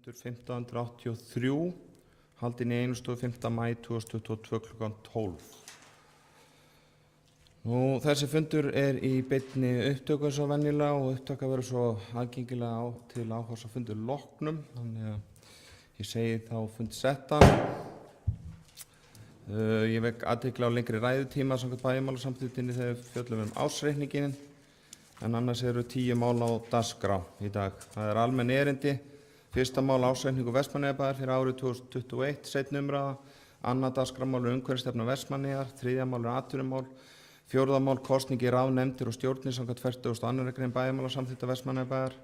fundur 1583, haldinn í Einarsstofu 5. maí 2022 kl. 12. Þessi fundur í beinni upptöku eins og venjulega og upptaka verður svo aðgengilega til áhorfs á fundur loknum, þannig að ég segi þá fund settan. Ég vek athygli á lengri ræðutíma samkvæmt bæjarmálasamþykktinni þegar við fjöllum ársreikninginn, en annars eru 10 mál á dagskrá í dag. Það almenn erindi. Fyrsta mál ársreikningur Vestmannaeyjabæjar fyrir árið 2021, seinni umræða. Annað dagskrármál umhverfisstefna Vestmannaeyjar. Þriðja mál atvinnumál. Fjórða mál kosning í ráðnefndir og stjórnir samkvæmt 42. grein bæjarmálasamþykktar Vestmannaeyjabæjar.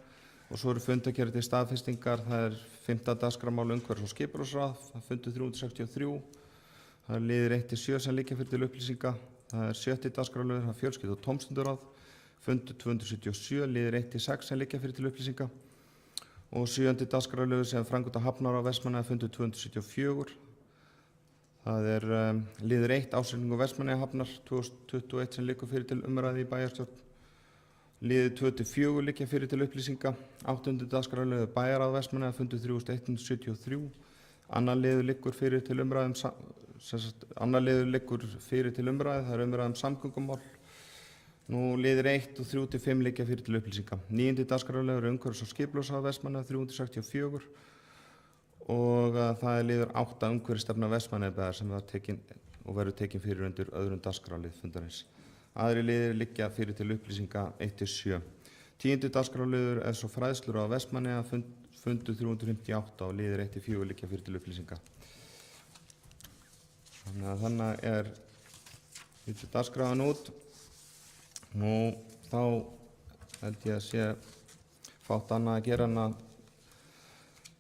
Og svo eru fundargerðir til staðfestingar. Það 5. dagskrármál umhverfis- og skipulagsráð, fundur 363. Það liðir 1-7 sem liggja fyrir til upplýsinga. Það 7. dagskrárliður, það fjölskyldu- og tómstundaráð, fundur 277, liðir 1-6 sem liggja fyrir til upplýsinga. Og 7. dagskrárliður sem framkvæmda hafnar á Vestmannaeyja, fundur 274. Það liður 1, ársreikningur Vestmannaeyjahafnar 2021 sem liggur fyrir til umræðu í bæjarstjórn. Liðir 2-4 liggja fyrir til upplýsinga. 8. dagskrárliður bæjarráð Vestmannaeyja, fundur 3173. Annar liður liggur fyrir til umræðu það umræðu samgöngumál. Liðir 1 og 3-5 liggja fyrir til upplýsinga. 9. dagskrárliður umhverfis- og skipulagsráð Vestmannaeyja 364 og það liður 8 umhverfisstefna Vestmannaeyjabæjar sem verður tekin fyrir undir öðrum dagskrárlið fundarins. Aðrir liðir liggja fyrir til upplýsinga 1-7. 10. dagskrárliður svo fræðslur á Vestmannaeyja, fundur 358 og liðir 1-4 liggja fyrir til upplýsinga. Þannig lítið dagskráin út. Þá held ég að sé fátt annað að gera en að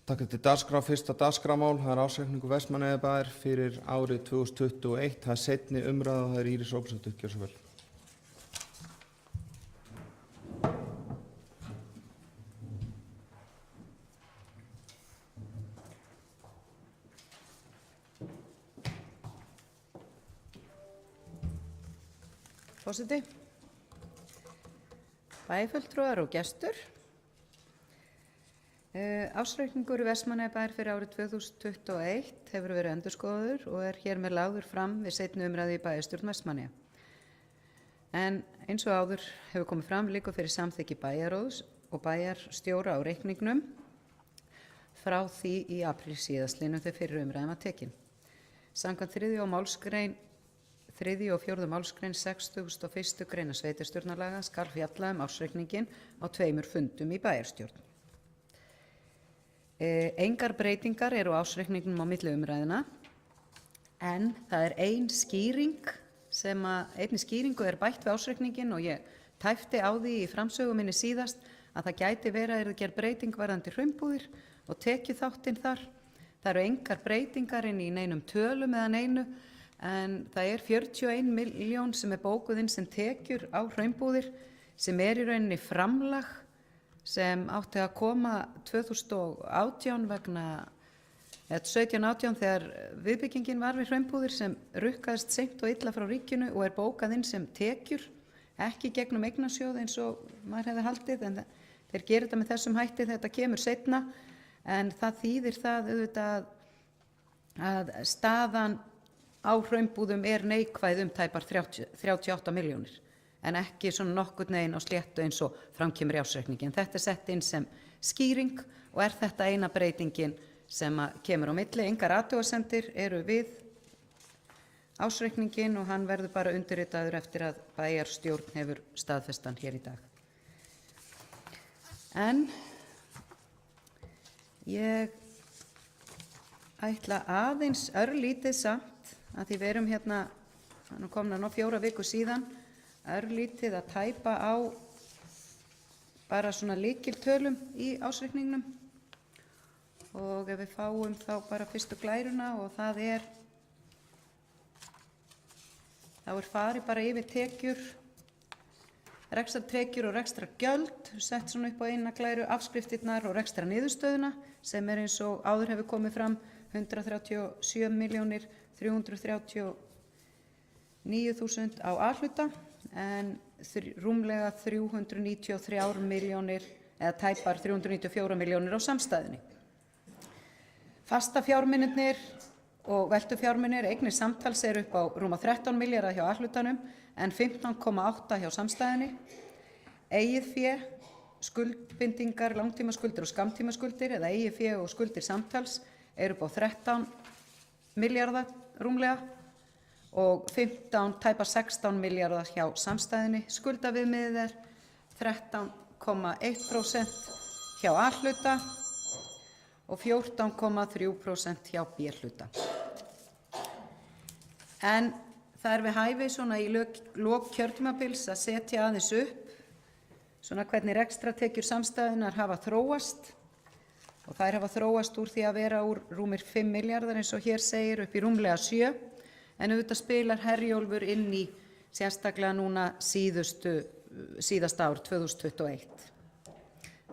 taka til dagskrá fyrsta dagskrármál. Það ársreikningur Vestmannaeyjabæjar fyrir árið 2021. Það seinni umræða og það Íris Róbensdóttir, gjörðu svo vel. Forseti, bæjarfulltrúar og gestur. Ársreikningur Vestmannaeyjabæjar fyrir árið 2021 hefur verið endurskoðaður og hér með lagður fram við seinni umræðu í bæjarstjórn Vestmannaeyja. En eins og áður hefur komið fram liggur fyrir samþykki bæjarráðs og bæjarstjóra á reikningnum frá því í apríl síðastliðnum þegar fyrri umræðan var tekin. Samkvæmt 3. og 4. málsgrein 61. grein sveitarstjórnarlaga skal fjalla ársreikninginn á 2 fundum í bæjarstjórn. Engar breytingar eru á ársreikningnum á milli umræðina, en það ein skýring einni skýringu bætt við ársreikninginn og ég tæpti á því í framsögu minni síðast að það gæti verið að gerð breyting varðandi hraunbúðir og tekjuþáttinn þar. Það eru engar breytingar inn í neinum tölum eða neinu, en það 41 milljón sem bókuð inn sem tekjur á hraunbúðir sem í rauninni framlag sem átti að koma 2018 vegna 17-18 þegar viðbyggingin var við hraunbúðir sem rukkaðist seint og illa frá ríkinu og bókað inn sem tekjur, ekki gegnum eignasjóð eins og maður hefði haldið, en þeir gera þetta með þessum hætti, þetta kemur seinna, en það þýðir það auðvitað að staðan á hraunbúðum neikvæð tæpar 38 milljónir, en ekki svona nokkurn veginn á sléttu eins og framkemur í ársreikningin. Þetta sett inn sem skýring og þetta eina breytingin sem kemur á milli. Engar athugasemdir eru við ársreikningin og hann verður bara undirritaður eftir að bæjarstjórn hefur staðfestan hér í dag. En ég ætla aðeins örlítið samt að því við erum hérna, komna 4 vikur síðan, örlítið að tæpa á bara svona lykiltölum í ársreikningnum og ef við fáum þá bara fyrstu glæruna og það þá farið bara yfir tekjur, rekstrartekjur og rekstrargjöld, sett svona upp á eina glæru afskriftirnar og rekstrarniðurstöðuna sem eins og áður hefur komið fram 137.939.000 á A-hluta en rúmlega 393 milljónir eða tæpar 394 milljónir á samstæðunni. Fasta fjármunirnir og veltufjármunir eignir samtals eru upp á rúma 13 milljarða hjá A-hlutanum en 15,8 hjá samstæðunni. Eigið fé, skuldbindingar, langtímaskuldir og skammtímaskuldir eða eigið fé og skuldir samtals eru upp á 13 milljarða rúmlega og tæpa 16 milljarða hjá samstæðunni. Skuldaviðmiðið er 13,1% hjá A-hluta og 14,3% hjá B-hluta. En það er við hæfi svona í lok kjörtímabils að setja aðeins upp svona hvernig rekstratekjur samstæðunnar hafa þróast og þær hafa þróast úr því að vera úr rúmir 5 milljarðar eins og hér segir upp í rúmlega 7 en auðvitað spilar Herjólfur inn í sérstaklega núna síðasta ár 2021.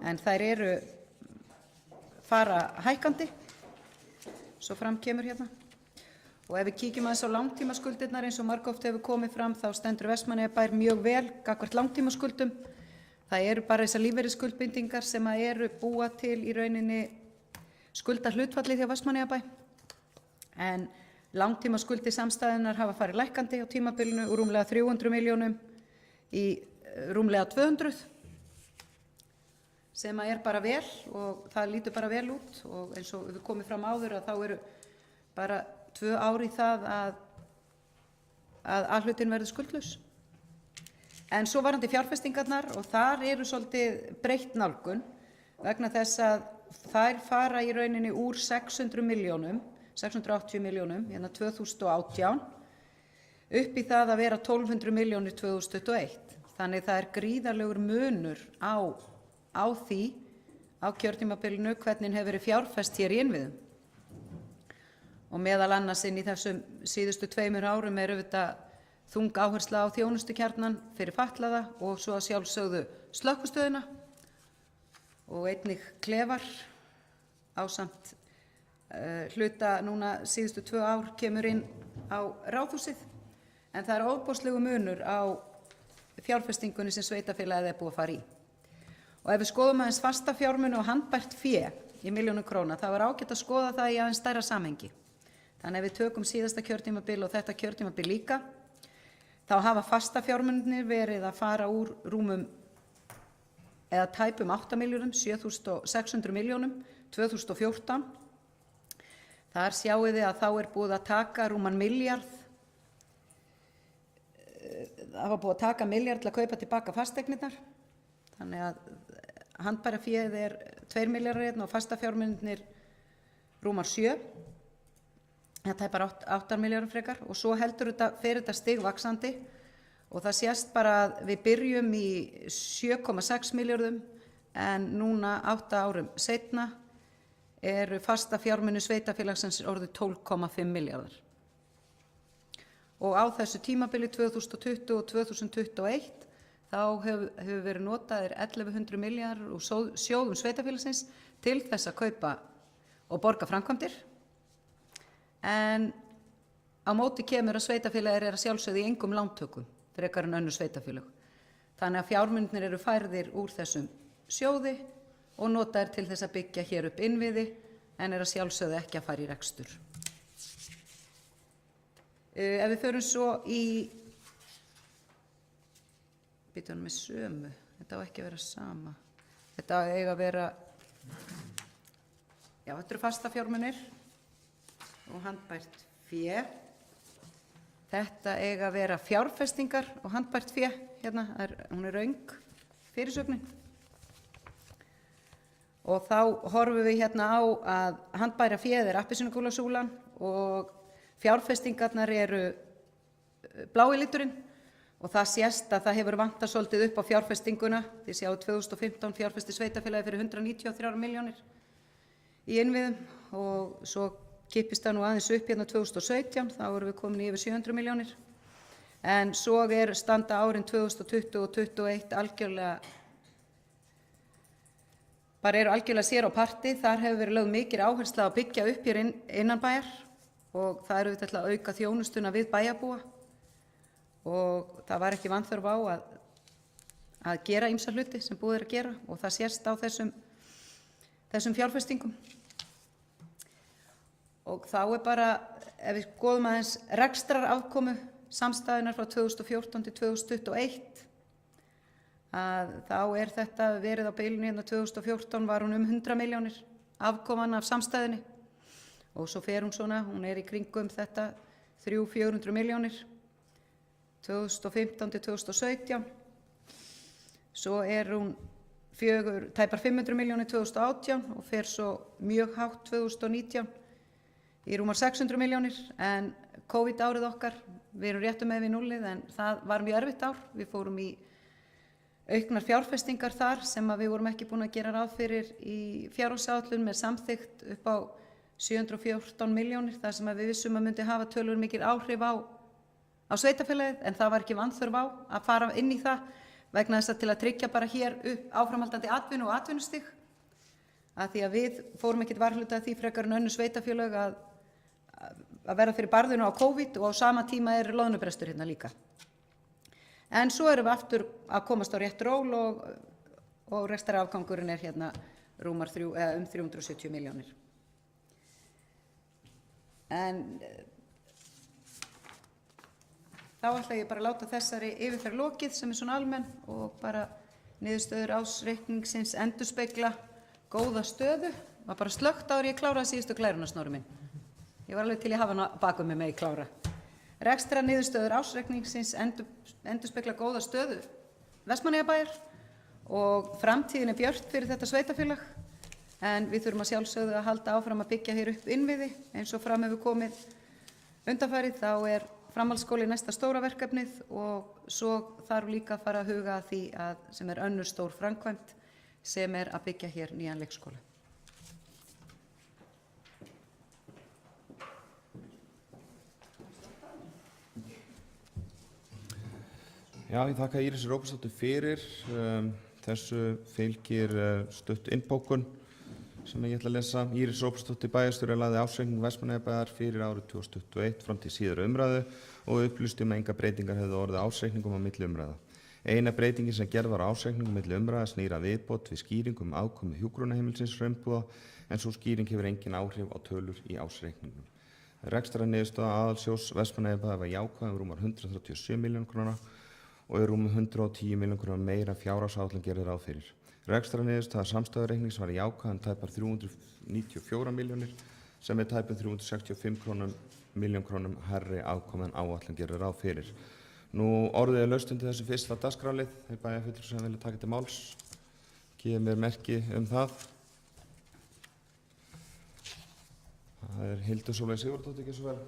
En þær eru fara hækkandi, svo fram kemur hérna. Og ef við kíkjum aðeins á langtímaskuldirnar eins og margoft hefur komið fram þá stendur Vestmannaeyjabær mjög vel gagnvart langtímaskuldum. Það eru bara þessar lífeyrisskuldbindingar sem eru búa til í rauninni skuldahlutfallið hjá Vestmannaeyjabæ. En langtímaskuldir samstæðunnar hafa farið lækkandi á tímabilinu úr rúmlega 300 milljónum í rúmlega 200 sem bara vel og það lítur bara vel út og eins og við komum fram áður að þá eru bara 2 ár í það að A-hlutin verður skuldlaus. En svo varðandi fjárfestingarnar og þar eru svolítið breytt nálgun vegna þess að þær fara í rauninni úr 680 milljónum hérna 2018 upp í það að vera 1200 milljónir 2021. Þannig það er gríðarlegur munur á því á kjörtímabilinu hvernig hefur verið fjárfest hér í innviðum. Og meðal annars inn í þessum síðustu 2 árum er auðvitað þung áhersla á þjónustukjarnan fyrir fatlaða og svo að sjálfsögðu slökkvistöðina og einnig klefar ásamt hluta núna síðustu 2 ár kemur inn á Ráðhúsið en það er ofboðslegur munur á fjárfestingunni sem sveitarfélagið er búið að fara í. Og ef við skoðum aðeins fasta fjármuni og handbært fé í milljónum króna þá er ágætt að skoða það í aðeins stærra samhengi. Þannig ef við tökum síðasta kjörtímabil og þetta kjörtímabil líka þá hafa fasta fjármunirnir verið að fara úr rúmum eða tæpum 8 milljörðum, 7.600 milljónum 2014. Þar sjáið þið að þá er búið að taka rúman milljarð. Það var búið að taka milljarð til að kaupa tilbaka fasteignirnar. Þannig að handbæra féð er 2 milljarðar hérna og fasta fjármunirnir rúmar 7. Það tæpar 8 milljarðar frekar og svo fer þetta stigvaxandi og það sést bara að við byrjum í 7,6 milljörðum en núna 8 árum seinna eru fasta fjármunir sveitarfélagsins orðið 12,5 milljarðar. Og á þessu tímabili 2020 og 2021 þá hefur verið notaðir 1100 milljarðar úr sjóðum sveitarfélagsins til þess að kaupa og borga framkvæmdir. En á móti kemur að sveitarfélagir að sjálfsögðu í engum lántökum frekar en önnur sveitarfélög. Þannig að fjármunirnir eru færðir úr þessum sjóði og notaðir til þess að byggja hér upp innviði en að sjálfsögðu ekki að fara í rekstur. Ef við förum svo í býtum með sömu, þetta á ekki að vera sama. Þetta eiga að vera þetta eru fasta fjármunir og handbært fé. Þetta eiga að vera fjárfestingar og handbært fé. Hérna, hún er röng fyrirsögnin. Og þá horfum við hérna á að handbæra féð er appelsínugúlasúlan og fjárfestingarnar eru blái liturinn og það sést að það hefur vantað svolítið upp á fjárfestinguna. Þið sjáu 2015 fjárfesti sveitarfélagi fyrir 193 milljónir í innviðum og svo kippist það nú aðeins upp hérna 2017, þá erum við komin í yfir 700 milljónir. En svo standa árin 2020 og 2021 eru algjörlega sér á parti. Þar hefur verið lögð mikil áhersla að byggja upp hér innan bæjar og það eru til að auka þjónustuna við bæjarbúa og það var ekki vanþörf á að gera ýmsa hluti sem búið að gera og það sést á þessum fjárfestingum. og þá bara, ef við skoðum aðeins rekstrarafkomu samstæðunnar frá 2014 til 2021, að þá þetta verið á bilinu hérna 2014 var hún 100 milljónir afkoman af samstæðunni og svo fer hún svona, hún í kringum þetta 300-400 milljónir 2015 til 2017, svo hún tæpar 500 milljónir 2018 og fer svo mjög hátt 2019 í rúmar 600 milljónir, en COVID árið okkar, við erum réttum með við núllið, en það var mjög erfitt ár, við fórum í auknar fjárfestingar þar sem við vorum ekki búin að gera ráð fyrir í fjárhagsáætlun með samþykkt upp á 714 milljónir, þar sem við vissum að myndi hafa töluvert mikil áhrif á sveitarfélagið, en það var ekki vanþörf á að fara inn í það vegna þess að til að tryggja bara hér upp áframhaldandi atvinnu og atvinnustig, að því að við fórum ekkert varhluta því frekar en önnur sveitarfélög að verða fyrir barðinu á COVID og á sama tíma loðnubrestur hérna líka. En svo erum við aftur að komast á rétt ról og rekstrarafgangurinn hérna rúmar 370 milljónir. En þá ætla ég bara að láta þessari yfirferð lokið sem svona almenn og bara niðurstöður ársreikningsins endurspegla góða stöðu. Var bara slökkt áður ég kláraði síðustu glæruna, Snorri minn. Ég var alveg til að hafa hana bakum mig með í klára. Rekstrarniðurstöður ársreikningsins endurspegla góða stöðu Vestmannaeyjabæjar og framtíðin björt fyrir þetta sveitarfélag, en við þurfum að sjálfsögðu að halda áfram að byggja hér upp innviði eins og fram hefur komið undanfarið. Þá framhaldsskóli næsta stóra verkefnið og svo þarf líka að fara að huga að því sem önnur stór framkvæmd sem að byggja hér nýjan leikskóla. Já, ég þakka Írisi Róbertsdóttur fyrir. Þessu fylgir stutt innbókun sem ég ætla að lesa. Íris Róbertsdóttir bæjarstjóri lagði ársreikning Vestmannaeyjabæjar fyrir árið 2021 fram til síðari umræðu og upplýsti að engar breytingar hefðu orðið á ársreikningum á milli umræða. Eina breytingin sem gerð var á ársreikningum milli umræða snýr að viðbót við skýringum afkomu hjúkrunarheimilisins frambúða, en sú skýring hefur engin áhrif á tölur í ársreikningum. Rekstrarniðurstaða aðalsjóðs Vestmannaeyjabæjar var jákvæð rúmar 137 milljónir króna og rúmum 110 milljónir króna meira fjárhagsáætlun gerði ráð fyrir. Rekstrarniðurstaða samstæðureiknings var jákvæð tæpar 394 milljónir sem tæpum 365 milljón krónum hærri afkomu en áætlun gerði ráð fyrir. Nú orðið laust undir þessu fyrsta dagskrárlið. Þeir bæjarfulltrúar sem vilja taka til máls, gefa mér merki það. Það Hildur Sólveig Sigurðardóttir, ekki svo vel.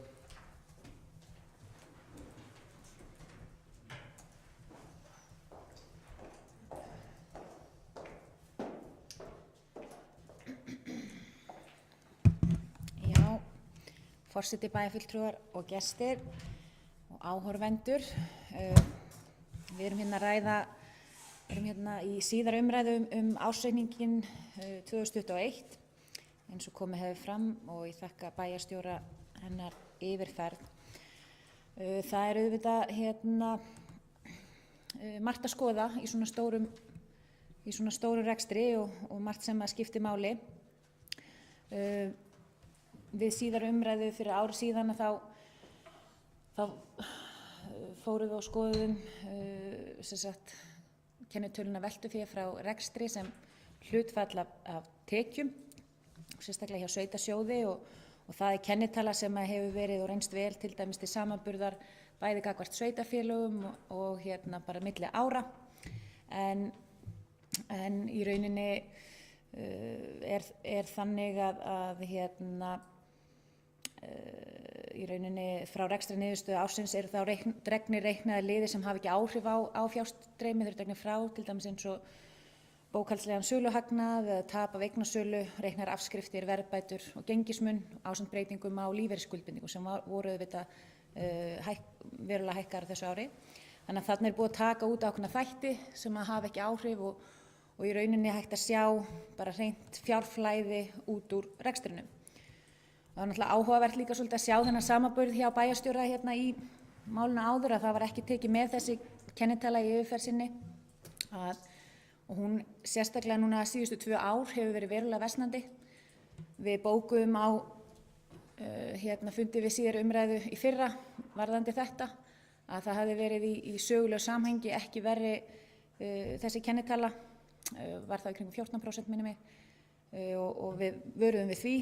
Forseti, bæjarfulltrúar og gestir og áhorfendur. Við erum hérna að ræða, í síðari umræðu ársreikninginn 2021 eins og komið hefur fram og ég þakka bæjarstjóra hennar yfirferð. Það auðvitað margt að skoða í svona stórum rekstri og margt sem að skipti máli. Við síðari umræðu fyrir ári síðan þá fórum við og skoðum kennitöluna veltufé frá rekstri sem hlutfall af tekjum, sérstaklega hjá sveitasjóði og það kennitala sem hefur verið og reynst vel til dæmis til samanburðar bæði gagnvart sveitarfélögum og bara milli ára, en í rauninni þannig að í rauninni frá rekstrarniðurstöðu ársins þá dregnir reiknaðir liðir sem hafa ekki áhrif á fjárstreymi, þeir eru dregnir frá, til dæmis eins og bókhaldslegan söluhagnað eða tap af eignasölu, reiknar afskriftir, verðbætur og gengismun ásamt breytingum á lífeyrisskuldbindingum sem voru auðvitað verulega hækkaðar þessu ári. Þannig að þarna búið að taka út ákveðna þætti sem hafa ekki áhrif og í rauninni hægt að sjá bara hreint fjárflæði út úr rekstrinum. Það var náttúrulega áhugavert líka svolítið að sjá þennan samanburð hjá bæjarstjóra í málinu áður að það var ekki tekið með þessi kennitala í yfirferð sinni og hún sérstaklega núna síðustu 2 ár hefur verið verulega versnandi. Við bókuðum á fundi við síðari umræðu í fyrra varðandi þetta, að það hafi verið í sögulegu samhengi ekki verri þessi kennitala, var það í kringum 14% minni mig, og við vöruðum við því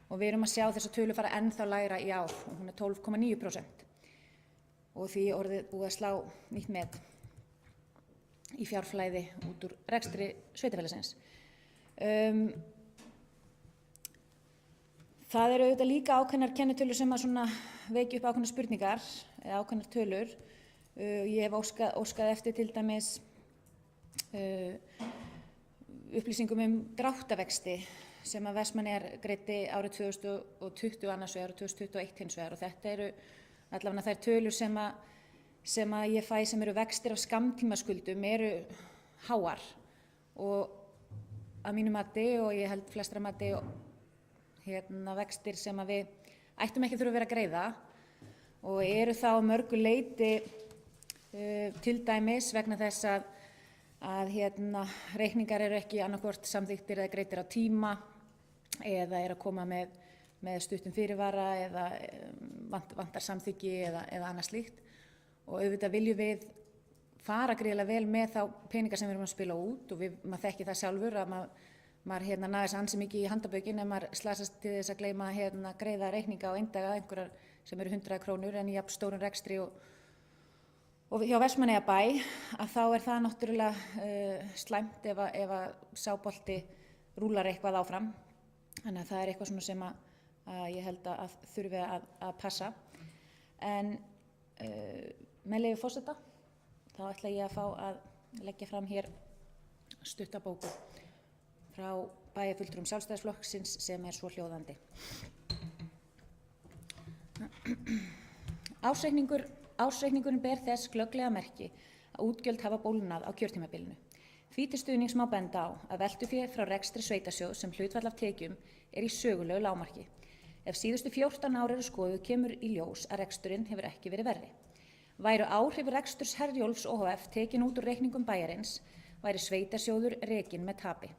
og við erum að sjá þessa tölu fara ennþá lægra í ár og hún er 12,9% og því orðið búið að slá nýtt met í fjárflæði út úr rekstri sveitarfélagsins. Það eru auðvitað líka ákveðnar kennitölur sem að svona vekja upp ákveðnar spurningar eða ákveðnar tölur. Ég hef óskað eftir til dæmis upplýsingum dráttavexti sem að Vestmannaeyjar greiddi árið 2020 annars vegar og 2021 hins vegar, og þetta eru allavega þær tölur sem að ég fæ sem eru vextir af skammtímaskuldum eru háar og að mínu mati og ég held flestra mati vextir sem að við ættum ekki að þurfa að vera að greiða og eru þá að mörgu leyti til dæmis vegna þess að reikningar eru ekki annaðhvort samþykktir eða greiddir á tíma eða eru að koma með stuttum fyrirvara eða vantar samþykki eða annað slíkt, og auðvitað viljum við fara gríðarlega vel með þá peninga sem við erum að spila út og maður þekki það sjálfur að maður næðist ansi mikið í handabökin ef maður slasast til þess að gleyma greiða reikninga á eindaga einhverjar sem eru 100 krónur en í jafn stórum rekstri og hjá Vestmannaeyjabæ að þá er það náttúrulega slæmt ef að sá bolti rúlar eitthvað áfram. Þannig að það er eitthvað svona sem að ég held að þurfi að passa. En með leyfi forseta þá ætla ég að fá að leggja fram hér stutta bóku frá bæjarfulltrúum Sjálfstæðisflokksins sem er svo hljóðandi. Ársreikningurinn ber þess glögglega merki að útgjöld hafa bólgnað á kjörtímabilinu. Því til stuðnings má benda á að veltufé frá rekstri sveitarsjóðs sem hlutfall af tekjum er í sögulegu lágmarki. Ef síðustu 14 ár eru skoðuð kemur í ljós að reksturinn hefur ekki verið verri. Væru áhrif reksturs Herjólfs ohf. Tekin út úr reikningum bæjarins, væri sveitarsjóður rekinn með tapi.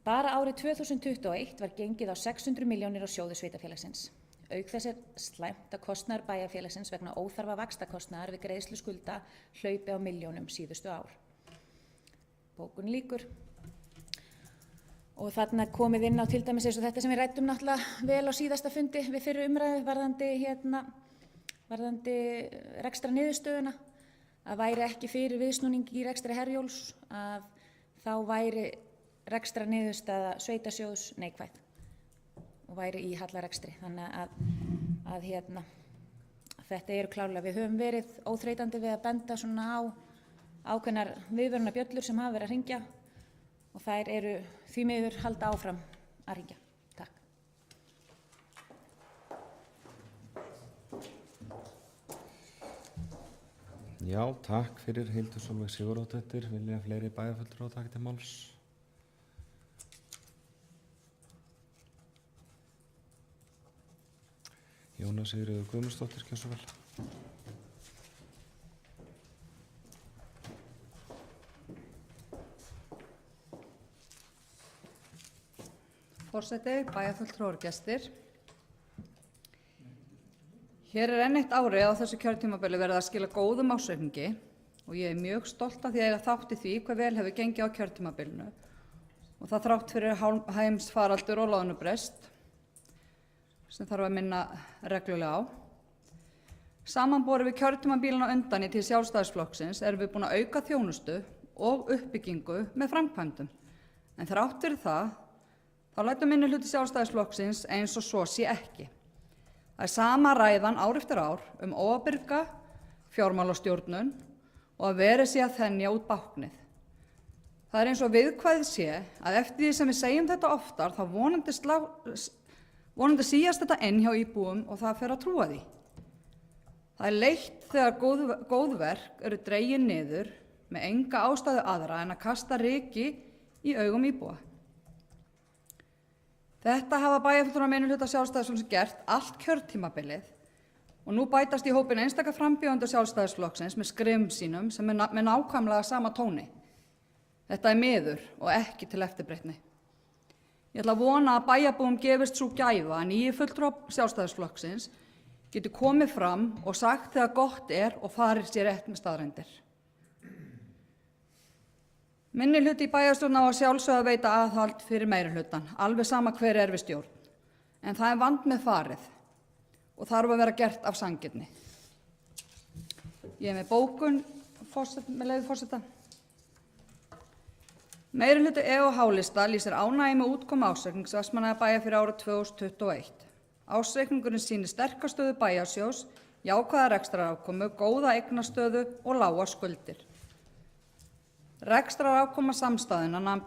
Bara árið 2021 var gengið á 600 milljónir á sjóði sveitafélagsins. Auk þess er slæmt að kostnaður bæjarfélagsins vegna óþarfa vaxtakostnaðar við greiðslu skulda hlaupi á milljónum síðustu ár. Bókun lýkur. Og þarna komið inn á til dæmis eins og þetta sem við ræddum náttúrulega vel á síðasta fundi við fyrri umræðu varðandi rekstra niðurstöðuna, að væri ekki fyrir viðsnúning í rekstri Herjólfs að þá væri rekstra niðurstaða sveitarsjóðs neikvæð og væri í hallarekstri. Þannig að þetta eru klárlega, við höfum verið óþreytandi við að benda svona á ákveðnar viðvörunarbjöllur sem hafa verið að hringja og þær eru því miður halda áfram að hringja. Takk. Já, takk fyrir Hildur Sólveig Sigurðardóttir. Vilja fleiri bæjarfulltrúar taka til máls? Jóna Sigríður Guðmundsdóttir, gjörðu svo vel. Forseti, bæjarfulltrúar og gestir. Hér er enn eitt árið á þessu kjörtímabili verið að skila góðum ársreikningi og ég er mjög stolt af því að eiga þátt í því hvað vel hefur gengið á kjörtímabilinu og það þrátt fyrir heimsfaraldur og loðnubrest sem þarf að minna reglulega á. Samanborið við kjörtímabilinu á undan í tíð Sjálfstæðisflokksins erum við búin að auka þjónustu og uppbyggingu með framkvæmdum, en þrátt fyrir það þá lætur minnihluti Sjálfstæðisflokksins eins og svo sé ekki. Það er sama ræðan ár eftir ár óábyrga fjármálastjórnun og að verið sé að þenja út báknið. Það er eins og viðkvæðið sé að eftir því sem við segjum þetta oftar þá vonandi síast þetta inn hjá íbúum og það fer að trúa því. Það er leitt þegar góð verk eru dregin niður með enga ástæðu aðra en að kasta ryki í augum íbúa. Þetta hafa bæjarfulltrúar minnihluta Sjálfstæðisflokksins gert allt kjörtímabilið og nú bætast í hópinn einstaka frambjóðendur Sjálfstæðisflokksins með skrifum sínum sem er með nákvæmlega sama tóni. Þetta er miður og ekki til eftirbreytni. Ég ætla að vona að bæjarbúum gefist sú gæfa að nýju fulltrúar Sjálfstæðisflokksins geti komið fram og sagt þegar gott og farið sér rétt með staðreyndir. Minnihluti í bæjarstjórn á að sjálfsögðu að veita aðhald fyrir meirihlutann, alveg sama hver við stjórn. En það vandmeðfarið og þarf að vera gert af sanngirni. Ég með bókun, með leyfi forseta. Meirihluti H-lista lýsir ánægju með útkomu ársreiknings Vestmannaeyjabæjar fyrir árið 2021. Ársreikningurinn sýnir sterka stöðu bæjarsjóðs, jákvæða rekstrarafkomu, góða eignastöðu og lágar skuldir. Rekstrarafkoma samstæðunnar nam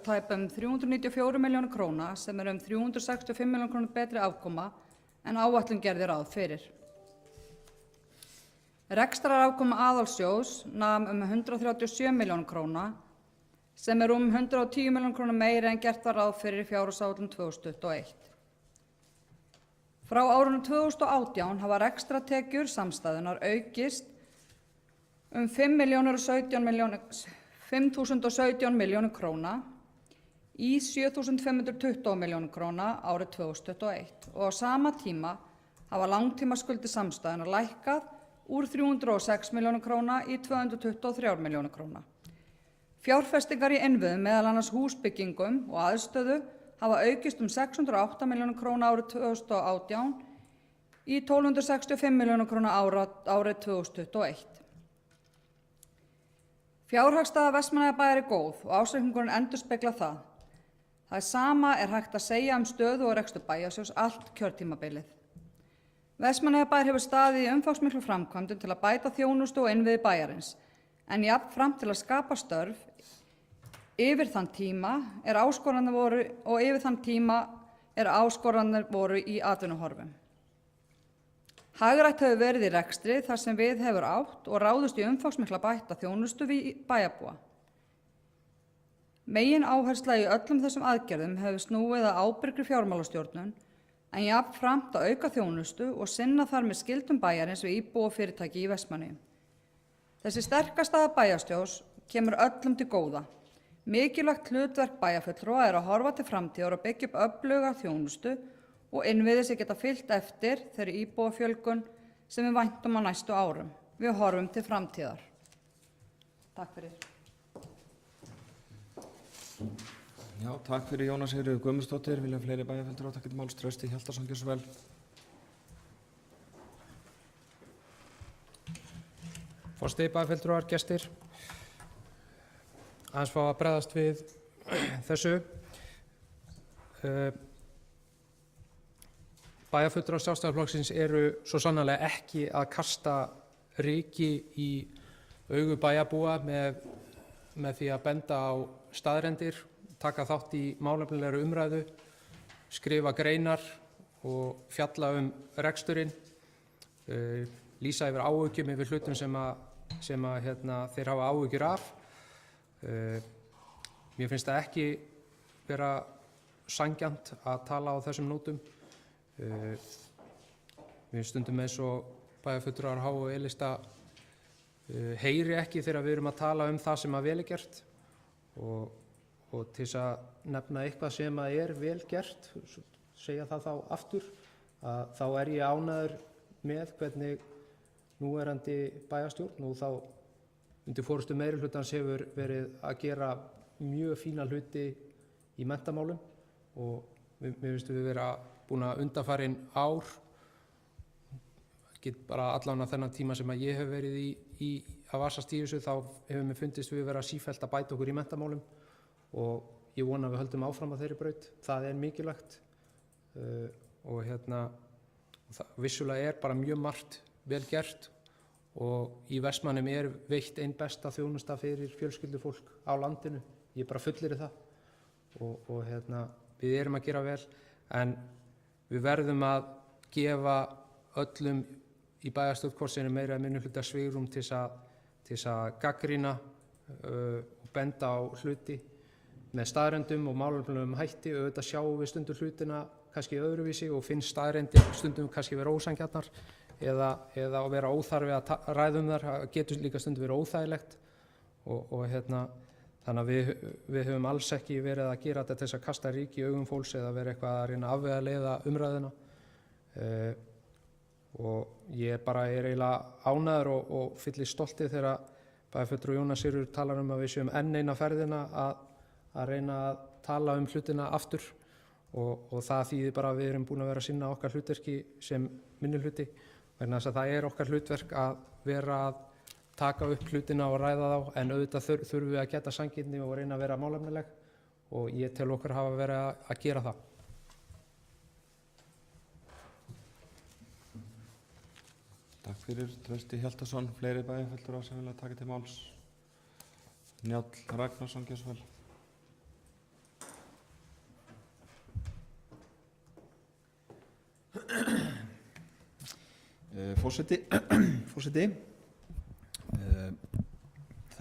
tæpum 394 milljónir króna sem er 365 milljónir króna betri afkoma en áætlun gerði ráð fyrir. Rekstrarafkoma aðalsjóðs nam 137 milljónir króna sem er 110 milljónir króna meiri en gert var ráð fyrir í fjárhagsáætlun 2021. Frá árinu 2018 hafa rekstrartekjur samstæðunnar aukist 5.017 milljónir króna í 7.520 milljónir króna árið 2021 og á sama tíma hafa langtímaskuldir samstæðunnar lækkað úr 306 milljónir króna í 223 milljónir króna. Fjárfestingar í innviðum, meðal annars húsbyggingum og aðstöðu, hafa aukist 608 milljónir króna árið 2018 í 1265 milljónir króna árið 2021. Fjárhagsstaða Vestmannaeyjabæjar góð og ársreikningurinn endurspeglar það. Það sama er hægt að segja stöðu og rekstur bæjarsjóðs allt kjörtímabilið. Vestmannaeyjabæjar hefur staðið í umfangsmiklu framkvæmdum til að bæta þjónustu og innviði bæjarins, en jafnframt til að skapa störf yfir þann tíma áskoranir voru í atvinnuhorfum. Hagrætt hefur verið í rekstri þar sem við hefur átt og ráðist í umfangsmikla bætta þjónustu við bæjarbúa. Megin áhersla í öllum þessum aðgerðum hefur snúið að ábyrgri fjármálastjórnun en jafnframt að auka þjónustu og sinna þar með skyldum bæjarins við íbúa og fyrirtæki í Vestmannaeyjum. Þessi sterka staða bæjarstjórns kemur öllum til góða. Mikilvægt hlutverk bæjarfulltrúa að horfa til framtíðar og byggja upp öfluga þjónustu og innviði sem geta fylgt eftir þeirri íbúafjölgun sem við væntum á næstu árum. Við horfum til framtíðar. Takk fyrir. Já, takk fyrir Jóna Sigríður Guðmundsdóttir. Vilja fleiri bæjarfulltrúar taka til máls? Trausti Hjaltason, gjörðu svo vel. Forseti, bæjarfulltrúar, gestir. Aðeins fá að bregðast við þessu. Bæjarfulltrúar Sjálfstæðisflokksins eru svo sannarlega ekki að kasta ryki í augu bæjarbúa með því að benda á staðreyndir, taka þátt í málefnalegri umræðu, skrifa greinar og fjalla reksturinn, lýsa yfir áhyggjum yfir hlutum sem þeir hafa áhyggjur af. Mér finnst það ekki vera sanngjarnt að tala á þessum nótum. Mér finnst stundum eins og bæjarfulltrúar H og E-lista heyri ekki þegar við erum að tala það sem vel er gert og til þess að nefna eitthvað sem er vel gert, segja það þá aftur, að þá er ég ánægður með hvernig núverandi bæjarstjórn og þá undir forystu meirihlutans hefur verið að gera mjög fína hluti í menntamálum og mér finnst við vera búin að undanfarin ár, get bara allan að þennan tíma sem ég hef verið í að vasast í þessu, þá hefur mér fundist við vera sífellt að bæta okkur í menntamálum og ég vona að við höldum áfram á þeirri braut. Það er mikilvægt og vissulega er bara mjög margt vel gert og í Vestmannaeyjum er veitt ein besta þjónusta fyrir fjölskyldufólk á landinu. Ég bara fullyrði það og við erum að gera vel en við verðum að gefa öllum í bæjarstjórn hvort sem er meira eða minnihluta svigrúm til þess að gagnrýna og benda á hluti með staðreyndum og málefnalegum hætti. Auðvitað sjáum við stundum hlutina kannski öðruvísi og finnst staðreyndir stundum kannski vera ósanngjarnar eða að vera óþarfi að ræða þar, getur líka stundum verið óþægilegt og Þannig að við höfum alls ekki verið að gera þetta til þess að kasta ríki í augum fólks eða vera eitthvað að reyna að afvegaleiða umræðuna. Og ég er eiginlega ánægður og fyllist stolti þegar bæjarfulltrúi Jónas Sigurður talar að við séum enn eina ferðina að reyna að tala hlutina aftur og það þýðir bara að við erum búin að vera að sinna okkar hlutverki sem minnihluti vegna þess að það okkar hlutverk að vera að taka upp hlutina og ræða þá en auðvitað þurfum við að geta sanngirni og reyna að vera málefnaleg og ég tel okkur hafa verið að gera það. Takk fyrir, Trausti Hjaltason, fleiri bæjarfulltrúar sem vilja taka til máls. Njáll Ragnarsson, gjörðu svo vel. Forseti,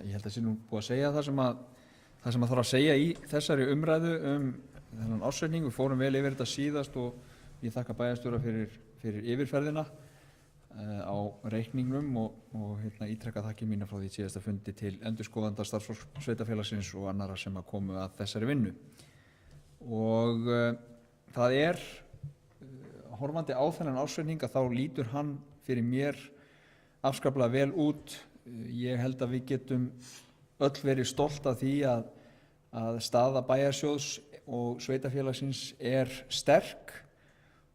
ég held að sé nú búið að segja það sem að þarf að segja í þessari umræðu þennan ársreikning. Við fórum vel yfir þetta síðast og ég þakka bæjarstjóra fyrir yfirferðina á reikningnum og ítreka þakkir mína frá því síðasta fundi til endurskoðanda starfsfólks sveitarfélagsins og annarra sem að komu að þessari vinnu. Og það horfandi á þennan ársreikning að þá lítur hann fyrir mér afskaplega vel út. Ég held að við getum öll verið stolt af því að staða bæjarsjóðs og sveitarfélagsins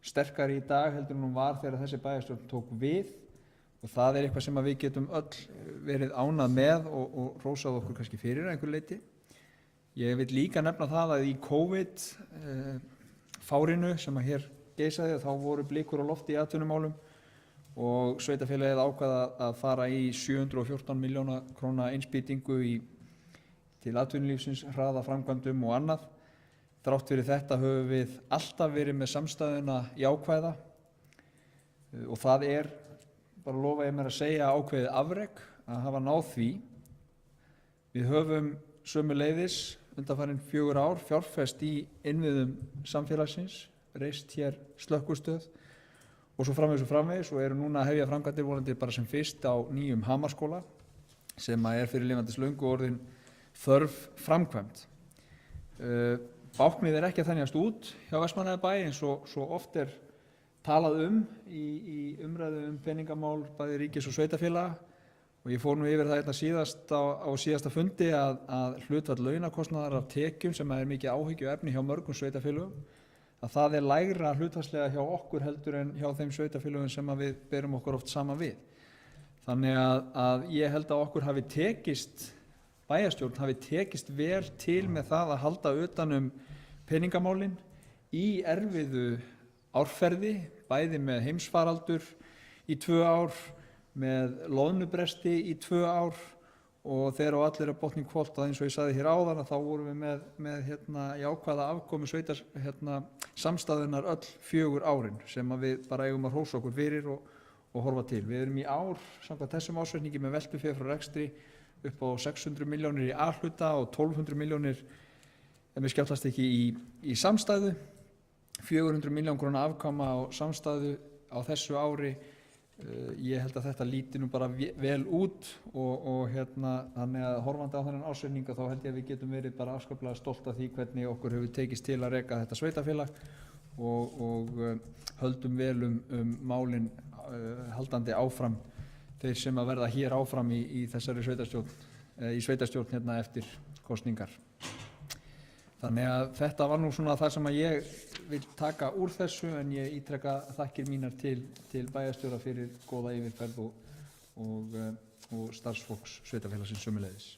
sterkari í dag heldur en hún var þegar þessi bæjarstjórn tók við og það eitthvað sem við getum öll verið ánað með og hrósað okkur kannski fyrir að einhverju leyti. Ég vil líka nefna það að í COVID fárinu sem að hér geisaði þá voru blikur á lofti í atvinnumálum og sveitarfélagið ákvað að fara í 714 milljóna króna innspýtingu til atvinnulífsins, hraða framkvæmdum og annað. Þrátt fyrir þetta höfum við alltaf verið með samstæðuna jákvæða og það bara lofa ég mér að segja ákveðið afrek að hafa náð því. Við höfum sömuleiðis undanfarin 4 ár fjárfest í innviðum samfélagsins, reist hér slökkvistöð og svo framvegis og eru núna að hefja framkvæmdir vonandi bara sem fyrst á nýjum Hamarsskóla sem fyrir lifandis löngu orðin þörf framkvæmd. Báknið ekki að þenjast út hjá Vestmannaeyjabæ eins og svo oft talað í umræðu peningamál bæði ríkis og sveitarfélaga og ég fór nú yfir það síðast á síðasta fundi að hlutfall launakostnaðar af tekjum sem mikið áhyggjuefni hjá mörgum sveitarfélögum að það lægra hlutfallslega hjá okkur heldur en hjá þeim sveitarfélögum sem við berum okkur oft saman við. Þannig að ég held að okkur bæjarstjórn hafi tekist vel til með það að halda utan peningamálin í erfiðu árferði, bæði með heimsfaraldur í 2 ár, með loðnubresti í 2 ár og þegar á allir botni hvolft eins og ég sagði hér áðan að þá vorum við með jákvæða afkomu samstæðunar öll 4 árin sem við bara eigum að hrósa okkur fyrir og horfa til. Við erum í ár samkvæmt þessum ársreikningi með veltufé frá rekstri upp á 600 milljónir í A-hluta og 1200 milljónir ef við skjátlast ekki í samstæðu, 400 milljón króna afkoma á samstæðu á þessu ári. Ég held að þetta líti nú bara vel út og þannig að horfandi á þennan ársreikning þá held ég að við getum verið bara afskaplega stolt af því hvernig okkur hefur tekist til að reka þetta sveitarfélag og höldum vel málin haldandi áfram þeir sem að verða hér áfram í þessari sveitarstjórn eftir kosningar. Þannig að þetta var nú svona það sem að ég vil taka úr þessu en ég ítreka þakkir mínar til bæjarstjóra fyrir góða yfirferð og starfsfólks sveitarfélagsins sömuleiðis.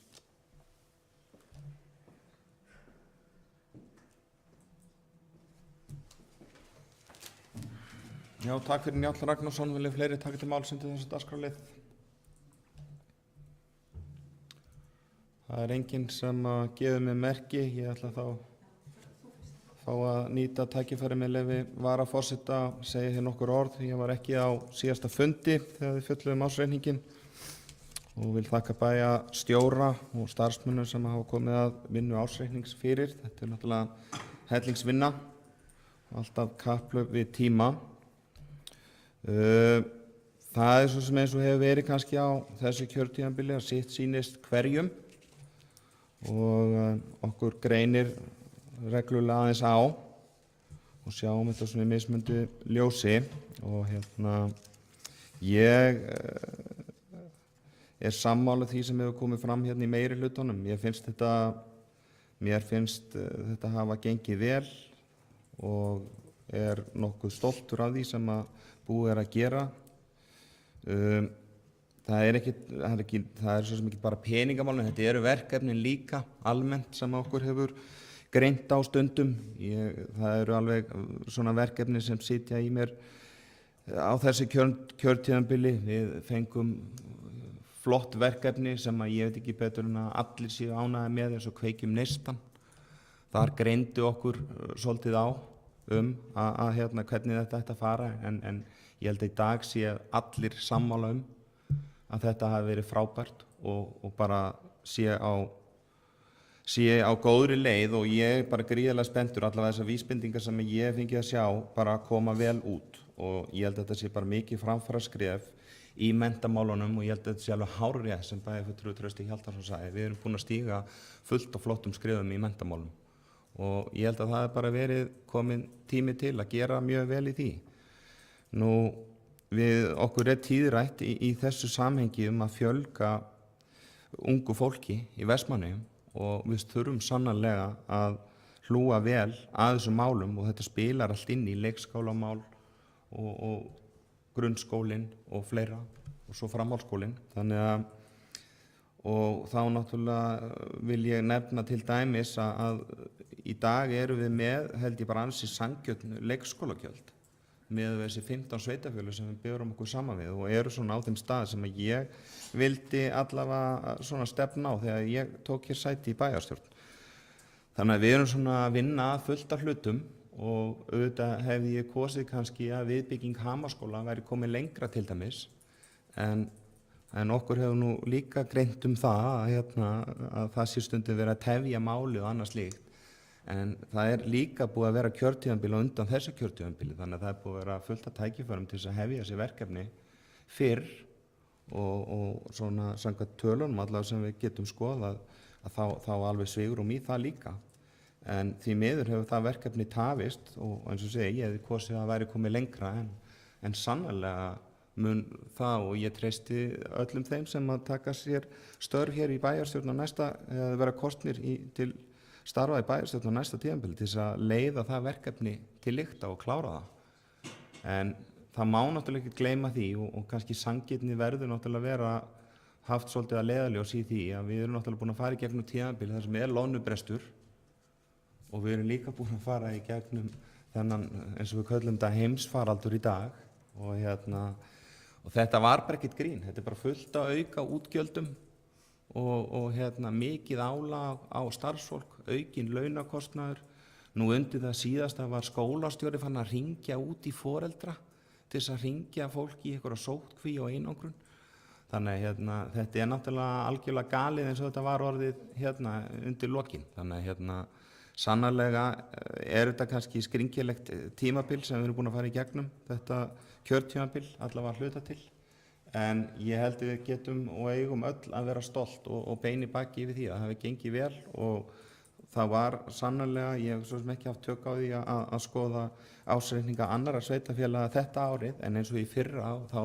Já, takk fyrir Njáll Ragnarsson. Vilja fleiri taka til máls undir þessu dagskrárlið? Það enginn sem gefur mig merki. Ég ætla þá fá að nýta tækifæri með leyfi varaforseta að segja hér nokkur orð. Ég var ekki á síðasta fundi þegar við fjölluðum ársreikninginn og vil þakka bæjarstjóra og starfsmönnum sem hafa komið að vinnu ársreiknings fyrir. Þetta náttúrulega hellingsvinna og alltaf kapphlaup við tíma. Það svo sem eins og hefur verið kannski á þessu kjörtímabili að sitt sýnist hverjum og okkur greinir reglulega aðeins á og sjáum þetta svona í mismunandi ljósi og ég er sammála því sem hefur komið fram hérna í meiri hlutunum. Mér finnst þetta hafa gengið vel og er nokkuð stoltur af því sem að búið er að gera. Það er svo sem ekki bara peningamálin, þetta eru verkefnin líka almennt sem okkur hefur greint á stundum. Það eru alveg svona verkefni sem sitja í mér á þessi kjörtímabili. Við fengum flott verkefni sem að ég veit ekki betur en að allir séu ánægðir með, eins og Kveikjum neistan. Þar greindu okkur svolítið á hvernig þetta ætti að fara, en ég held að í dag sé allir sammála að þetta hafi verið frábært og bara sé á góðri leið, og ég er bara gríðarlega spenntur. Allavega þessar vísbendingar sem ég fengið að sjá bara koma vel út, og ég held að þetta sé bara mikið framfaraskref í menntamálunum, og ég held að þetta sé alveg hárrétt sem bæjarfulltrúi Trausti Hjaltason sagði. Við erum búin að stíga fullt og flottum skrefum í menntamálum og ég held að það bara verið komin tími til að gera mjög vel í því. Okkur er tíðrætt í þessu samhengi að fjölga ungu fólki í Vestmannaeyjum, og við þurfum sannarlega að hlúa vel að þessum málum, og þetta spilar allt inn í leikskólamál og grunnskólinn og fleira, og svo framhaldsskólinn. Og þá náttúrulega vil ég nefna til dæmis að í dag erum við með, held ég bara ansi sanngjörn leikskólagjöld með þessi 15 sveitarfélög sem við berum okkur saman við, og eru svona á þeim stað sem að ég vildi allavega svona stefna á þegar ég tók hér sæti í bæjarstjórn. Þannig að við erum svona að vinna fullt af hlutum, og auðvitað hefði ég kosið kannski að viðbygging Hamarsskóla væri komið lengra til dæmis, en okkur hefur nú líka greint það að það sé stundum verið að tefja málið og annað slíkt. En það er líka búið að vera kjörtímabil á undan þessu kjörtímabili, þannig að það er búið að vera fullt af tækifærum til þess að hefja þessi verkefni fyrr, og svona samkvæmt tölunum allavega sem við getum skoðað að þá alveg svigrúm í það líka. En því miður hefur það verkefni tafist, og eins og segi, ég hefði kosið að það væri komið lengra, en sannarlega mun það, og ég treysti öllum þeim sem að taka sér störf hér í bæjarstjórn næsta, eða vera kosnir til starfa í bæjarstjórn á næsta tímabili til þess að leiða það verkefni til lykta og klára það. En það má náttúrulega ekki gleyma því, og kannski sanngirni verður náttúrulega vera haft svolítið að leiðarljós í því að við erum náttúrulega búin að fara í gegnum tímabili þar sem loðnubrestur, og við erum líka búin að fara í gegnum þennan, eins og við köllum þetta, heimsfaraldur í dag, og þetta var bara ekkert grín. Þetta er bara fullt að auka útgjöldum og mikið álag á starfsfólk, aukin launakostnaður. Nú undir það síðasta var skólastjóri fann að hringja út í foreldra til þess að hringja fólki í einhverja sóttkví og einangrun. Þannig þetta er náttúrulega algjörlega galið eins og þetta var orðið undir lokin. Þannig sannarlega er þetta kannski skringilegt tímabil sem við erum búin að fara í gegnum, þetta kjörtímabil allavega hluta til. En ég held við getum og eigum öll að vera stolt og beini baki yfir því að það hafi gengið vel, og það var sannarlega, ég hef svo sem ekki haft tök á því að skoða ársreikninga annarra sveitarfélaga þetta árið, en eins og í fyrra þá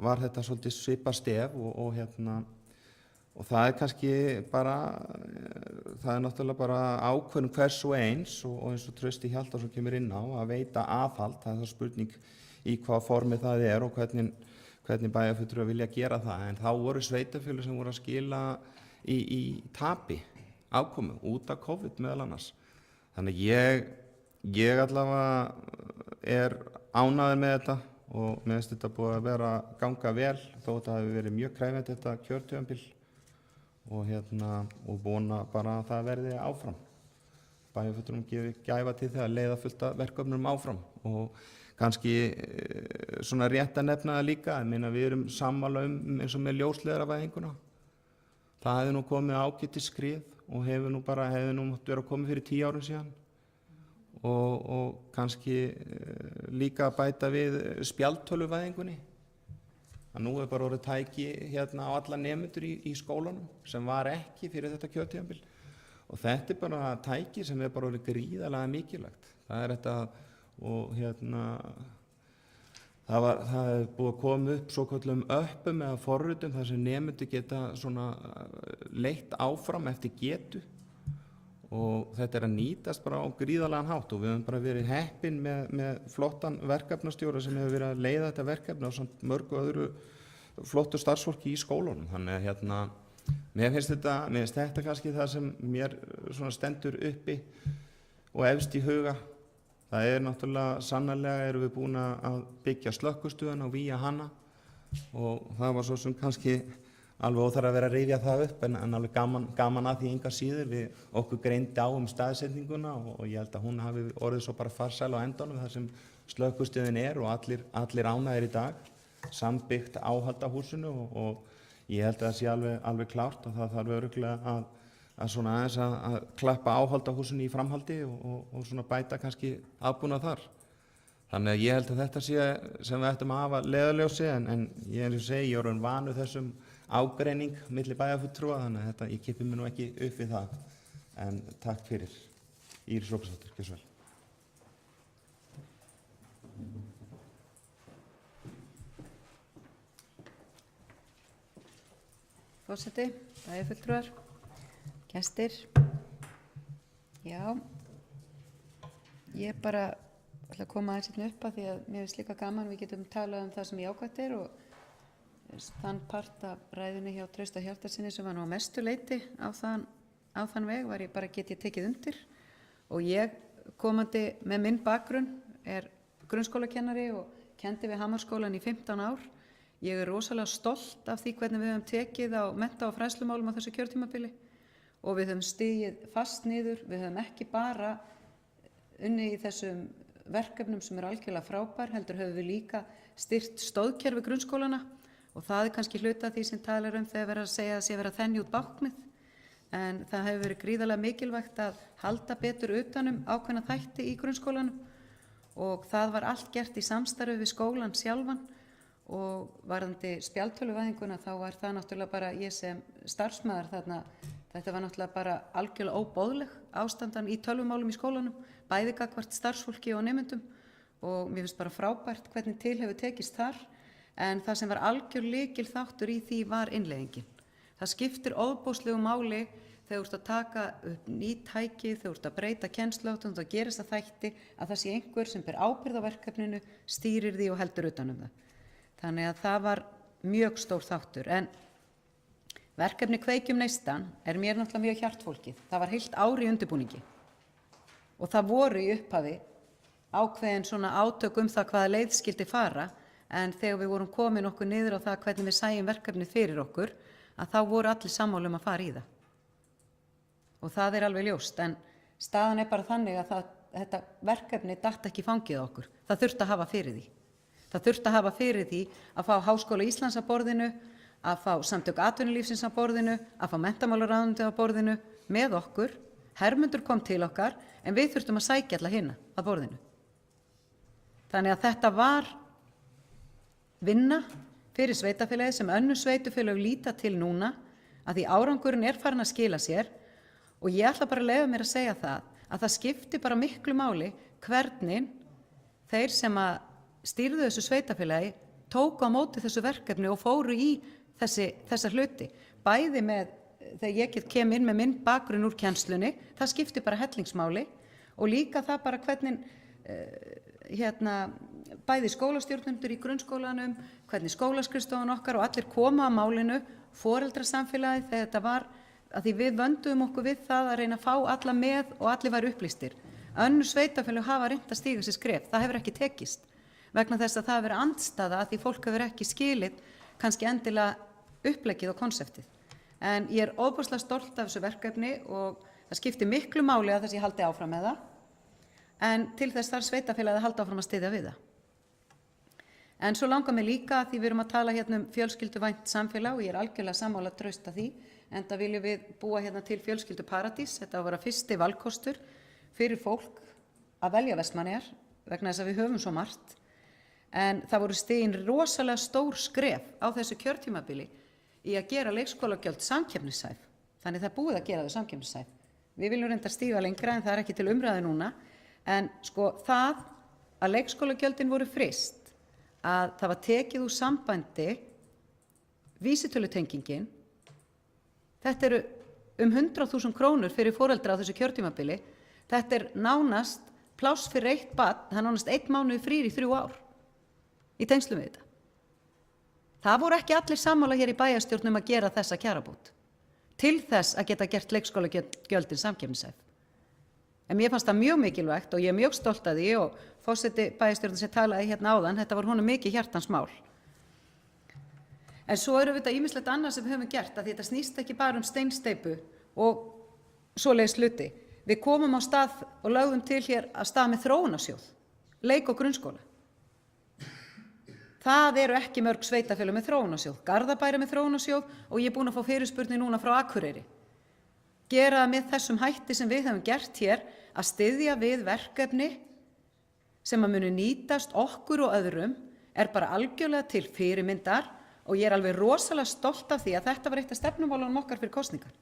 var þetta svolítið svipað stef, og það er kannski bara, það er náttúrulega bara ákvörðun hvers og eins, og eins og Trausti Hjaltason kemur inn á, að veita aðhald. Það er það spurning í hvaða formi það er og hvernig bæjarfulltrúar vilja gera það. En þá voru sveitarfélög sem voru að skila í tapi afkomu út af COVID meðal annars. Þannig ég allavega er ánægður með þetta, og mér finnst þetta búið að vera ganga vel, þó þetta hafi verið mjög krefjandi þetta kjörtímabil, og vona bara að það verði áfram. Bæjarfulltrúum gefi gæfa til það að leiða fullt af verkefnum áfram, og kannski svona rétt að nefna það líka, ég meina við erum sammála eins og með ljósleiðaravæðinguna. Það hefði nú komið ágætis skrið og hefði nú mátt vera komið fyrir 10 árum síðan, og kannski líka bæta við spjaldtöluvæðingunni. að nú er bara orðið tæki hérna á alla nemendur í skólanum sem var ekki fyrir þetta kjörtímabil og þetta er bara tæki sem er bara orðið gríðarlega mikilvægt. Það er þetta og hérna það er búið að koma upp svokallum öppum eða forritum þar sem nemendur geta svona leitt áfram eftir getu og þetta er að nýtast bara á gríðarlegan hátt og við höfum bara verið heppin með flottan verkefnastjóra sem hefur verið að leiða þetta verkefni á samt mörgu öðru flottu starfsfólki í skólunum. Þannig að hérna, mér finnst þetta kannski það sem mér svona stendur uppi og efst í huga. Það er náttúrulega sannarlega erum við búin að byggja slökkvistöðina og vígja hana og það var svo sem kannski alveg óþarf að vera að rifja það upp en alveg gaman að því enga síður við okkur greindi á staðsetninguna og ég held að hún hafi orðið svo bara farsæl á endanum þar sem slökkvistöðin er og allir ánægðir í dag, sambyggt áhaldahúsinu og ég held að það sé alveg klárt að það þarf örugglega að svona aðeins að klappa áhaldahúsinu í framhaldi og svona bæta kannski aðbúnað þar. Þannig að ég held að þetta sé sem við ættum að hafa leiðarljósi en ég eins og segi, ég er orðinn vanur þessum ágreining milli bæjarfulltrúa þannig að þetta, ég kippi mig nú ekki upp við það. En takk fyrir. Íris Róbersdóttir, gjörðu svo vel. Forseti, bæjarfulltrúar, gestir. Já, ég bara ætla að koma aðeins hérna upp að því að mér finnst líka gaman við getum talað það sem jákvætt er og þann part af ræðunni hjá Trausta Hjartarsyni sem var nú að mestu leyti á þann veg var ég bara get ég tekið undir og ég komandi með minn bakgrunn er grunnskólakennari og kenndi við Hamarsskólann í 15 ár. Ég er rosalega stolt af því hvernig við höfum tekið á mennta- og fræðslumálum á þessu kjörtímabili og við höfum stigið fast niður, við höfum ekki bara unni í þessum verkefnum sem eru algjörlega frábær, heldur höfum við líka styrkt stóðkerfi grunnskólana og það er kannski hluta því sem talar þegar verið að segja að sé verið að þenja út báknið. En það hefur verið gríðarlega mikilvægt að halda betur utanum ákveðna þætti í grunnskólanum og það var allt gert í samstarfi við skólann sjálfan og varðandi spjaldtöluvæðinguna þá var það náttúrulega bara ég sem starfsmaður þarna, þetta var náttúrulega bara algjörlega óboðleg ástandan í tölvumálum í skólanum, bæði gagnvart starfsfólki og nemendum og mér finnst bara frábært hvernig til hefur tekist þar en það sem var algjör lykil þáttur í því var innleiðingin. Það skiptir ofboðslegu máli þegar þú ert að taka upp ný tæki, þegar þú ert að breyta kennsluháttum, þá gerist það þætti að það sé einhver sem ber ábyrgð á verkefninu, stýrir því og heldur utan um það. Þannig að það var mjög stór þáttur. En verkefni Kveikjum neistan er mér náttúrulega mjög hjartfólkið. Það var heilt ár í undirbúningi og það voru í upphafi ákveðin svona átök það hvaða leið skildi fara en þegar við vorum komin okkur niður á það hvernig við sæjum verkefnið fyrir okkur að þá voru allir sammála að fara í það. Og það er alveg ljóst en staðan er bara þannig að þetta verkefni datt ekki í fangið á okkur. Það þurfti að hafa fyrir því. Það þurfti að hafa fyrir því að fá Háskóla Íslands að borðinu, að fá Samtök atvinnulífsins að borðinu, að fá Menntamálaráðuneytið að borðinu með okkur. Hermundur kom til okkar en við þurftum að sækja alla hina að borðinu. Þannig að þetta var vinna fyrir sveitafélagið sem önnur sveitafélög líta til núna að því árangurinn er farin að skila sér og ég ætla bara að leyfa mér að segja það skipti bara miklu máli hvernig þeir sem að stýrðu þessu sveitafélagi tóku á móti þessu verkefni og fóru í þessa hluti. Bæði með, þegar ég kem inn með minn bakgrunn úr kennslunni, það skipti bara hellingsmáli og líka það bara hvernig bæði skólastjórnendur í grunnskólanum, hvernig skólaskrifstofan okkar og allir koma að málinu, foreldrasamfélagið þegar þetta var, að því við vönduðum okkur við það að reyna að fá alla með og allir væru upplýstir. Önnur sveitafélög hafa reynt að stíga sér skref, það hefur ekki tekist vegna þess að það hefur verið andstaða að því fólk hefur ekki skilið kannski endilega uppleggið og konseptið. En ég er ofboðslega stolt af þessu verkefni og það skiptir miklu máli að þessi haldi áfram með það. En til þess þarf sveitafélagið að halda áfram að styðja við það. En svo langar mig líka því við erum að tala hérna fjölskylduvænt samfélag og ég er algjörlega sammála Trausta því, enda viljum við búa hérna til fjölskylduparadís. Þetta á að vera fyrsti valkostur fyrir fólk að velja Vestmannaeyjar vegna þess að við höfum svo margt. en það voru stigin rosalega stór skref á þessu kjörtímabili í að gera leikskólagjöld samkeppnishæf. Þannig það er búið að gera þau samkeppnishæf. Við viljum reynda stíga lengra en það er ekki til umræðu núna, en sko það að leikskólagjöldin voru fryst, að það var tekið úr sambandi vísitölutengingin, þetta eru 100.000 krónur fyrir foreldra á þessu kjörtímabili, þetta er nánast pláss fyrir eitt barn, það er nánast 1 mánuð frír í 3 ár í tengslum við þetta. Það voru ekki allir sammála hér í bæjarstjórn að gera þessa kjarabót til þess að geta gert leikskólagjöldin samkeppnishæf. En mér fannst það mjög mikilvægt og ég er mjög stolt af því og forseti bæjarstjórnar sem talaði hérna áðan, þetta var honum mikið hjartans mál. En svo eru þetta ýmislegt annað sem við höfum gert, að þetta snýst ekki bara steinsteypu og svoleiðis hluti. Við komum á stað og lögðum til hér að stað með þróunarsjóð, leik- og grunnskóla. Það eru ekki mörg sveitarfélög með þróunarsjóð. Garðabær er með þróunarsjóð og ég er búin að fá fyrirspurnir núna frá Akureyri. Gera það með þessum hætti sem við höfum gert hér, að styðja við verkefni sem að muni nýtast okkur og öðrum, er bara algjörlega til fyrirmyndar og ég er alveg rosalega stolt af því að þetta var eitt af stefnumálunum okkar fyrir kosningar.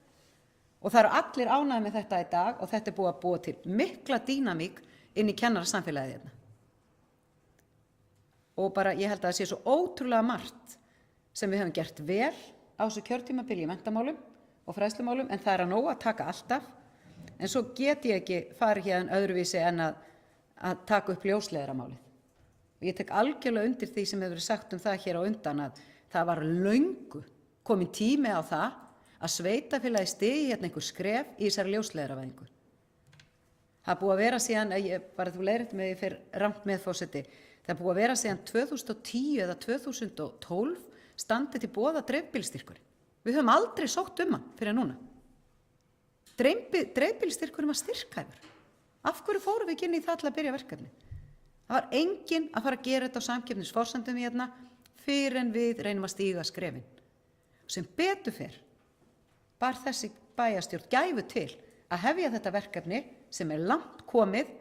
Og það eru allir ánægðir með þetta í dag og þetta er búið að búa til mikla dýnamík inn í kennarasamfélagið hérna. Og bara ég held að það sé svo ótrúlega margt sem við höfum gert vel á þessu kjörtímabili í menntamálum og fræðslumálum, en það er að nóg að taka alltaf. En svo get ég ekki farið hérna öðruvísi en að taka upp ljósleiðaramálið. Og ég tek algjörlega undir því sem hefur verið sagt það hér á undan, að það var löngu komin tími á það að sveitarfélagi stigi hérna einhver skref í þessari ljósleiðaravæðingu. Það er búið að vera síðan, bara þú leiðréttir mig fyrir rangt með forseti, það er búið að vera síðan 2010 eða 2012 standið til boða dreifbýlisstyrkurinn. Við höfum aldrei sótt hann fyrir núna. Dreifbýlisstyrkurinn var styrkhæfur. Af hverju fórum við ekki inn í það til að byrja verkefni? Það var enginn að fara að gera þetta á samkeppnisforsendum hérna fyrir en við reynum að stíga skrefin. Sem betur fer bar þessi bæjarstjórn gæfu til að hefja þetta verkefni sem er langt komið.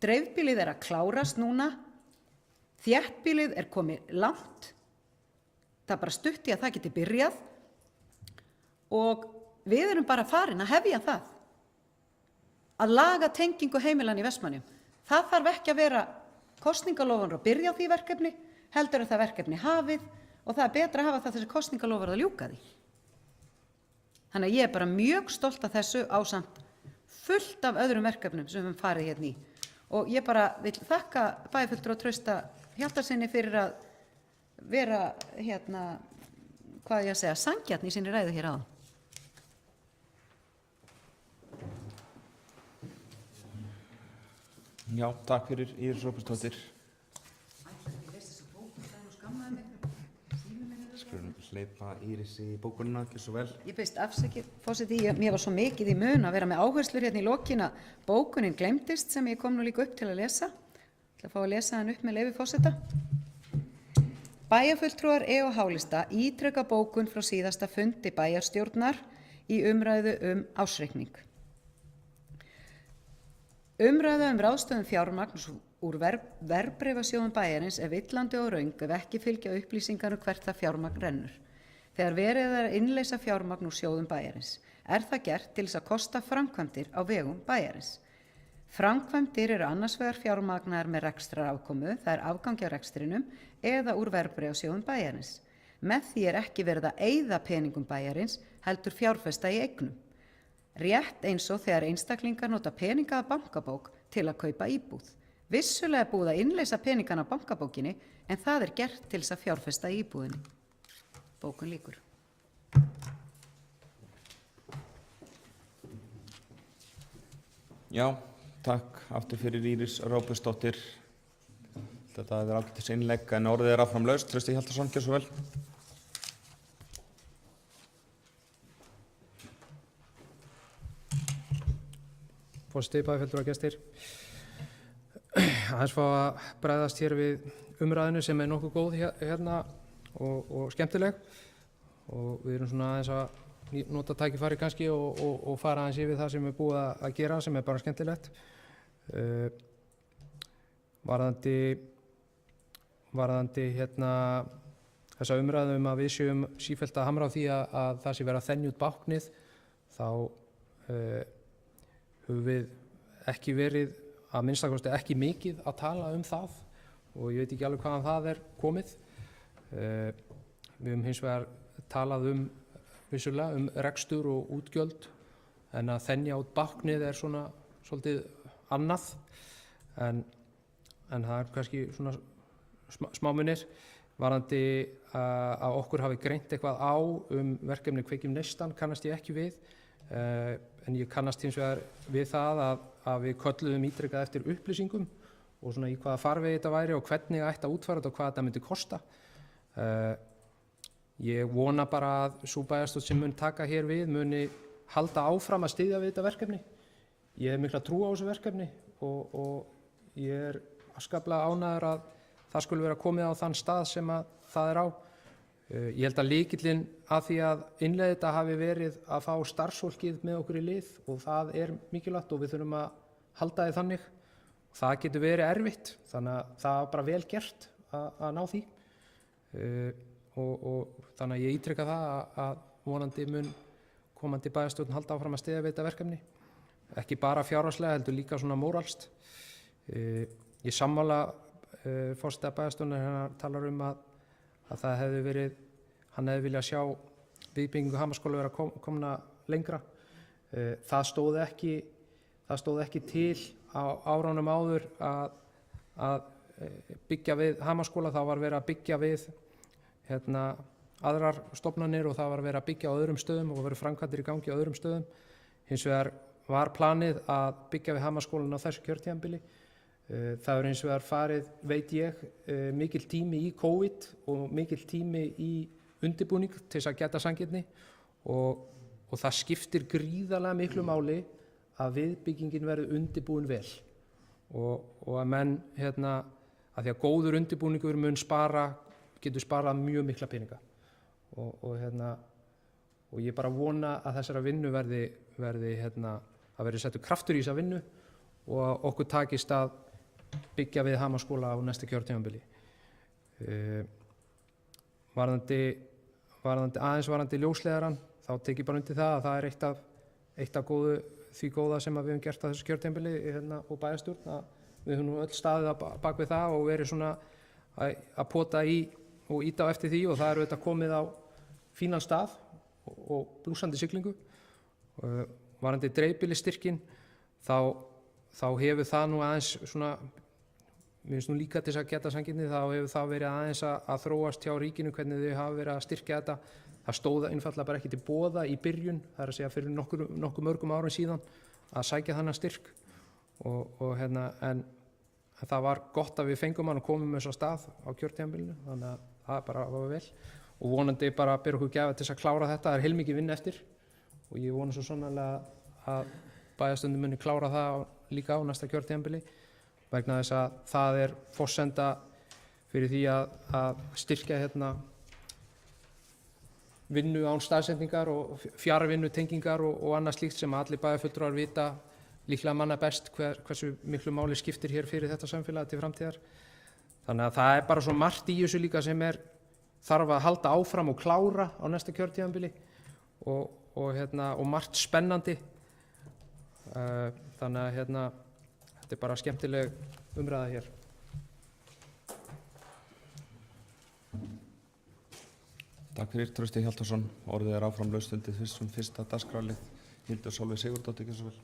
Dreifbýlið er að klárast núna. Þéttbýlið er komið langt. Það er bara stutt í að það geti byrjað og við erum bara farin að hefja það. Að laga tengingu heimilanna í Vestmannaeyjum. Það þarf ekki að vera kosningaloforð að byrja á því verkefni, heldur að það verkefni hafið og það er betra að hafa það þessi kosningaloforð að ljúka því. Þannig að ég er bara mjög stolt af þessu ásamt fullt af öðrum verkefnum sem við höfum farið hérna í. Og ég bara vil þakka bæjarfulltrúa Trausta Hjaltasyni fyrir að vera hérna, hvað ég að segja, sanngjarn í sinni ræðu hér áðan. Já, takk fyrir Íris Róbertsdóttir. Skulum hleypa Írisi í bókunina, ekki svo vel. Ég beist afsakið, forseti, mér var svo mikið í mun að vera með áherslur hérna í lokin að bókunin glemdist sem ég kom nú líka upp til að lesa. Ég ætla að fá að lesa hann upp með leyfi forseta. Bæjarfulltrúar Hálista ítreka bókun frá síðasta fundi bæjarstjórnar í umræðu ársreikning. Umræða ráðstöfun fjármagns úr verðbréfasjóðum bæjarins er villandi og röng ef ekki fylgja upplýsingar hvert það fjármagn rennur. Þegar verið er að innleysa fjármagn úr sjóðum bæjarins er það gert til þess að kosta framkvæmdir á vegum bæjarins. Framkvæmdir eru annars vegar fjármagnaðar með rekstrarafkomu, það er afgangi á rekstrinum, eða úr verðbréfasjóðum bæjarins. Með því er ekki verið að eyða peningum bæjarins, heldur fjárfesta í eignum. Rétt eins og þegar einstaklingar nota peninga af bankabók til að kaupa íbúð. Vissulega er búið að innleysa peningana af bankabókinni, en það er gert til þess að fjárfesta í íbúðinni. Bókun lýkur. Já, takk aftur fyrir Íris Róbertsdóttir. Þetta er ágætis innlegg en orðið er áfram laust. Trausti Hjaltason, gjörðu svo vel. Forseti, bæjarfulltrúar, gestir. Aðeins fá að bregðast hér við umræðinu sem er nokkuð góð hérna og skemmtileg. Og við erum svona aðeins að nota tækifæri kannski og fara aðeins yfir það sem er búið að gera sem er bara skemmtilegt. Varðandi varðandi þessa umræðu að við séum sífellt að hamra á því að það sé verið að þenja út báknið, þá höfum við ekki verið, að minnstakosti ekki mikið, að tala það og ég veit ekki alveg hvaðan það er komið. Við höfum hins vegar talað vissulega rekstur og útgjöld, en að þenja út báknið er svona svolítið annað, en það er kannski svona smámunir varðandi að okkur hafi greint eitthvað á verkefni Kveikjum neistann kannast ég ekki við, en ég kannast hins vegar við það að við kölluðum ítrekað eftir upplýsingum og svona í hvaða farvegi þetta væri og hvernig ætti að útfæra þetta og hvað þetta myndi kosta. Ég vona bara að sú bæjarstjórn sem mun taka hér við muni halda áfram að styðja við þetta verkefni. Ég hef mikla trú á þessu verkefni og ég er afskaplega ánægður að það skulle vera komið á þann stað sem að það er á. Ég held að lykillinn að því að innleiða þetta hafi verið að fá starfsfólkið með okkur í lið og það er mikilvægt og við þurfum að halda því þannig. Það getur verið erfitt, þannig að það er bara vel gert að ná því og þannig að ég ítreka það að vonandi mun komandi bæjarstjórn halda áfram að styðja við þetta verkefni. Ekki bara fjárhagslega, heldur líka svona móralst. Ég sammála forseta bæjarstjórnar hennar talar að það hefði verið, hann hefði viljað sjá viðbyggingu Hamarsskóla vera komna lengra. Það stóð ekki til á árunum áður að byggja við Hamarsskóla, þá var verið að byggja við aðrar stofnanir og það var verið að byggja á öðrum stöðum og verið framkvæmdir í gangi á öðrum stöðum. Hins vegar var planið að byggja við Hamarsskólann á þessu kjörtímabili. Það hefur hins vegar farið, veit ég, mikill tími í COVID og mikill tími í undirbúning til þess að gæta sanngirni og það skiptir gríðarlega miklu máli að viðbyggingin verði undirbúin vel og að menn, að því að góður undirbúningur getur sparað mjög mikla peninga og ég bara vona að þessara vinnu verði að verði settur kraftur í þessa vinnu og að okkur takist að byggja við Hamarsskóla á næsta kjörtímabili. Varðandi ljósleiðarann, þá tek ég bara undir það að það er eitt af því góða sem við höfum gert á þessu kjörtímabili og bæjarstjórn, að við höfum öll staðið bak við það og verið svona að pota í og ýta á eftir því og það er auðvitað komið á fínan stað og blúsandi siglingu. Varðandi dreifbýlisstyrkinn, þá hefur það nú aðeins svona, mér finnst nú líka til þess að geta sanngirni, þá hefur það verið aðeins að þróast hjá ríkinu hvernig þau hafa verið að styrkja þetta. Það stóð einfaldlega bara ekki til boða í byrjun, það er að segja fyrir nokkuð mörgum árum síðan að sækja þennan styrk en það var gott að við fengum hann og komum þess að stað á kjörtímabilinu, þannig að það bara var vel og vonandi bara ber okkur gæfa til þess að klára þetta. Það er heilmikið vinna eftir og ég vona svo sannarlega að bæjarstjórnin muni klára það líka á næsta kjörtímabili vegna þess að það er forsenda fyrir því að styrkja vinnu án staðsetningar og fjarvinnu tengingar og annað slíkt sem allir bæjarfulltrúar vita líklega manna best hversu miklu máli skiptir hér fyrir þetta samfélag til framtíðar. Þannig að það er bara svo margt í þessu líka sem þarf að halda áfram og klára á næsta kjörtímabili og margt spennandi. Þannig að þetta er bara skemmtileg umræða hér. Takk fyrir Trausti Hjaltason. Orðið er áfram laust undir fyrsta dagskrárlið. Hildur Sólveig Sigurðardóttir, gjörðu svo vel.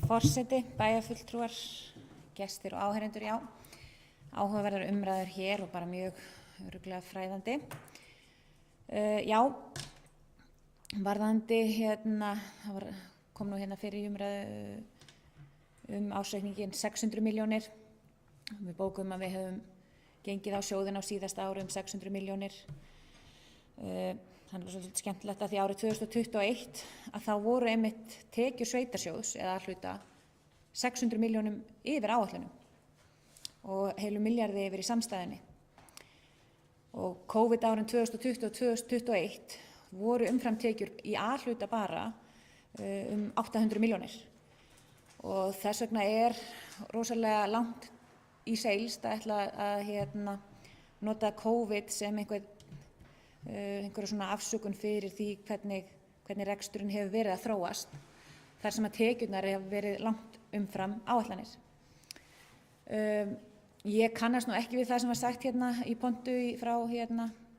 Forseti, bæjarfulltrúar, gestir og áheyrendur, já. Áhugaverðar umræður hér og bara mjög örugglega fræðandi. Já, varðandi það kom nú fyrir umræðu ársreikningin 600 milljónir. Við bókum að við höfum gengið á sjóðinn á síðasta ári 600 milljónir. Þannig var svolítið skemmtilegt að því árið 2021 að þá voru einmitt tekjur sveitarsjóðs eða hluta 600 milljónum yfir áætlunum og heilu milljarði yfir í samstæðunni. Og COVID árin 2020 og 2021 voru umframtekjur í A-hluta bara 800 milljónir. Og þess vegna er rosalega langt í seilst að ætla að nota COVID sem einhverja svona afsökun fyrir því hvernig reksturinn hefur verið að þróast, þar sem að tekjurnar hefur verið langt umfram áætlanir. Ég kannast nú ekki við það sem var sagt í pontu frá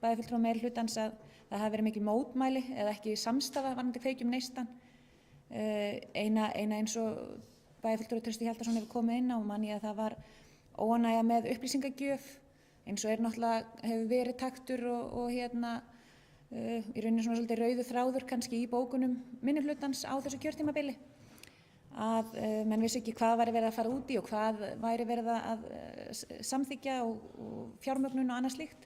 bæjarfulltrúa meirihlutans að það hafi verið mikil mótmæli eða ekki samstaða varðandi Kveikjum neistann. Eina eins og bæjarfulltrúi Trausti Hjaltason hefur komið inn á, man ég að það var óánægja með upplýsingagjöf, eins og náttúrulega hefur verið taktur og í rauninni svona svolítið rauður þráður kannski í bókunum minnihlutans á þessu kjörtímabili, að menn vissi ekki hvað væri verið að fara út í og hvað væri verið að samþykkja og fjármögnun og annað slíkt.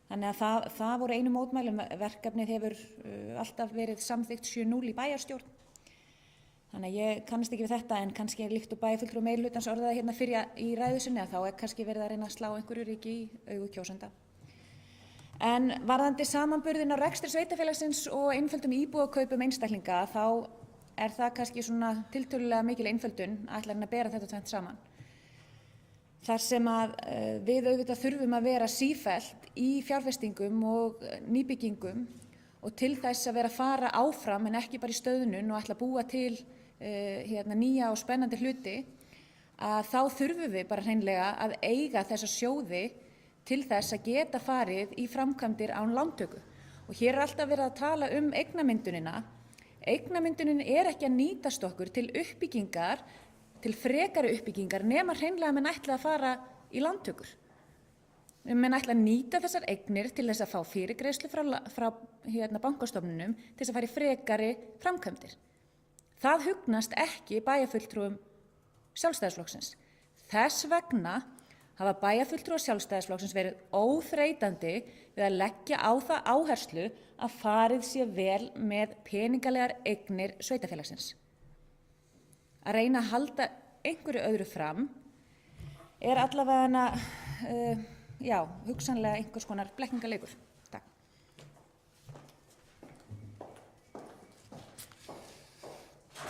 Þannig að það voru einu mótmælum. Verkefnið hefur alltaf verið samþykkt 7-0 í bæjarstjórn. Þannig að ég kannast ekki við þetta, en kannski líkt og bæjarfulltrúi meirihlutans orðaði fyrir í ræðu sinni að þá er kannski verið að reyna að slá einhverju ryki í augu kjósenda. En varðandi samanburðinn á rekstri sveitarfélagsins og einföldum íbúðakaupum einstaklinga, þá er það kannski svona tiltölulega mikil einföldun að ætla að bera þetta tvennt saman. Þar sem að við auðvitað þurfum að vera sífellt í fjárfestingum og nýbyggingum og til þess að vera að fara áfram en ekki bara í stöðnun og ætla að búa til nýja og spennandi hluti, að þá þurfum við bara hreinlega að eiga þessa sjóði til þess að geta farið í framkvæmdir án lántöku. Og hér er alltaf verið að tala eignamyndunina. Eignamyndunin er ekki að nýtast okkur til uppbyggingar, til frekari uppbyggingar, nema hreinlega menn ætla að fara í lántökur. Menn ætla að nýta þessar eignir til þess að fá fyrirgreiðslu frá bankastofnunum til þess að fara í frekari framkvæmdir. Það hugnast ekki bæjarfulltrúum Sjálfstæðisflokksins. Þess vegna hafa bæjarfulltrúar Sjálfstæðisflokksins verið óþreytandi við að leggja á það áherslu að farið sé vel með peningalegar eignir sveitarfélagsins. Að reyna að halda einhverju öðru fram er allavega hugsanlega einhvers konar blekkingaleikur. Takk.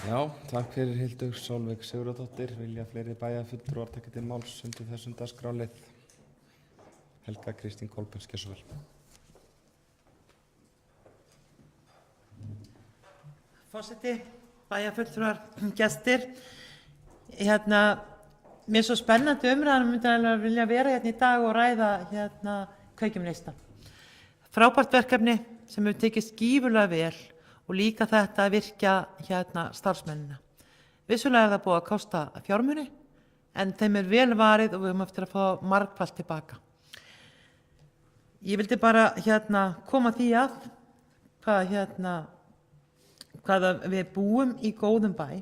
Já, takk fyrir Hildur Sólveig Sigurðardóttir. Vilja fleiri bæjarfulltrúar taka til máls undir þessum dagskrárlið? Helga Kristín Kolbeins, gjörðu svo vel. Forseti, bæjarfulltrúar, gestir. Mér er svo spennandi umræðan, myndi að vilja vera í dag og ræða Kveikjum neistann. Frábært verkefni sem hefur tekist gífurlega vel og líka þetta að virkja starfsmennina. Vissulega er það búið að kosta fjármuni, en þeim er vel varið og við höfum eftir að fá margfalt tilbaka. Ég vildi bara koma því að hvað við búum í góðum bæ,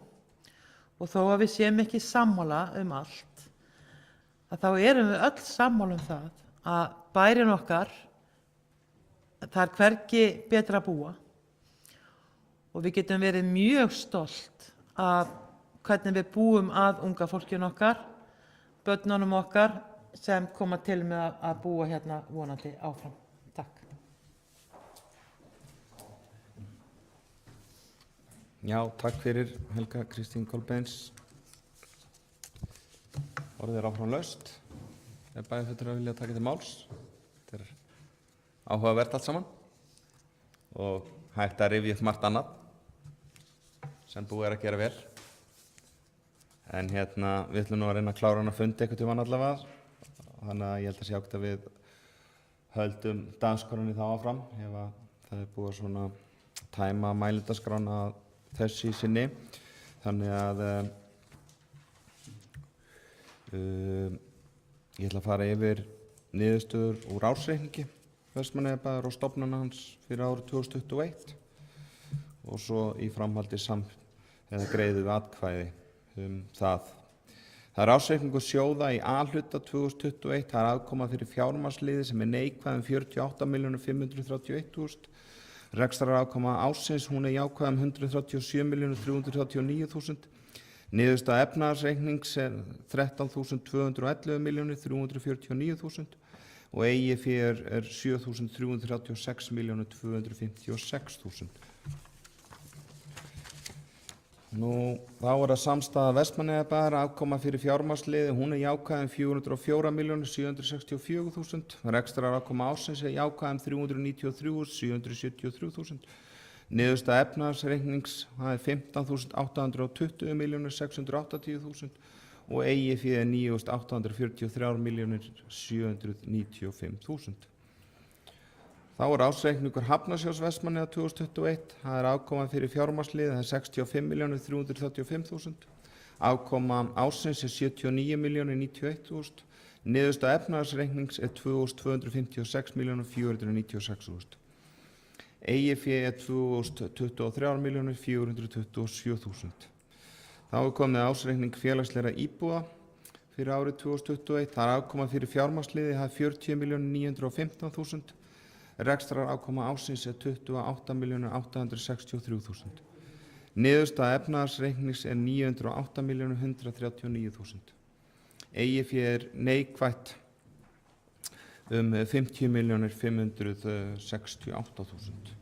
og þó að við séum ekki sammála allt, að þá erum við öll sammála það að bærinn okkar, það er hvergi betra að búa, og við getum verið mjög stolt af hvernig við búum að unga fólkinu okkar, börnunum okkar sem koma til með að búa vonandi áfram. Takk. Já, takk fyrir Helga Kristín Kolbeins. Orðið er áfram laust. Ef bæjarfulltrúar vilja taka til máls. Þetta er áhugavert allt saman og hægt að rifja upp margt annað sem búið er að gera vel. En við ætlum nú að reyna að klára hann að fundi einhvern tímann allavega. Þannig að ég held að sé ágætt að við höldum dagskránni þá áfram ef að það er búið svona tæma mælendaskránna þessi sinni. Þannig að ég ætla að fara yfir niðurstöður úr ársreikningi Vestmannaeyjabæjar og stofnana hans fyrir árið 2021 og svo í framhaldi greiðum við atkvæði það. Það er ársreikningur sjóða í A-hluta 2021. Það er afkoma fyrir fjármagnsliði sem er neikvæð 48.531.000. Rekstrarafkoma ársins, hún er jákvæð 137.339.000. Niðurstaða efnahagsreiknings er 13.211.349.000 og eigið fé er 7.336.256.000. Þá er það samstaða Vestmannaeyjabæjar, afkoma fyrir fjármagnsliði, hún er jákvæð 404.764.000, rekstrarafkoma ársins er jákvæð 393.773.000, niðurstaða efnahagsreiknings það er 15.820.680.000 og eigið fé er 9.843.795.000. Þá er ársreikningur Hafnarsjóðs Vestmannaeyja 2021, það er afkoma fyrir fjármagnsliðið, það er 65.335.000, afkoma ársins er 79.091.000, niðurstaða efnahagsreiknings er 2.256.496.000. Eigið fé er 2.023.427.000. Þá er komið ársreikning félagslegra íbúða fyrir árið 2021, það er afkoma fyrir fjármagnsliðið, það er 40.915.000, rekstrarafkoma ársins er 28.863.000. Niðurstaða efnahagsreiknings er 908.139.000. Eigið fé er neikvætt 50.568.000.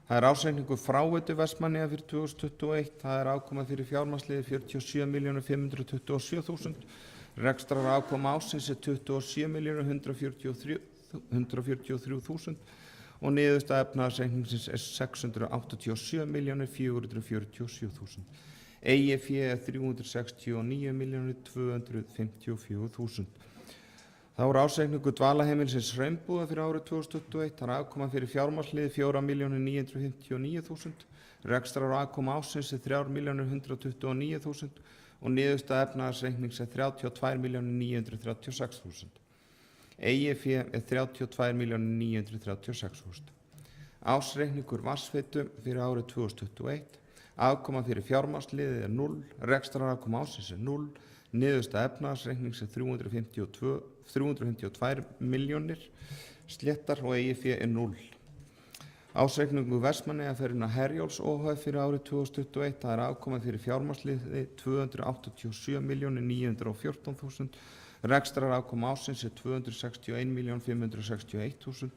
Það er ársreikningur Fráveitu Vestmannaeyja fyrir 2021, það er afkoma fyrir fjármagnsliðið 47.527.000, rekstrarafkoma ársins er 27.143.000 og niðurstaða efnahagsreikningsins er 687.447.000. Eigið fé er 369.254.000. Þá er ársreikningur Dvalarheimilisins Hraunbúða fyrir árið 2021, það er afkoma fyrir fjármagnsliðið 4.959.000, rekstrarafkoma ársins er 3.129.000 og niðurstaða efnahagsreiknings er 32.936.000. Eigið fé er 32.936.000. Ársreikningur Vatnsveitu fyrir árið 2021, afkoma fyrir fjármagnsliðið er 0, rekstrarafkoma ársins er 0, niðurstaða efnahagsreiknings er 352 milljónir sléttar og eigið fé er 0. Ársreikningur Vestmannaeyjaferjunnar Herjólfs ohf. Fyrir árið 2021, það er afkoma fyrir fjármagnsliðið 287.914.000, rekstrarafkoma ársins er 261.561.000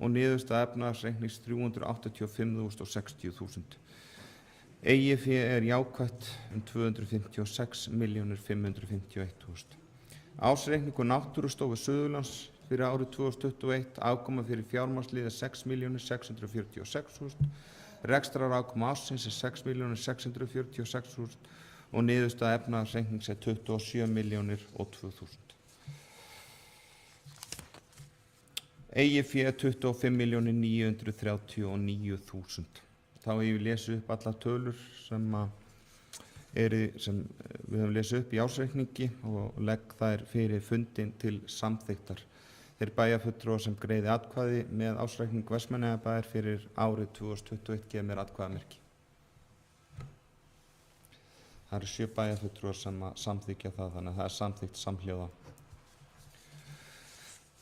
og niðurstaða efnahagsreiknings 385.060.000. Eigið fé er jákvætt 256.551.000. Ársreikningur Náttúrustofu Suðurlands fyrir árið 2021, afkoma fyrir fjármagnsliðið 6.646.000, rekstrarafkoma ársins er 6.646.000 og niðurstaða efnahagsreiknings er 27.002.000. Eigið fé er 25.939.000. Þá hef ég lesið upp allar tölur sem við höfum lesið upp í ársreikningi og legg þær fyrir fundinn til samþykktar. Þeir bæjarfulltrúar sem greiði atkvæði með ársreikning Vestmannaeyjabæjar fyrir árið 2021 gefa mér atkvæðamerki. Það eru 7 bæjarfulltrúar sem samþykkja það, þannig að það er samþykkt samhljóða.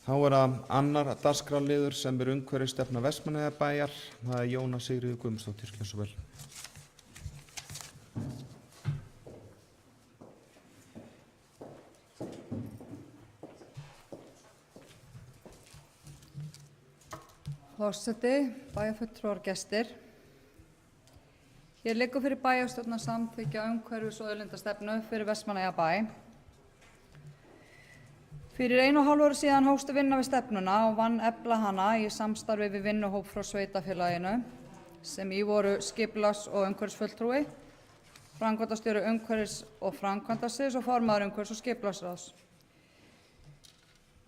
Þá er það annar dagskrárliður sem er umhverfisstefna Vestmannaeyjabæjar. Það er Jóna Sigríður Guðmundsdóttir, gjörðu svo vel. Forseti, bæjarfulltrúar, gestir. Hér liggur fyrir bæjarstjórn að samþykkja umhverfis- og auðlindastefnu fyrir Vestmannaeyjabæ. Fyrir 1,5 ári síðan hófst vinna við stefnuna og vann efla hana í samstarfi við vinnuhóp frá sveitarfélaginu sem í voru skipulags- og umhverfisfulltrúi, framkvæmdastjóri umhverfis- og framkvæmdasviðs og formaður umhverfis- og skipulagsráðs.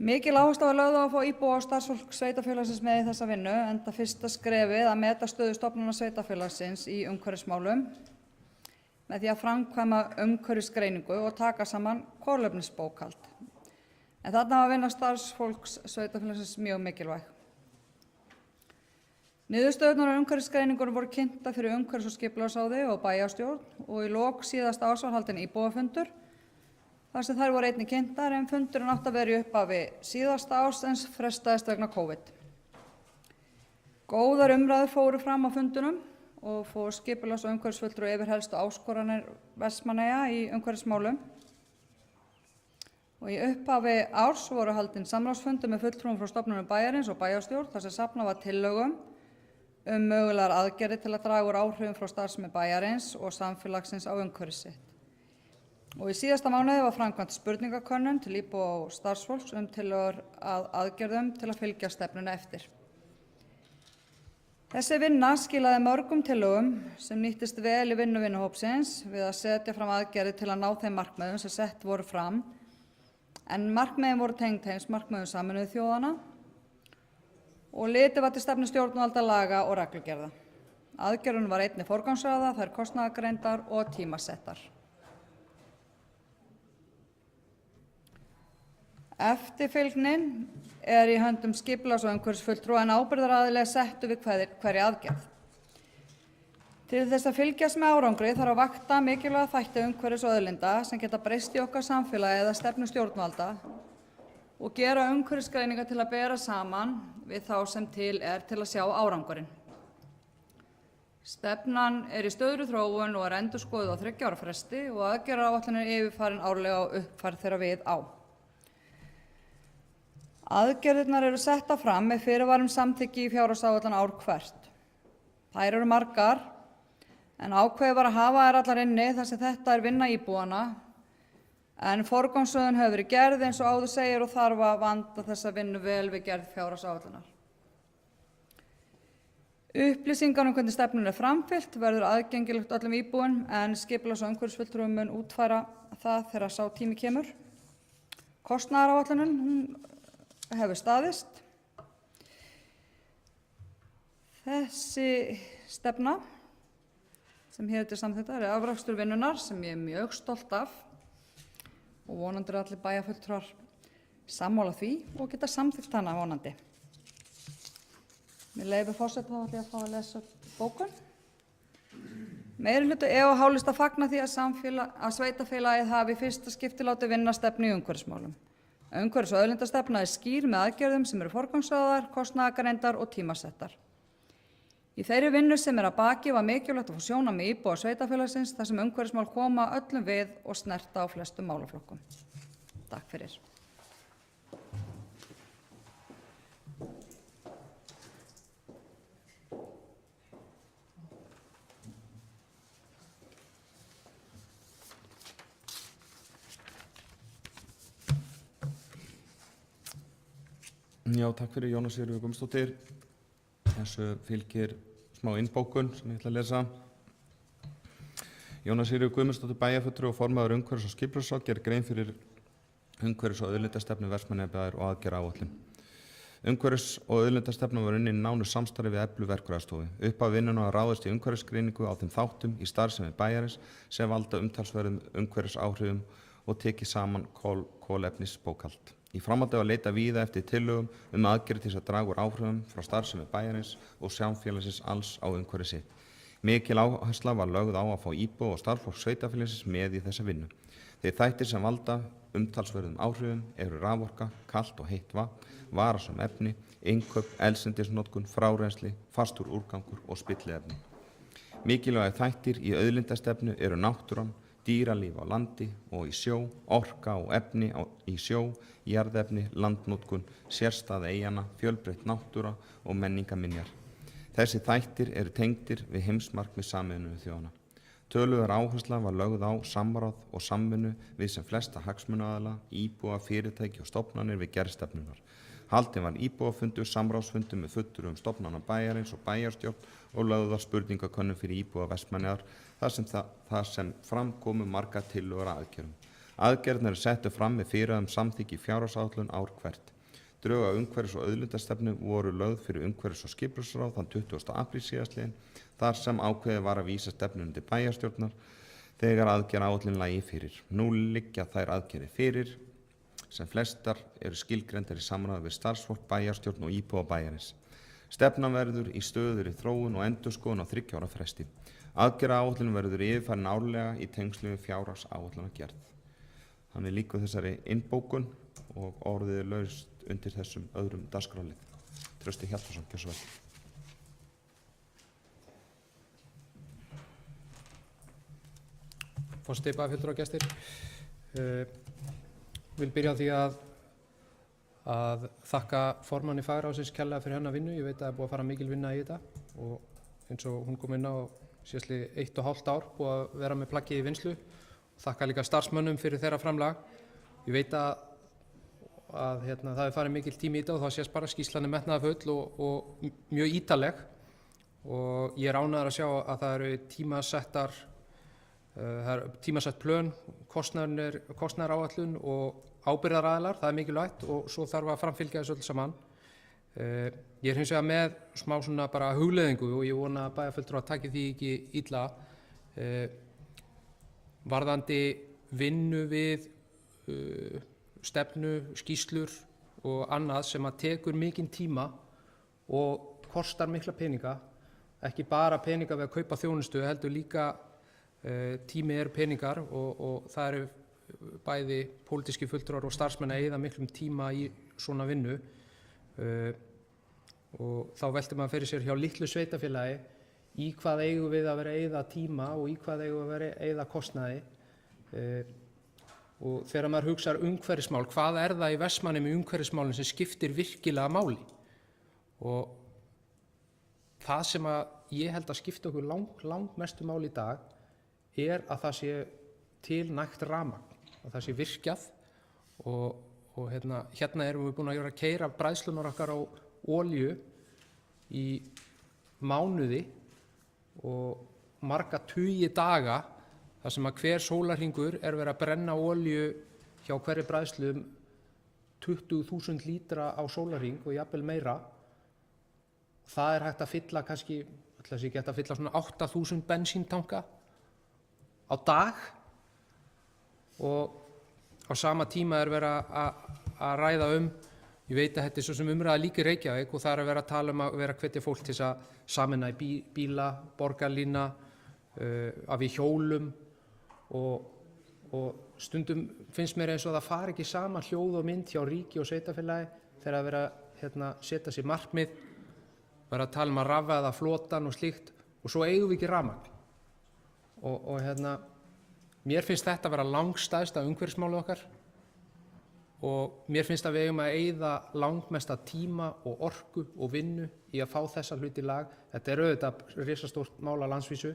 Mikil áhersla var lögð á að fá íbúa og starfsfólk sveitarfélagsins með í þessa vinnu, enda fyrsta skrefið að meta stöðu stofnana sveitarfélagsins í umhverfismálum með því að framkvæma umhverfisgreiningu og taka saman kolefnisbókhald. En þarna var vinna starfsfólks sveitarfélagsins mjög mikilvæg. Niðurstöðurnar á umhverfisgreiningunum voru kynntar fyrir umhverfis- og skipulagsráði og bæjarstjórn og í lok síðasta árs var haldinn íbúafundur þar sem þær voru einnig kynntar en fundurinn átti að vera í upphafi síðasta árs en frestaðist vegna COVID. Góðar umræður fóru fram á fundunum og fór skipulags- og umhverfisfulltrúi yfir helstu áskoranir Vestmannaeyja í umhverfismálum. Og í upphafi árs voru haldin samráðsfundir með fulltrúum frá stofnunum bæjarins og bæjarstjórn þar sem safnað var tillögum mögulegar aðgerðir til að draga úr áhrifum frá starfsemi bæjarins og samfélagsins á umhverfi sitt. Og í síðasta mánuði var framkvæmt spurningakönnun til íbúa og starfsfólks tillögur að aðgerðum til að fylgja stefnunni eftir. Þessi vinna skilaði mörgum tillögum sem nýttist vel í vinnu vinnuhópsins við að setja fram aðgerðir til að ná þeim markmiðum sem sett voru fram, en markmiðin voru tengd heimsmarkmiðum Sameinuðu þjóðanna og litið var til stefnu stjórnvalda, laga og reglugerða. Aðgerðunum var einnig forgangsraðað, þær kostnaðargreindar og tímasettar. Eftirfylgnin í höndum skipulags- og umhverfisfulltrúa en ábyrgðaraðili settur við hverja aðgerð. Til þess að fylgjast með árangri þarf að vakta mikilvæga þætti umhverfis og auðlinda sem geta breyst í okkar samfélagi eða stefnu stjórnvalda og gera umhverfisgreiningar til að bera saman við þá sem til að sjá árangurinn. Stefnan í stöðugri þróun og endurskoðuð á 3 ára fresti og aðgerðaáætlun yfirfarin árlega og uppfærð þegar við á. Aðgerðirnar eru settar fram með fyrirvara samþykki í fjárhagsáætlun ár hvert. Þær eru margar, en ákveðið var að hafa þær allar inni þar sem þetta vinna íbúanna, en forgangsröðun hefur verið gerð eins og áður segir og þarf að vanda þessa vinnu vel við gerð fjárhagsáætlunar. Upplýsingar hvernig stefnun framfylgt verður aðgengilegt öllum íbúum, en skipulags- og umhverfisfulltrúum mun útfæra það þegar sá tími kemur. Kostnaðaráætlunin hefur staðist. Þessi stefna sem hér til samþykktar afrakstur vinnunnar sem ég mjög stolt af og vonandi allir bæjarfulltrúar sammála því og geta samþykkt hana vonandi. Með leyfi forseta þá ætla ég að fá að lesa bókun. Meirihluti EOH-lista fagnar því að sveitarfélagið hafi í fyrsta skipti látið vinna stefnu í umhverfismálum. Umhverfis- og auðlindastefna skýr með aðgerðum sem eru forgangsraðaðar, kostnaðargreindar og tímasettar. Í þeirri vinnu sem að baki var mikilvægt að fá sjónarmið íbúa sveitarfélagsins þar sem umhverfismál koma öllum við og snerta á flestum málaflokkum. Takk fyrir. Já, takk fyrir Jóna Sigríður Guðmundsdóttir. Þessu fylgir smá innbókun sem ég ætla að lesa. Jóna Sigríður Guðmundsdóttir bæjarfulltrúi og formaður umhverfis- og skipulagsráðs gerir grein fyrir umhverfis- og auðlindastefnu Vestmannaeyjabæjar og aðgerðaáætlun. Umhverfis- og auðlindastefna var unnin í nánu samstarfi við Eflu verkfræðistofu. Upphaf vinnunnar var ráðist í umhverfisgreiningu á þeim þáttum í starfsemi bæjarins sem valda umtalsverðum umhverfisáhrifum og tekið saman kolefnisbókhald. Í framhaldi var leitað víða eftir tillögum aðgerðir til að draga úr áhrifum frá starfsemi bæjarins og samfélagsins alls á umhverfi sitt. Mikil áhersla var lögð á að fá íbúa og starfsfólk sveitarfélagsins með í þessa vinnu. Þeir þættir sem valda umtalsverðum áhrifum eru raforka, kalt og heitt vatn, varasöm efni, innkaup, eldsneytisnotkun, frárennsli, fastur úrgangur og spilliefni. Mikilvægir þættir í auðlindastefnu eru náttúran, dýralíf á landi og í sjó, orka og efni í sjó, jarðefni, landnotkun, sérstæða eyjanna, fjölbreytt náttúra og menningarminjar. Þessi þættir eru tengdir við heimsmarkmið Sameinuðu þjóðanna. Töluverð áhersla var lögð á samráð og samvinnu við sem flesta hagsmunaaðila, íbúa, fyrirtæki og stofnanir við gerð stefnunnar. Haldinn var íbúafundur, samráðsfundur með fulltrúum stofnana bæjarins og bæjarstjórn og lögð var spurningakönnun fyrir íbúa Vestmannaeyjar þar sem fram komu margar tillögur að aðgerðum. Aðgerðirnar settu fram með fyrirhuguðum samþykki í fjárhagsáætlun ár hvert. Drög að umhverfis- og auðlindastefnu voru lögð fyrir umhverfis- og skipulagsráð þann 20. apríl síðastliðinn þar sem ákveðið var að vísa stefnunni til bæjarstjórnar þegar aðgerðaáætlun lægi fyrir. Nú liggja þær aðgerðir fyrir sem flestar eru skilgreindar í samráði við starfsfólk, bæjarstjórn og íbúa bæjarins. Stefnan verður í stöðugri þróun og endurskoðun á 3 ára fresti. Aðgerðaáætlun verður yfirfarin árlega í tengslum við fjárhagsáætlunargerð. Þannig lýkur þessari innbókun og orðið er laust undir þessum öðrum dagskrárlið. Trausti Hjaltason, gjörðu svo vel. Forseti, bæjarfulltrúar og gestir. Vil byrja á því að þakka formanni fagráðsins kærlega fyrir hennar vinnu. Ég veit að það er búið að fara mikil vinna í þetta. og eins og hún kom inn á síðastliðið 1,5 ár búið að vera með plaggið í vinnslu. Þakka líka starfsmönnum fyrir þeirra framlag. Ég veit að það hefur farið mikil tími í þetta og það sést bara skýrslan er metnaðarfull og mjög ítarleg og ég er ánægður að sjá að það eru tímasett plön, kostnaðaráætlun og ábyrgðaraðilar, það er mikilvægt og svo þarf að framfylgja þessu öll saman. Ég er hins vegar með smá svona bara hugleiðingu og ég vona að bæjarfulltrúar taki því ekki illa varðandi vinnu við stefnu, skýrslur og annað sem að tekur mikinn tíma og kostar mikla peninga, ekki bara peninga við að kaupa þjónustu, heldur líka tími eru peningar og það eru bæði pólitíski fulltrúar og starfsmenn að eyða miklum tíma í svona vinnu og þá veltir maður fyrir sér hjá litlu sveitarfélagi í hvað eigum við að vera að eyða tíma og í hvað eigum við að vera að eyða kostnaði og þegar maður hugsar umhverfismál, hvað er það í Vestmannaeyjum í umhverfismálum sem skiptir virkilega máli og það sem að ég held að skipta okkur langmestu máli í dag er að það sé til nægt rafmagn, að það sé virkjað og hérna erum við búin að vera að keyra bræðslunar okkar á olíu í mánuði og marga tugi daga þar sem að hver sólarhringur er verið að brenna olíu hjá hverri bræðslu 20.000 lítra á sólarhring og jafnvel meira. Það er hægt að fylla kannski, ætli sé ekki hægt að fylla svona 8.000 bensíntanka á dag og á sama tíma er verið að ræða ég veit að þetta er svo sem umræða líka í Reykjavík og það er að vera að tala að vera að hvetja fólk til þess að sameina í bíla, borgarlína, að við hjólum og stundum finnst mér eins og það fari ekki saman hljóð og mynd hjá ríki og sveitarfélagi þegar að vera setja sér markmið, vera að tala að rafvæða flotann og slíkt og svo eigum við ekki rafmagn og mér finnst þetta að vera langstærsta umhverfismálið okkar og mér finnst að við eigum að eyða langmesta tíma og orku og vinnu í að fá þessa hluti í lag. Þetta er auðvitað risastórt mál á landsvísu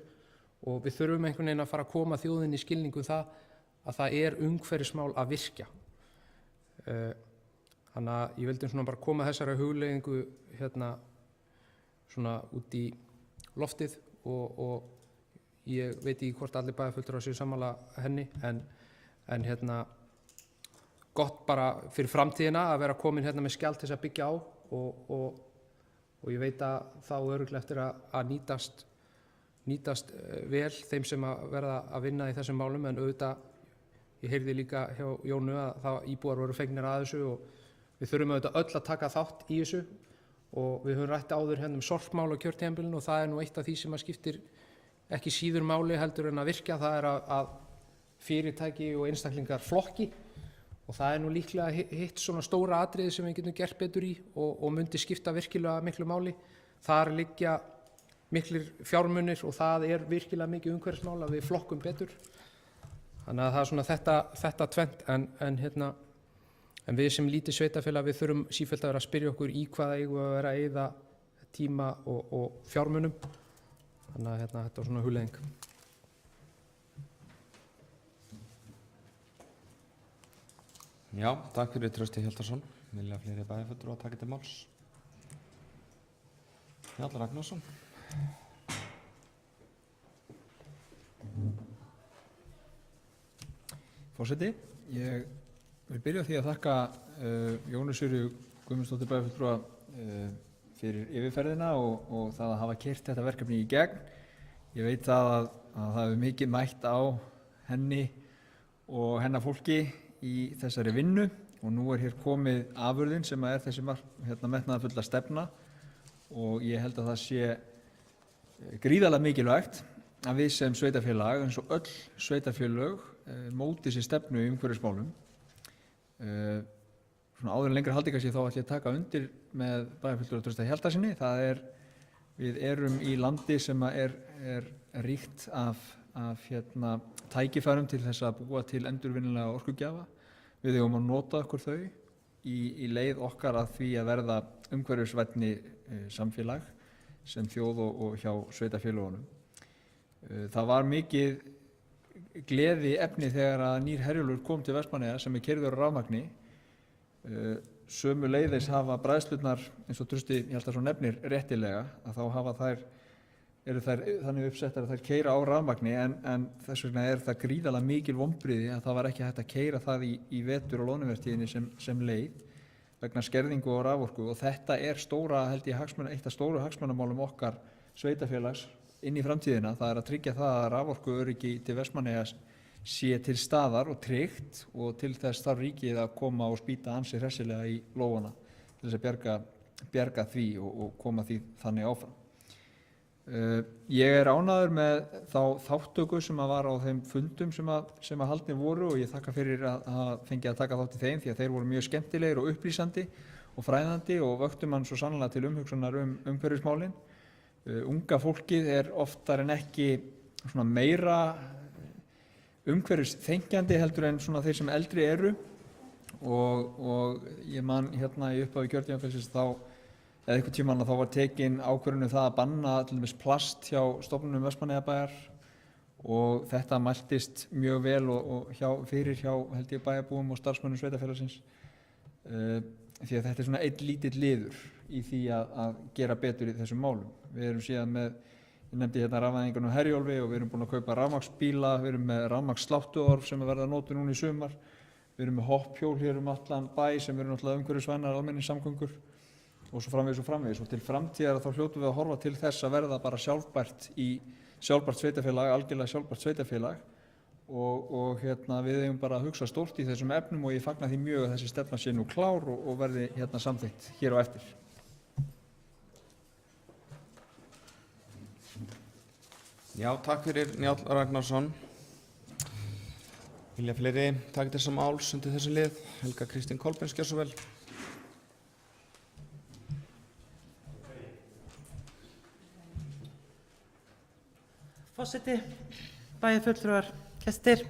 og við þurfum einhvern veginn að fara að koma þjóðinni í skilningu það að það er umhverfismál að virkja. Þannig að ég vildi svona bara koma þessari hugleiðingu svona út í loftið og ég veit ekki hvort allir bæjarfulltrúar séu sammála henni en gott bara fyrir framtíðina að vera komin með skjald til þess að byggja á og ég veit að þá örugglega eftir að nýtast vel þeim sem að verða að vinna í þessum málum en auðvitað, ég heyrði líka hjá Jónu að það íbúar voru fengnir að þessu og við þurfum auðvitað öll að taka þátt í þessu og við höfum rætt áður sorpmál á kjörtímabilinu og það er nú eitt af því sem að skiptir ekki síður máli heldur en að virkja, það er að fyrirtæki og einstaklingar flokki og það er nú líklega hitt svona stóra atriði sem við getum gert betur í og myndi skipta virkilega miklu máli. Þar liggja miklir fjármunir og það er virkilega mikið umhverfismál að við flokkum betur. Þannig að það er svona þetta tvennt en við sem lítið sveitarfélag við þurfum sífellt að vera að spyrja okkur í hvað eigum við að vera að eyða tíma og fjármunum. Þannig að þetta er svona hugleiðing. Já, takk fyrir Trausti Hjaltason. Vilja fleiri bæjarfulltrúar að taka til máls? Jarl Ragnarsson. Forseti, ég vil byrja á því að þakka Jónu Sigríði Guðmundsdóttur bæjarfulltrúa fyrir yfirferðina og það að hafa keyrt þetta verkefni í gegn. Ég veit að það hefur mikið mætt á henni og hennar fólki í þessari vinnu og nú er hér komið afurðin sem er þessi metnaðarfulla stefna og ég held að það sé gríðarlega mikilvægt að við sem sveitarfélag eins og öll sveitarfélög móti sér stefnu í umhverfismálum. Svona áður en lengra haldi kannski þá ætla ég að taka undir með bæjarfulltrúa Trausta Hjaltasyni. Við erum í landi sem er ríkt af tækifærum til þess að búa til endurvinnulega orkugjafa. Við eigum að nota okkur þau í leið okkar að því að verða umhverfisvænni samfélag. sem þjóð og hjá sveitarfélögunum. Það var mikið gleði efni þegar að nýr Herjólfur kom til Vestmannaeyja sem keyrður á rafmagni. Sömuleiðis hafa bræðslurnar, eins og Trausti, ég held að svo nefnir réttilega, að þá eru þær þannig uppsettar að þær keyra á rafmagni en þess vegna það gríðarlega mikil vonbrigði að það var ekki hægt að keyra það í vetur og loðnuvertíðinni sem leið vegna skerðingu og raforku, og þetta held ég eitt af stóru hagsmunamálum okkar sveitarfélags inn í framtíðina. Það að tryggja það að raforkuöryggi til Vestmannaeyja sé til staðar og tryggt, og til þess þarf ríkið að koma og spýta ansi hressilega í lófana til þess að bjarga því og koma því þannig áfram. Ég ánægður með þá þáttöku sem var á þeim fundum sem haldnir voru, og ég þakka fyrir að fengi að taka þátt í þeim því að þeir voru mjög skemmtilegir og upplýsandi og fræðandi og vöktu mann svo sannlega til umhugsunar umhverfismálin. Unga fólkið oftar en ekki svona meira umhverfisþengjandi heldur en svona þeir sem eldri eru, og ég man hérna í upphafi kjörtímabilsins eða einhvern tímann þá var tekin ákvörðun það að banna til dæmis plast hjá stofnunum Vestmannaeyjabæjar, og þetta mæltist mjög vel og fyrir held ég bæjarbúum og starfsmönnum sveitarfélagsins, því að þetta svona einn lítill liður í því að gera betur í þessum málum. Við erum síðan með, ég nefndi hérna rafvæðingarnar á Herjólfi, og við erum búin að kaupa rafmagnsbíla, við erum með rafmagnssláttuorf sem verða notuð núna í sumar, við erum með hoppjól hér allan bæ sem eru náttúrulega umhverfisvænar almenningssamgöngur, og svo framvegis, og til framtíðar þá hljótum við að horfa til þess að verða bara sjálfbært sveitarfélag, algjörlega sjálfbært sveitarfélag, og við eigum bara að hugsa stórt í þessum efnum, og ég fagna því mjög að þessi stefna sé nú klár og verði samþykkt hér á eftir. Já, takk fyrir Njáll Ragnarsson. Vilja fleiri taka þessa máls undir þessu lið? Helga Kristín Kolbeins, gjör svo vel. Forseti, bæjarfulltrúar, gestir.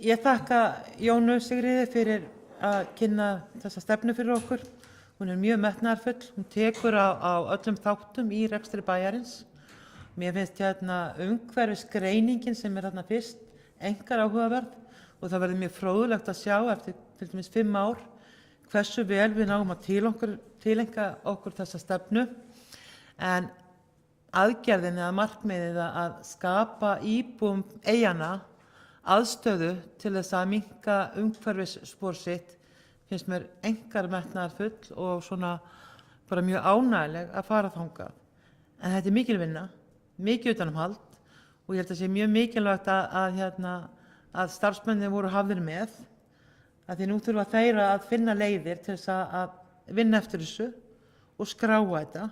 Ég þakka Jónu Sigríði fyrir að kynna þessa stefnu fyrir okkur. Hún mjög metnaðarfull, hún tekur á öllum þáttum í rekstri bæjarins. Mér finnst umhverfisgreiningin sem þarna fyrst einkar áhugaverð, og það verður mjög fróðlegt að sjá eftir til dæmis 5 ár hversu vel við náum að tileinka okkur þessa stefnu. En aðgerðin eða markmiðið að skapa íbúum eyjanna aðstöðu til þess að minnka umhverfisspor sitt finnst mér einkar metnaðarfull og svona bara mjög ánægjuleg að fara þangað. En þetta mikil vinna, mikið utanumhald, og ég held að sé mjög mikilvægt að starfsmennir voru hafðir með, að því nú þurfa þeir að finna leiðir til þess að vinna eftir þessu og skráa þetta.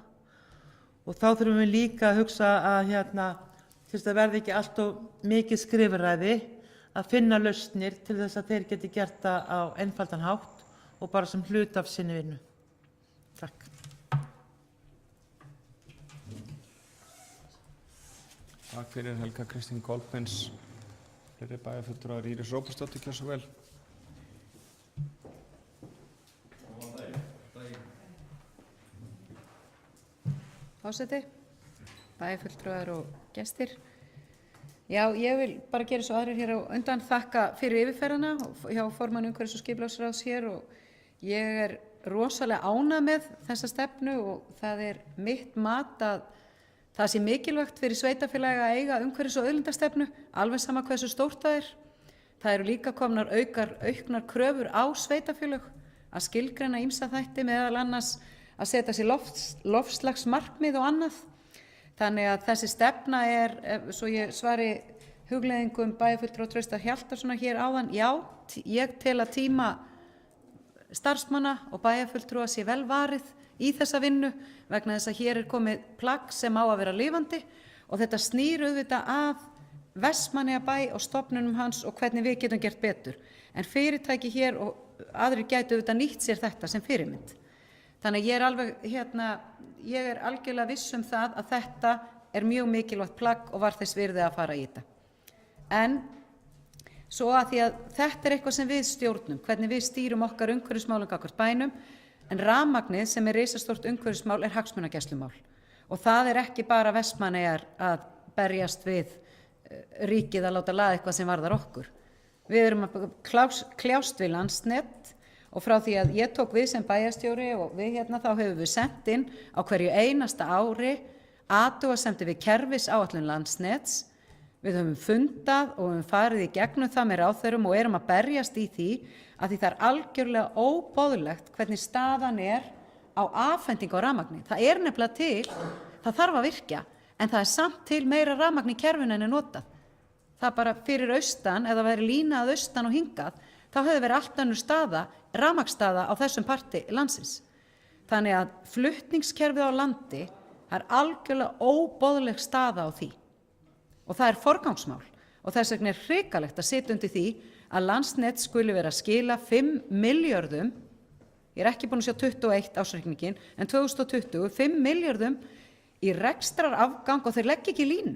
Og þá þurfum við líka að hugsa að til þess að verði ekki allt of mikið skrifræði, að finna lausnir til þess að þeir geti gert það á einfaldan hátt og bara sem hluta af sinni vinnu. Takk. Takk fyrir Helga Kristín Kolbeins. Fleiri bæjarfulltrúar, Íris Róbersdóttir, gjör svo vel. Forseti, bæjarfulltrúar og gestir. Já, ég vil bara gera svo aðrir hér á undan, þakka fyrir yfirferðina hjá formanni umhverfis- og skipulagsráðs hér, og ég rosalega ánægð með þessa stefnu, og það mitt mat að það sé mikilvægt fyrir sveitarfélagi að eiga umhverfis- og auðlindastefnu, alveg sama hversu stórt það er. Það eru líka komnar auknar kröfur á sveitarfélög að skilgreina ýmsa þætti, meðal annars að setja sér loftslagsmarkmið og annað. Þannig að þessi stefna svo ég svari hugleiðingum bæjarfulltrúa Traustar Hjaltarssonar hér áðan, já, ég tel að tíma starfsmanna og bæjarfulltrúa sé vel varið í þessa vinnu, vegna þess að hér komið plagg sem á að vera lifandi, og þetta snýr auðvitað að Vestmannaeyjabæ og stofnunum hans og hvernig við getum gert betur. En fyrirtæki hér og aðrir gætu auðvitað nýtt sér þetta sem fyrirmynd. Þannig að ég algjörlega viss það að þetta mjög mikilvægt plagg og var þess virði að fara í þetta. En svo að því að þetta eitthvað sem við stjórnum, hvernig við stýrum okkar umhverfismálum gagnvart bænum, en rafmagnið sem risastórt umhverfismál hagsmunagæslumál. Og það er ekki bara Vestmannaeyjar að berjast við ríkið að láta laða eitthvað sem varðar okkur. Við erum að kljást við Landsnet og frá því að ég tók við sem bæjarstjóri og við hérna þá hefur við sent inn á hverju einasta ári athugasemdir við kerfisáætlun Landsnets. Við höfum fundað og höfum farið í gegnum það með ráðherrum og erum að berjast í því að því það er algjörlega óboðlegt hvernig staðan er á afhendingu á rafmagni. Það er nefnilega til, það þarf að virkja, en það er samt til meira rafmagn í kerfinu en er notað. Það bara fyrir austan, eða væri lína að austan og hingað, þá hefði verið allt önnur staða, rafmagnsstaða á þessum parti landsins. Þannig að flutningskerfið á landi, það er algjörlega óboðleg staða á því. Og það er forgangsmál og þess vegna er hrikalegt að sitja undir því að Landsnet skuli vera að skila 5 milljörðum, ég er ekki búin að sjá 21 ársreikningin, en 2020 5 milljörðum í rekstrarafgang og þeir leggja ekki línu.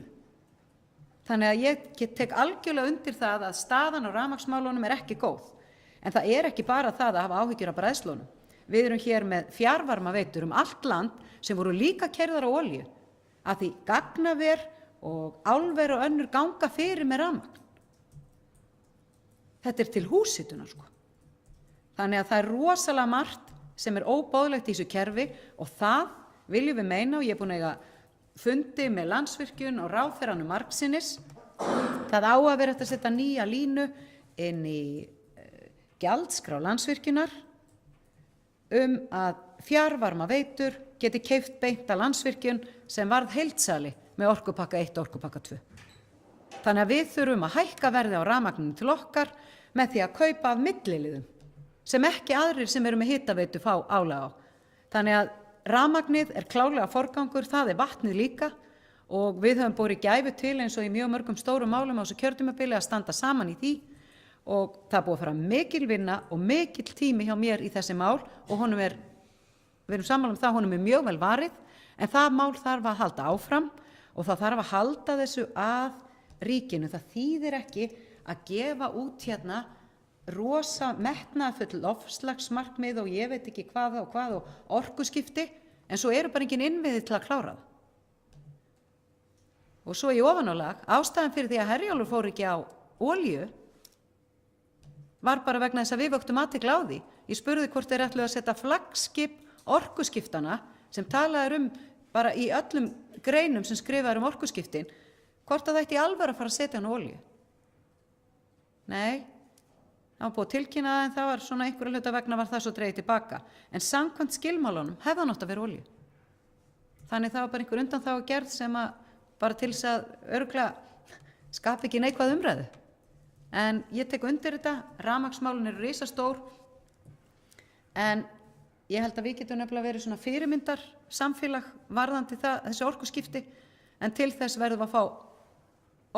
Þannig að ég tek algjörlega undir það að staðan á rafmagnsmálunum er ekki góð. En það er ekki bara það að hafa áhyggjur af bræðslunum. Við erum hér með fjarvarmaveitur allt land sem voru líka keyrðar á olíu, að því gagnaver og álver og önnur ganga fyrir með rafmagn. Þetta er til húshitunar sko. Þannig að það er rosalega margt sem er óboðlegt í þessu kerfi og það viljum við meina og ég er búin að eiga fundi með Landsvirkjun og ráðherranum margsinnis. Það á að vera hægt að setja nýja línu inn í gjaldskrá Landsvirkjunar að fjarvarmaveitur geti keypt beint að Landsvirkjun sem varð heildsali með orkupakka 1 og orkupakka 2. Þannig að við þurfum að hækka verði á rafmagninu til okkar með því að kaupa af milliliðum sem ekki aðrir sem eru með hitaveitu fá álag á. Þannig að rafmagnið er klárlega forgangur, það er vatnið líka og við höfum borið gæfu til eins og í mjög mörgum stórum málum á þessu kjörtímabili að standa saman í því og það er búið að fara mikil vinna og mikil tími hjá mér í þessi mál og við erum sammála um það, honum er mjög vel varið en það mál þarf að halda áfram og það þarf að halda þessu að ríkinu. Það þýðir ekki að gefa út hérna rosa metnaðarfull loftslagsmarkmið og ég veit ekki hvað og orkuskipti en svo eru bara engin innviði til að klára það. Og svo í ofanálag, ástæðan fyrir því að Herjólfur fór ekki á olíu var bara vegna þess að við vöktum athygli á því. Ég spurði hvort þeir ætluðu að setja flaggskip orkuskiptana sem talaður bara í öllum greinum sem skrifaður orkuskiptin, hvort að það ætti í alvöru að fara að setja hann á olíu. Nei, það var búið að tilkynna það en það var svona einhverja hluta vegna var það svo dregið tilbaka. En samkvæmt skilmálunum hefði hann átt að vera olíu. Þannig það var bara einhver undanþága gerð sem að bara til þess að örugglega skapa ekki neikvæð umræðu. En ég tek undir þetta, rafmagnsmálin eru risastór en ég held að við getum nefnilega verið svona fyrirmyndar samfélag varðandi þessi orkuskipti en til þess verðum við að fá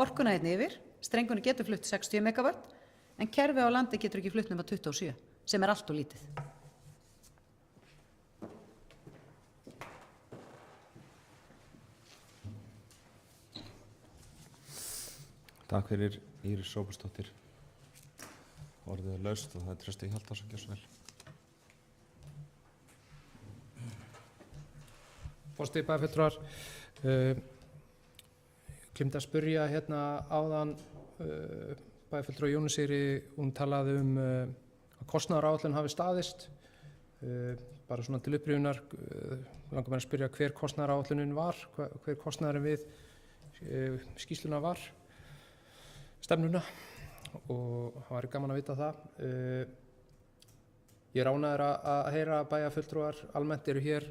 orkuna hérna yfir, strengunni getur flutt 60 megawatt en kerfi á landi getur ekki flutt nema 27 sem er allt og lítið. Takk fyrir Íris Sófusdóttir. Orðið er laust og það er Trausti Hjaltason gjör svo vel. Forseti bæjarfulltrúar, gleymdi að spyrja hérna áðan bæjarfulltrúa Jónu Sigríði, hún talaði að kostnaðaráætlun hafi staðist. Bara svona til upprifjunar, langar mér að spyrja hver kostnaðaráætlunin var, hver kostnaðurinn við skýrsluna var, stefnuna og það væri gaman að vita það. Ég er ánægður að heyra að bæjarfulltrúar almennt eru hér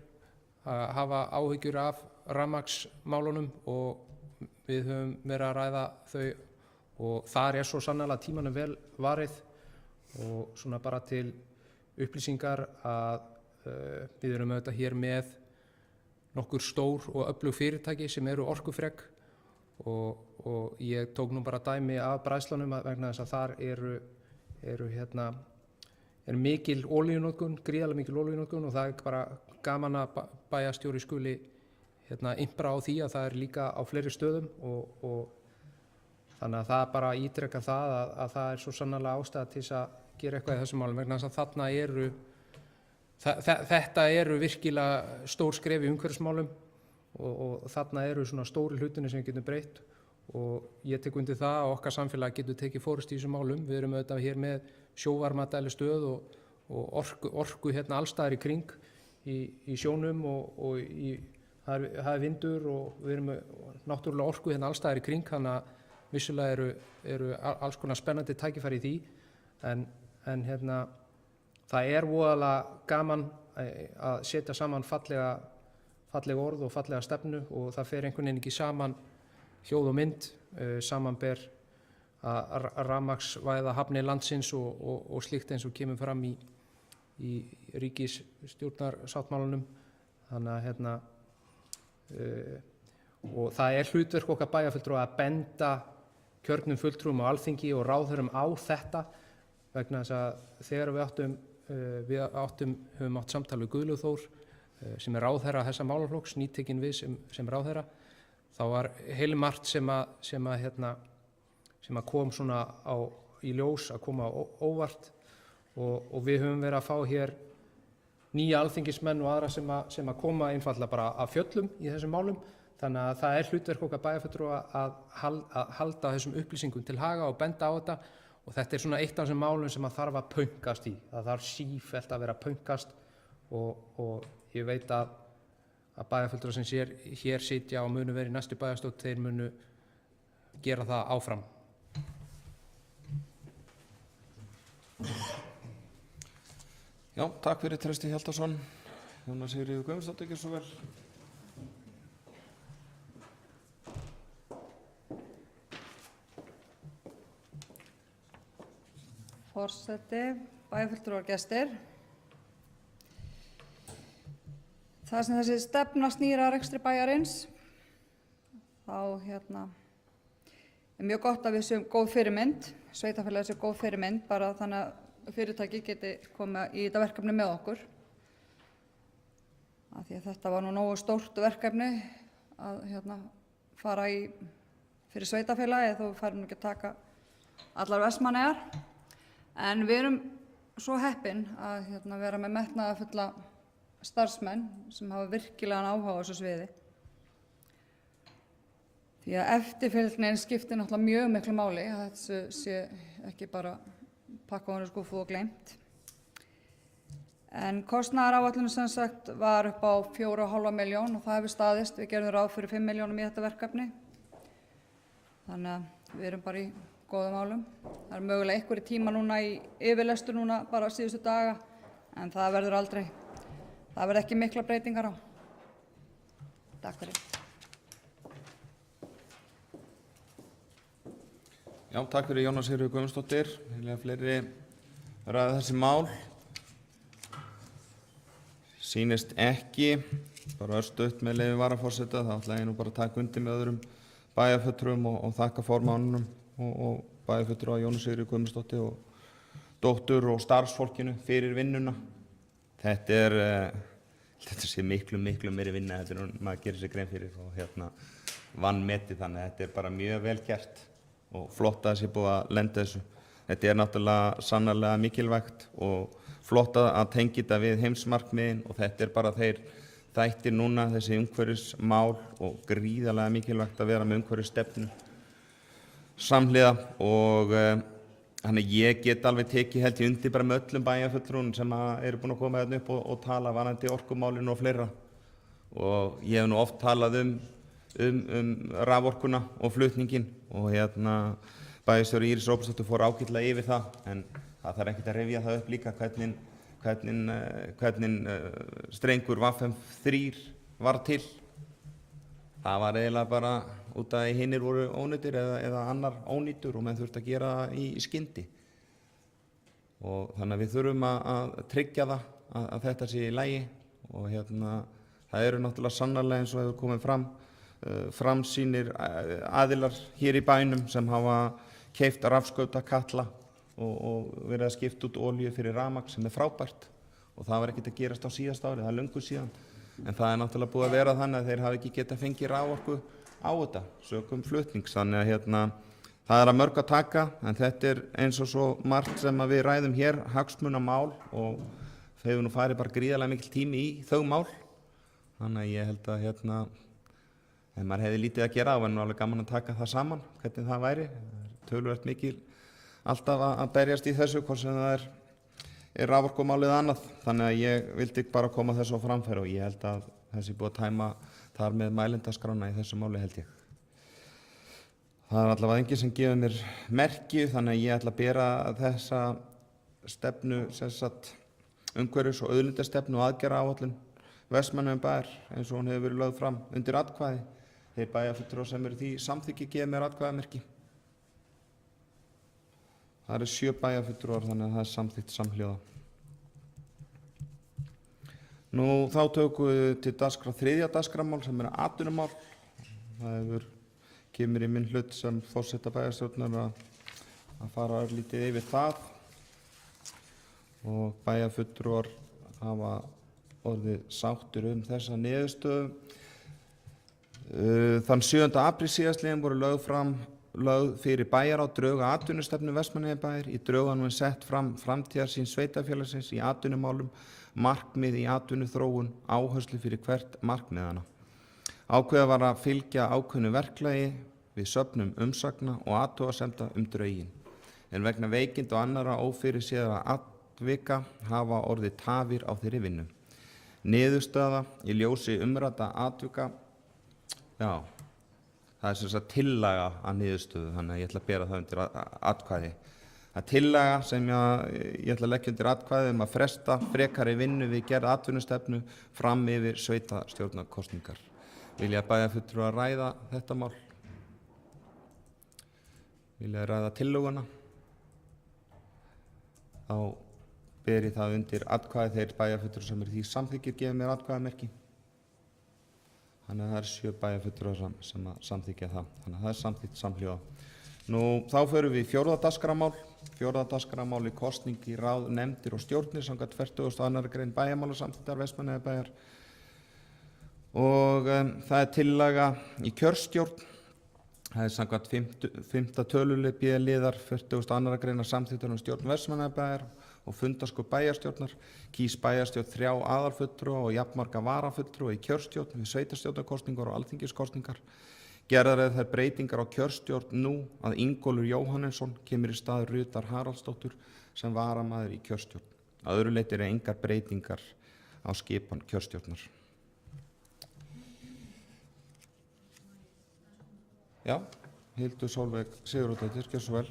að hafa áhyggjur af rafmagnsmálunum og við höfum verið að ræða þau og þar er svo sannarlega tímanum vel varið og svona bara til upplýsingar að við erum auðvitað hér með nokkur stór og öflug fyrirtæki sem eru orkufrek og ég tók nú bara dæmi af bræðslunum vegna þess að þar er mikil olíunotkun, gríðarlega mikil olíunotkun og það er bara gaman að bæjarstjóri skuli impra á því að það er líka á fleiri stöðum og þannig að það bara ítrekka það að það er svo sannarlega ástæða til þess að gera eitthvað í þessum málum vegna þess að þetta eru virkilega stór skref í umhverfismálum og þarna eru svona stóri hlutinni sem við getum breytt og ég tek undir það að okkar samfélag getur tekið fórust í þessum málum. Við erum auðvitað hér með sjóvarmadælustöð og orku hérna allstaðar í kring í sjónum og það er vindur og við erum með náttúrulega orku hérna allstaðar í kring, þannig að vissulega eru alls konar spennandi tækifæri í því en hérna það er voðalega gaman að setja saman fallega orð og fallega stefnu og það fer einhvern veginn ekki saman hljóð og mynd, samanber að rafmagnsvæða hafnir landsins og slíkt eins og kemur fram í ríkisstjórnarsáttmálanum. Þannig að hérna, og það er hlutverk okkar bæjarfulltrúa að benda kjörnum fulltrúum á Alþingi og ráðherrum á þetta, vegna þess að þegar við höfum átt samtal við Guðlaug Þór sem er ráðherra þessa málaflokks, nýtekinn við sem ráðherra, þá var heilmargt sem að kom svona í ljós að koma óvart og við höfum verið að fá hér nýja alþingismenn og aðra sem að koma einfaldlega bara af fjöllum í þessum málum. Þannig að það er hlutverk okkar bæjarfulltrúa að halda þessum upplýsingum til haga og benda á þetta og þetta er svona eitt af þessum málum sem að þarf að pönkast í. Það þarf sífellt að vera pönkast og ég veit að bæjarfulltrúar sem hér sitja og munu verið í næstu bæjarstjórn, þeir munu gera það áfram. Já, takk fyrir Trausti Hjaltason. Jónas Sigríður Guðmundsdóttir, ekki svo vel. Forseti, bæjarfulltrúar, gestir. Það sem þessi stefna snýr að rekstri bæjarins, þá er mjög gott að við séum góð fyrirmynd, sveitarfélagið sé góð fyrirmynd, bara þannig að fyrirtæki geti komið í þetta verkefni með okkur. Af því að þetta var nú nógu stórt verkefni að fara í fyrir sveitarfélagið þó við færum ekki að taka allar Vestmannaeyjar. En við erum svo heppin að vera með metnaðarfulla starfsmenn sem hafa virkilegan áhuga á þessu sviði. Því að eftirfylgnin skiptir náttúrulega mjög miklu máli að þessu sé ekki bara pakka ofan í skúffu og gleymt. En kostnaðaráætlunin sem sagt var upp á 4,5 milljón og það hefur staðist. Við gerðum ráð fyrir 5 milljónum í þetta verkefni. Þannig að við erum bara í góðum málum. Það er mögulega einhverjir tíma núna í yfirlestur núna bara síðustu daga, en það verður aldrei. Það verður ekki mikla breytingar á. Takk fyrir. Já, takk fyrir Jónas Sigríður Guðmundsdóttir. Fleiri ræða þessi mál. Sýnist ekki, bara örstutt með leyfi varaforseta, þá ætla ég nú bara að taka undir með öðrum bæjarfulltrúum og þakka formannunum og bæjarfulltrúa Jónas Sigríður Guðmundsdóttir og dóttur og starfsfólkinu fyrir vinnuna. Þetta sé miklu meiri vinna þetta en maður gerir sér grein fyrir og vanmetið, þannig að þetta er bara mjög vel gert og flott að það sé búið að lenda þessu. Þetta er náttúrulega sannarlega mikilvægt og flott að tengja þetta við heimsmarkmiðin og þetta er bara þeir þættir núna, þessi umhverfismál og gríðarlega mikilvægt að vera með umhverfisstefnu samhliða og þannig ég get alveg tekið held ég undir bara með öllum bæjarfulltrúum sem eru búin að koma hérna upp og tala varðandi orkumálinu og fleira. Og ég hef nú oft talað raforkuna og flutningin og bæjarstjóri Íris Róbertsdóttir fór ágætlega yfir það, en það þarf ekkert að rifja það upp líka hvernig strengur VF3 var til. Það var eiginlega bara út af að hinnir voru ónýtir eða annar ónýtur og menn þurfti að gera það í skyndi. Og þannig að við þurfum að tryggja það að þetta sé í lagi og það eru náttúrulega sannarlega eins og hefur komið framsýnir aðilar hér í bænum sem hafa keypt rafskautakatla og verið að skipta út olíu fyrir rafmagn sem er frábært og það var ekkert að gerast á síðasta ári, það er löngu síðan. En það er náttúrulega búið að vera þannig að þeir hafi ekki getað fengið raforku á þetta sökum flutnings. Þannig að það er að mörg að taka, en þetta er eins og svo margt sem við ræðum hér, hagsmunamál og þau hefur nú farið bara gríðarlega mikil tími í þau mál. Þannig að ég held að ef maður hefði lítið að gera, þá var nú alveg gaman að taka það saman, hvernig það væri. Töluvert mikil alltaf að berjast í þessu, hvort sem það er raforkumálið eða annað. Þannig að ég vildi bara koma þessu á framfæri og ég held að þessi búið að tæma þar með mælendaskrána í þessu máli, held ég. Það er allavega enginn sem gefur mér merki, þannig að ég ætla að bera þessa stefnu, umhverfis- og auðlindastefnu og aðgerðaáætlun Vestmannaeyjabæjar eins og hún hefur verið lögð fram undir atkvæði. Þeir bæjarfulltrúar sem eru því samþykki gefa mér atkvæðamerki. Það eru 7 bæjarfulltrúar, þannig að það er samþykkt samhljóða. Nú þá tökum við til dagskrár 3. dagskrármál sem er atvinnumál. Það kemur í minn hlut sem forseta bæjarstjórnar að fara örlítið yfir það og bæjarfulltrúar hafa orðið sáttir þessa niðurstöðu. Þann 7. apríl síðastliðinn voru lögð fyrir bæjarráð drög að atvinnustefnu Vestmannaeyjabæjar. Í drögunum er sett fram framtíðarsýn sveitarfélagsins í atvinnumálum, markmið í atvinnuþróun, áherslu fyrir hvert markmiðana. Ákveðið var að fylgja ákveðnu verklagi við söfnun umsagna og athugasemda drögin. En vegna veikinda og annarra ófyrirséðra atvika hafa orðið tafir á þeirri vinnu. Niðurstaða í ljósi umrædda atvika, það er sem sagt tillaga að niðurstöðu, þannig að ég ætla að bera það undir atkvæði. Það er tillaga sem ég ætla að leggja undir atkvæði að fresta frekari vinnu við gerð atvinnustefnu fram yfir sveitarstjórnarkosningar. Vilja bæjarfulltrúar ræða þetta mál? Vilja ræða tillöguna? Þá ber ég það undir atkvæði. Þeir bæjarfulltrúar sem eru því samþykkir gefa mér atkvæðamerki. Þannig að það eru 7 bæjarfulltrúar sem samþykkja það. Þannig að það er samþykkt samhljóða. Nú þá förum við í 4. dagskrármál. 4. dagskrármál í kosning í ráð, nefndir og stjórnir samkvæmt 42. grein bæjarmálasamþykktar Vestmannaeyjabæjar. Og það er tillaga í kjörstjórn. Það er samkvæmt 5. tölulið b-liðar 42. greinar samþykktar stjórn Vestmannaeyjabæjar og fundarskop bæjarstjórnar. Kýs bæjarstjórn 3 aðalfulltrúa og jafnmarga varafulltrúa í kjörstjórn við sveitarstjórnarkosningar og alþingiskosningar. Gerðar þær breytingar á kjörstjórn nú að Ingólfur Jóhannesson kemur í stað Ruðar Haraldsdóttur sem varamaður í kjörstjórn. Að öðru leyti eru engar breytingar á skipan kjörstjórnar. Já, Hildur Sólveig Sigurðardóttir, gjörðu svo vel.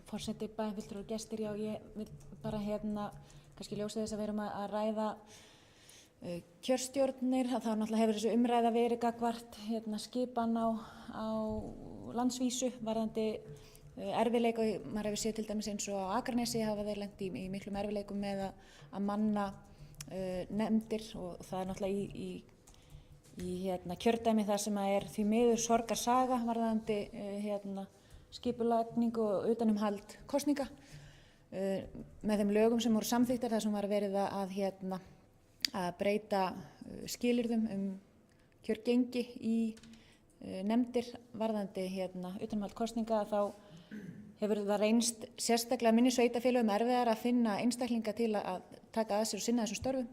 Forseti, bæjarfulltrúar og gestir, já, ég vil bara kannski ljósa þess að við erum að ræða kjörstjórnir. Það náttúrulega hefur þessu umræða verið gagnvart skipan á landsvísu varðandi erfiðleika. Maður hefur séð til dæmis eins og á Akranesi hafa þeir lent í miklum erfiðleikum með að manna nefndir og það er náttúrulega í kjördæmi það sem er því miður sorgarsaga varðandi skipulagningu og utanumhald kosninga með þeim lögum sem voru samþykktar þar sem var verið að breyta skilyrðum kjörgengi í nefndir varðandi utanumhald kosninga. Þá hefur það reynst sérstaklega minni sveitarfélögum erfiðar að finna einstaklinga til að taka að sér og sinna þessum störfum.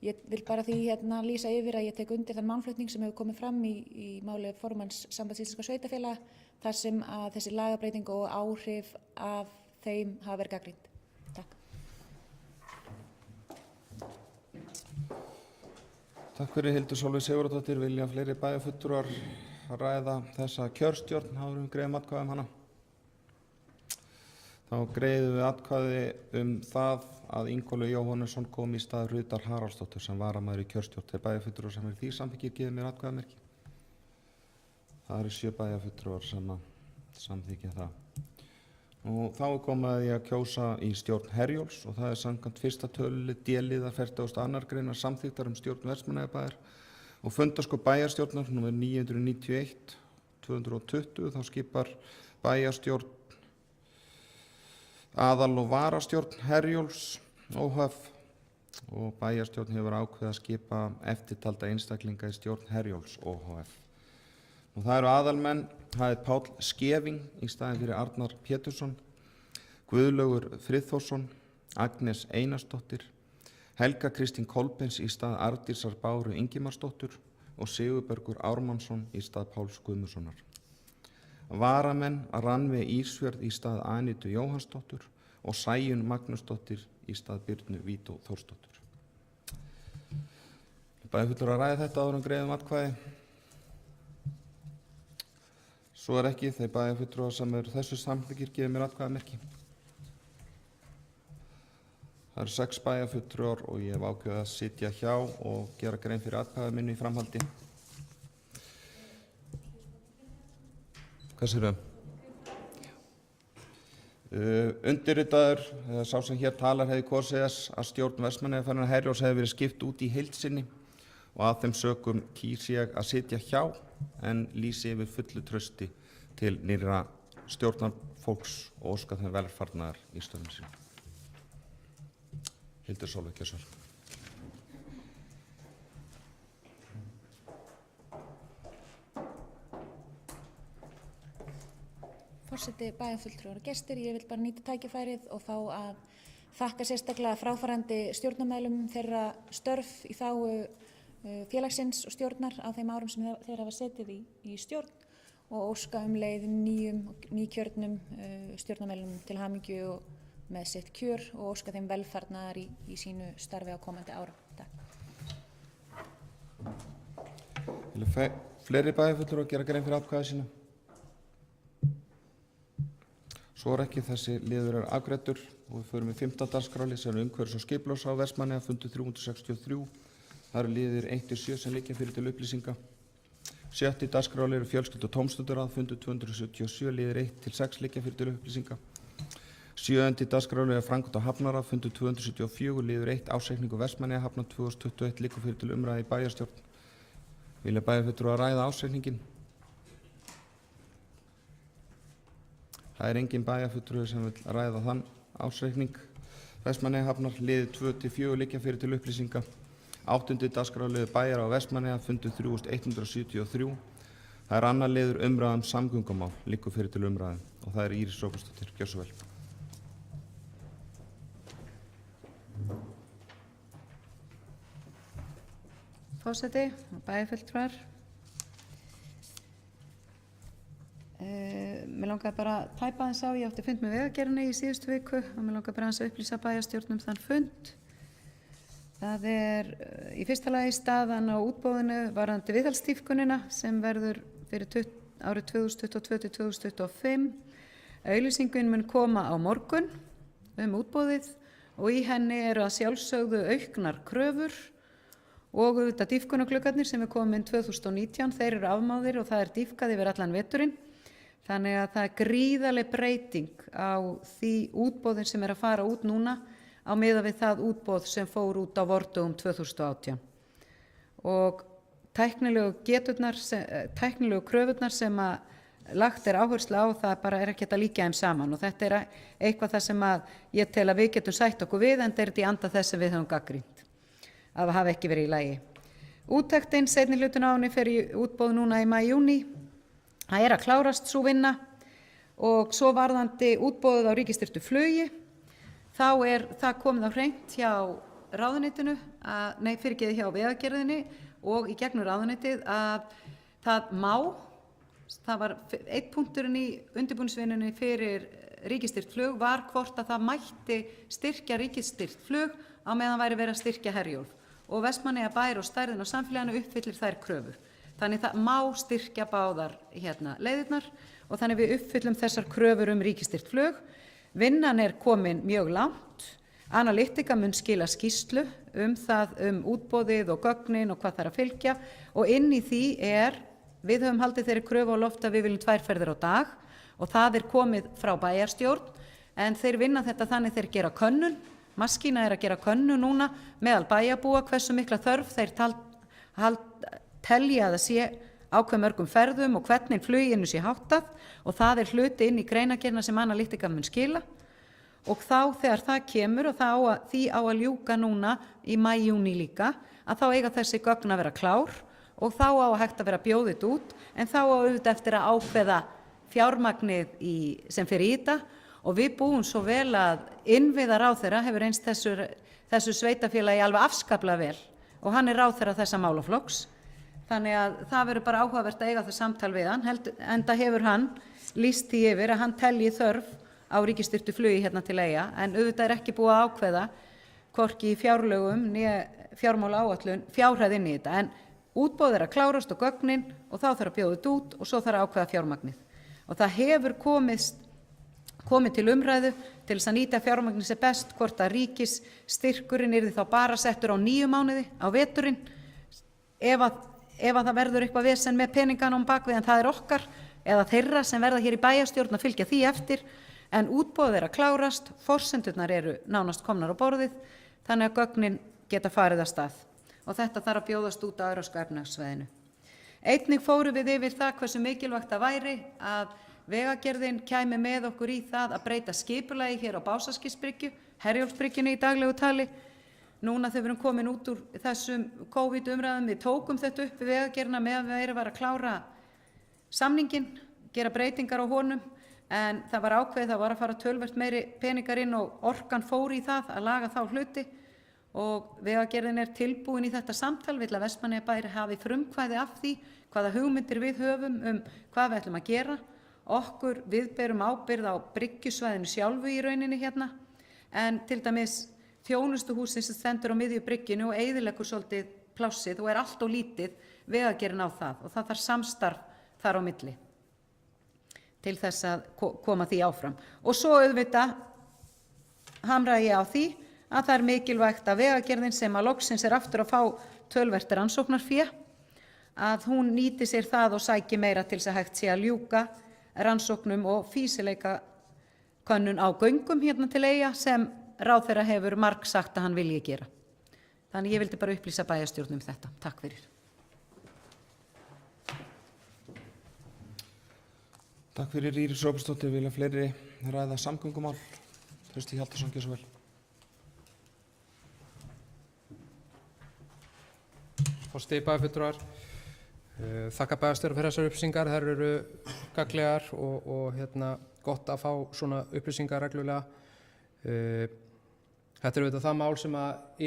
Ég vil bara því lýsa yfir að ég tek undir þann málflutning sem hefur komið fram í máli formanns Sambands íslenskra sveitarfélaga þar sem að þessi lagabreyting og áhrif af þeim hafa verið gagnrýnd. Takk. Takk fyrir Hildur Sólveig Sigurðardóttir. Vilja fleiri bæjarfulltrúar ræða þessa kjörstjórn? Þá greiðum atkvæði hana. Þá greiðum við atkvæði það að Ingólfur Jóhannesson kom í stað Ruðar Haraldsdóttur sem varamaður í kjörstjórn. Þeir bæjarfulltrúar sem eru því samþykkir gefa mér atkvæðamerki. Það eru 7 bæjarfulltrúar sem samþykkja það. Og þá er komið að ég að kjósa í stjórn Herjólfs og það er samkvæmt 1. tölulið d-liðar 42. greinar samþykktar stjórn Vestmannaeyjabæjar og fundarskop bæjarstjórnar nr. 991 220. Þá skipar bæjarstjórn aðal- og varastjórn Herjólfs óhf og bæjarstjórn hefur ákveðið að skipa eftirtalda einstaklinga í stjórn Herjólfs óhf. Og það eru aðalmenn, það er Páll Skeving í staðinn fyrir Arnar Pétursson, Guðlaugur Friðþórsson, Agnes Einarsdóttir, Helga Kristín Kolbens í stað Arndísar Báru Ingimarsdóttur og Sigurbergur Ármannsson í stað Páls Guðmundssonar. Varamenn Rannveig Ísfjörð í stað Anitu Jóhannsdóttur og Sæunn Magnúsdóttir í stað Birnu Vító Þórsdóttur. Bæjarfulltrúar að ræða þetta áður en greiðum atkvæði. Svo er ekki, þeir bæjarfulltrúar sem eru þessu samþykkir gefið mér atkvæðamerki. Það eru 6 bæjarfulltrúar og ég hef ákveðið að sitja hjá og gera grein fyrir atkvæði minni í framhaldi. Hvað sér undirritaður, sá sem hér talar hefði kosið þess að stjórn Vestmannaeyjaferjunnar Herjólfs hefði verið skipt út í heild sinni og af þeim sökum kýs ég að sitja hjá en lýsi yfir fullu trausti til nýrra stjórnarfólks og óska þeim velfarnaðar í störfum sínum. Hildur Sólveig Geirsson. Forseti, bæjarfulltrúar og gestir, ég vil bara nýta tækifærið og fá að þakka sérstaklega fráfarandi stjórnarmeðlum þeirra störf í þágu félagsins og stjórnar á þeim árum sem þeir hafa setið í stjórn og óska leið nýkjörnum stjórnarmeðlum til hamingju og með sitt kjör og óska þeim velfarnaðar í sínu starfi á komandi árum. Vilja fleiri bæjarfulltrúar gera grein fyrir atkvæði sínu? Svo er ekki, þessi liður er afgreiddur og við förum í 5. dagskrárlið sem er umhverfis- og skipulags á Vestmannaeyja, fundur 363. Það eru liðir 1-7 sem liggja fyrir til upplýsinga. 6. dagskrárlið eru fjölskyldu- og tómstundaráð, fundur 277, liðir 1-6 liggja fyrir til upplýsinga. 7. dagskrárlið er framkvæmd á hafnarráð, fundur 274, liður 1 ársreikningur Vestmannaeyja hafnar 2021 liggur fyrir til umræðu í bæjarstjórn. Vilja bæjarfulltrúar ræða ársreikninginn? Það er engin bæjarfulltrúi sem vil ræða þann ársreikning Vestmannaeyja hafnar. Liðir 2-4 liggja fyrir til upplýsinga. 8. dagskrárliður bæjar á Vestmannaeyja, fundur 3173. Það er annar liður umræða samgöngumál liggur fyrir til umræðu og það er Íris Róbersdóttir. Gjörðu svo vel. Forseti og bæjarfulltrúar. Mér langaði bara að tæpa aðeins á, ég átti fund með Vegagerðinni í síðustu viku og mér langaði bara aðeins að upplýsa bæjarstjórn þann fund. Það er í fyrsta lagi staðan á útboðinu varðandi viðhaldsdýpkunina sem verður fyrir árið 2022-2025. Auglýsingin mun koma á morgun útboðið og í henni eru að sjálfsögðu auknar kröfur og auðvitað dýpkunargluggarnir sem er komin 2019, þeir eru afmáðir og það er dýpkað yfir allan veturinn. Þannig að það er gríðarleg breyting á því útboðin sem er að fara út núna á miðað við það útboð sem fór út á vordögum 2018. Og tæknilegu kröfurnar sem að lagt er áherslu á, það bara er ekki að líka þeim saman og þetta er eitthvað það sem að ég tel að við getum sætt okkur við en þetta er í anda þess sem við höfum gagnrýnt að það hafi ekki verið í lagi. Úttektin seinni hlutinn á henni fer í útboð núna í maí-júní. Það er að klárast sú vinna og svo varðandi útboðið á ríkisstyrktu flugi, þá er það komið á hreint hjá ráðuneytinu, hjá Vegagerðinni og í gegnum ráðuneytið að það var einn punkturinn í undirbúningsvinnunni fyrir ríkisstyrkt flug var hvort að það mætti styrkja ríkisstyrkt flug á meðan væri verið að styrkja Herjólf og Vestmannaeyja bær og stærðin á samfélaginu uppfyllir þær kröfur. Þannig það má styrkja báðar leiðirnar og þannig við uppfyllum þessar kröfur ríkisstyrkt flug. Vinnan er komin mjög langt. Analytika mun skila skýrslu það útboðið og gögnin og hvað það er að fylgja og inn í því við höfum haldið þeirri kröfu á loft að við viljum 2 ferðir á dag og það er komið frá bæjarstjórn en þeir vinna þetta þannig þeir gera könnun. Maskína er að gera könnun núna meðal bæjarbúa hversu mikla þörf þeir telja að það sé ákveð mörgum ferðum og hvernig fluginu sé háttað og það er hluti inn í greinargerðina sem analytika mun skila og þá þegar það kemur og því á að ljúka núna í maí-júní líka að þá eiga þessi gögn að vera klár og þá á að hægt að vera bjóðið út en þá á auðvitað eftir að ákveða fjármagnið sem fer í þetta og við búum svo vel að innviða ráðherra hefur reynst þessu sveitafélagi alveg afskaplega vel og hann er ráðherra þessa málaflokks. Þannig að það verður bara áhugavert að eiga það samtal við hann, enda hefur hann lýst því yfir að hann telji þörf á ríkisstyrktu flugi hérna til Eyja, en auðvitað er ekki búið að ákveða hvorki í fjárlögum né fjármálaáætlun fjárhæð inn í þetta, en útboð að klárast og gögnin og þá þarf að bjóða þetta út og svo þarf að ákveða fjármagnið. Og það hefur komið til umræðu til þess að nýta fjármagnið sem best, hvort að ríkisstyrkurinn yrði þá bara settur á 9 mánuði á veturinn ef að það verður eitthvað vesen með peningana bakvið, en það er okkar eða þeirra sem verða hér í bæjarstjórn að fylgja því eftir, en útboð að klárast, forsendurnar eru nánast komnar á borðið, þannig að gögnin geta farið af stað og þetta þarf að bjóðast út á Evrópska efnahagssvæðinu. Einnig fórum við yfir það hversu mikilvægt það væri að Vegagerðin kæmi með okkur í það að breyta skipulagi hér á Básaskilsbryggju, Herjólfsbryggjunni í daglegu tali. Núna þegar við erum komin út úr þessum COVID-umræðum, við tókum þetta upp við Vegagerðina meðan við erum að klára samninginn, gera breytingar á honum, en það var ákveðið, það var að fara töluvert meiri peningar inn og orkan fór í það að laga þá hluti og Vegagerðin er tilbúin í þetta samtal, vill að Vestmannaeyjabær hafi frumkvæði af því hvaða hugmyndir við höfum hvað við ætlum að gera. Okkur við berum ábyrgð á bryggjusvæðinu sjálfu í rauninni hérna, en til dæmis þjónustuhúsið sem stendur á miðju bryggjunni og eyðileggur svolítið plássið og er allt of lítið, Vegagerðin á það og það þarf samstarf þar á milli til þess að koma því áfram. Og svo auðvitað hamra ég á því að það er mikilvægt að Vegagerðin sem að loksins er aftur að fá töluvert rannsóknarfé, að hún nýti sér það og sæki meira til þess að hægt sé að ljúka rannsóknum og fýsileika könnun á göngum hérna til Eyja sem ráðherra hefur margsagt að hann vilji gera. Þannig ég vildi bara upplýsa bæjarstjórn þetta. Takk fyrir. Takk fyrir Íris Róbertsdóttir. Vilja fleiri ræða samgöngumál? Trausti Hjaltason, gjörðu svo vel. Forseti, bæjarfulltrúar, þakka bæjarstjóra fyrir þessar upplýsingar. Þær eru gagnlegar og gott að fá svona upplýsingar reglulega. Þetta er auðvitað það mál sem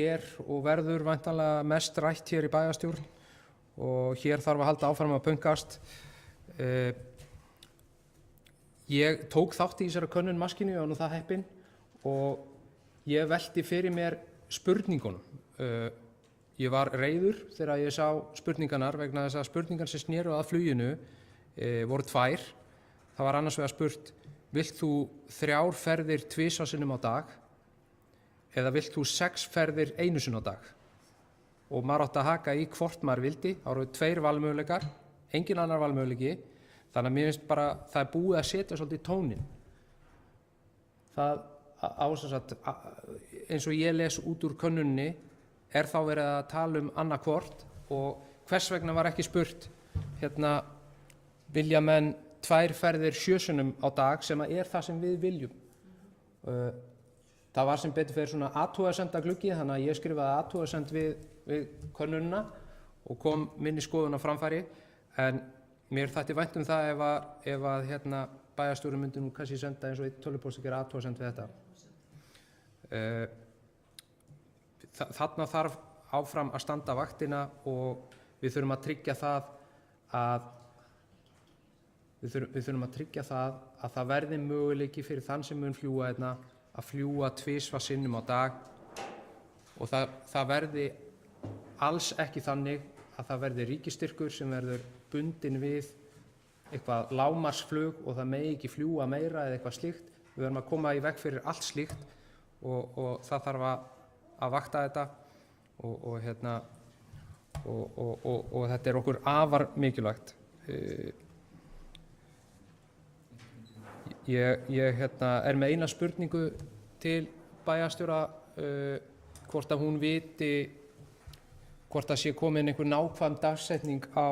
er og verður væntanlega mest rætt hér í bæjarstjórn og hér þarf að halda áfram að pönkast. Ég tók þátt í þessari könnun maskínu, ég var nú það heppinn og ég velti fyrir mér spurningunum. Ég var reiður þegar ég sá spurningarnar vegna þess að spurningar sem snéru að fluginu voru 2. Það var annars vegar spurt, vilt þú 3 ferðir 2 sinnum á dag eða vilt þú 6 ferðir 1 sinni á dag? Og maður átti að haka í hvort maður vildi. Það voru 2 valmöguleikar, engin annar valmöguleiki, þannig að mér finnst bara það er búið að setja svolítið tóninn. Það eins og ég les út úr könnunni er þá verið að tala annað hvort og hvers vegna var ekki spurt vilja menn 2 ferðir 7 sinnum á dag sem er það sem við viljum. Það var sem betur fyrir svona athugasemdagluggi, þannig að ég skrifaði athugasemd við könnunina og kom minni skoðun á framfæri, en mér þætti vænt það ef að bæjarstjóri myndi nú kannski senda eins og 1 tölvupóst að gera athugasemd við þetta. Þarna þarf áfram að standa vaktina og við þurfum að tryggja það að það verði möguleiki fyrir þann sem mun fljúga að fljúga 2 sinnum á dag og það verði alls ekki þannig að það verði ríkisstyrkur sem verður bundinn við eitthvað lágmarksflug og það megi ekki fljúga meira eða eitthvað slíkt. Við verðum að koma í veg fyrir allt slíkt og það þarf að vakta þetta og þetta er okkur afar mikilvægt. Ég er með eina spurningu til bæjarstjóra, hvort að hún viti hvort það sé komin einhver nákvæm dagsetning á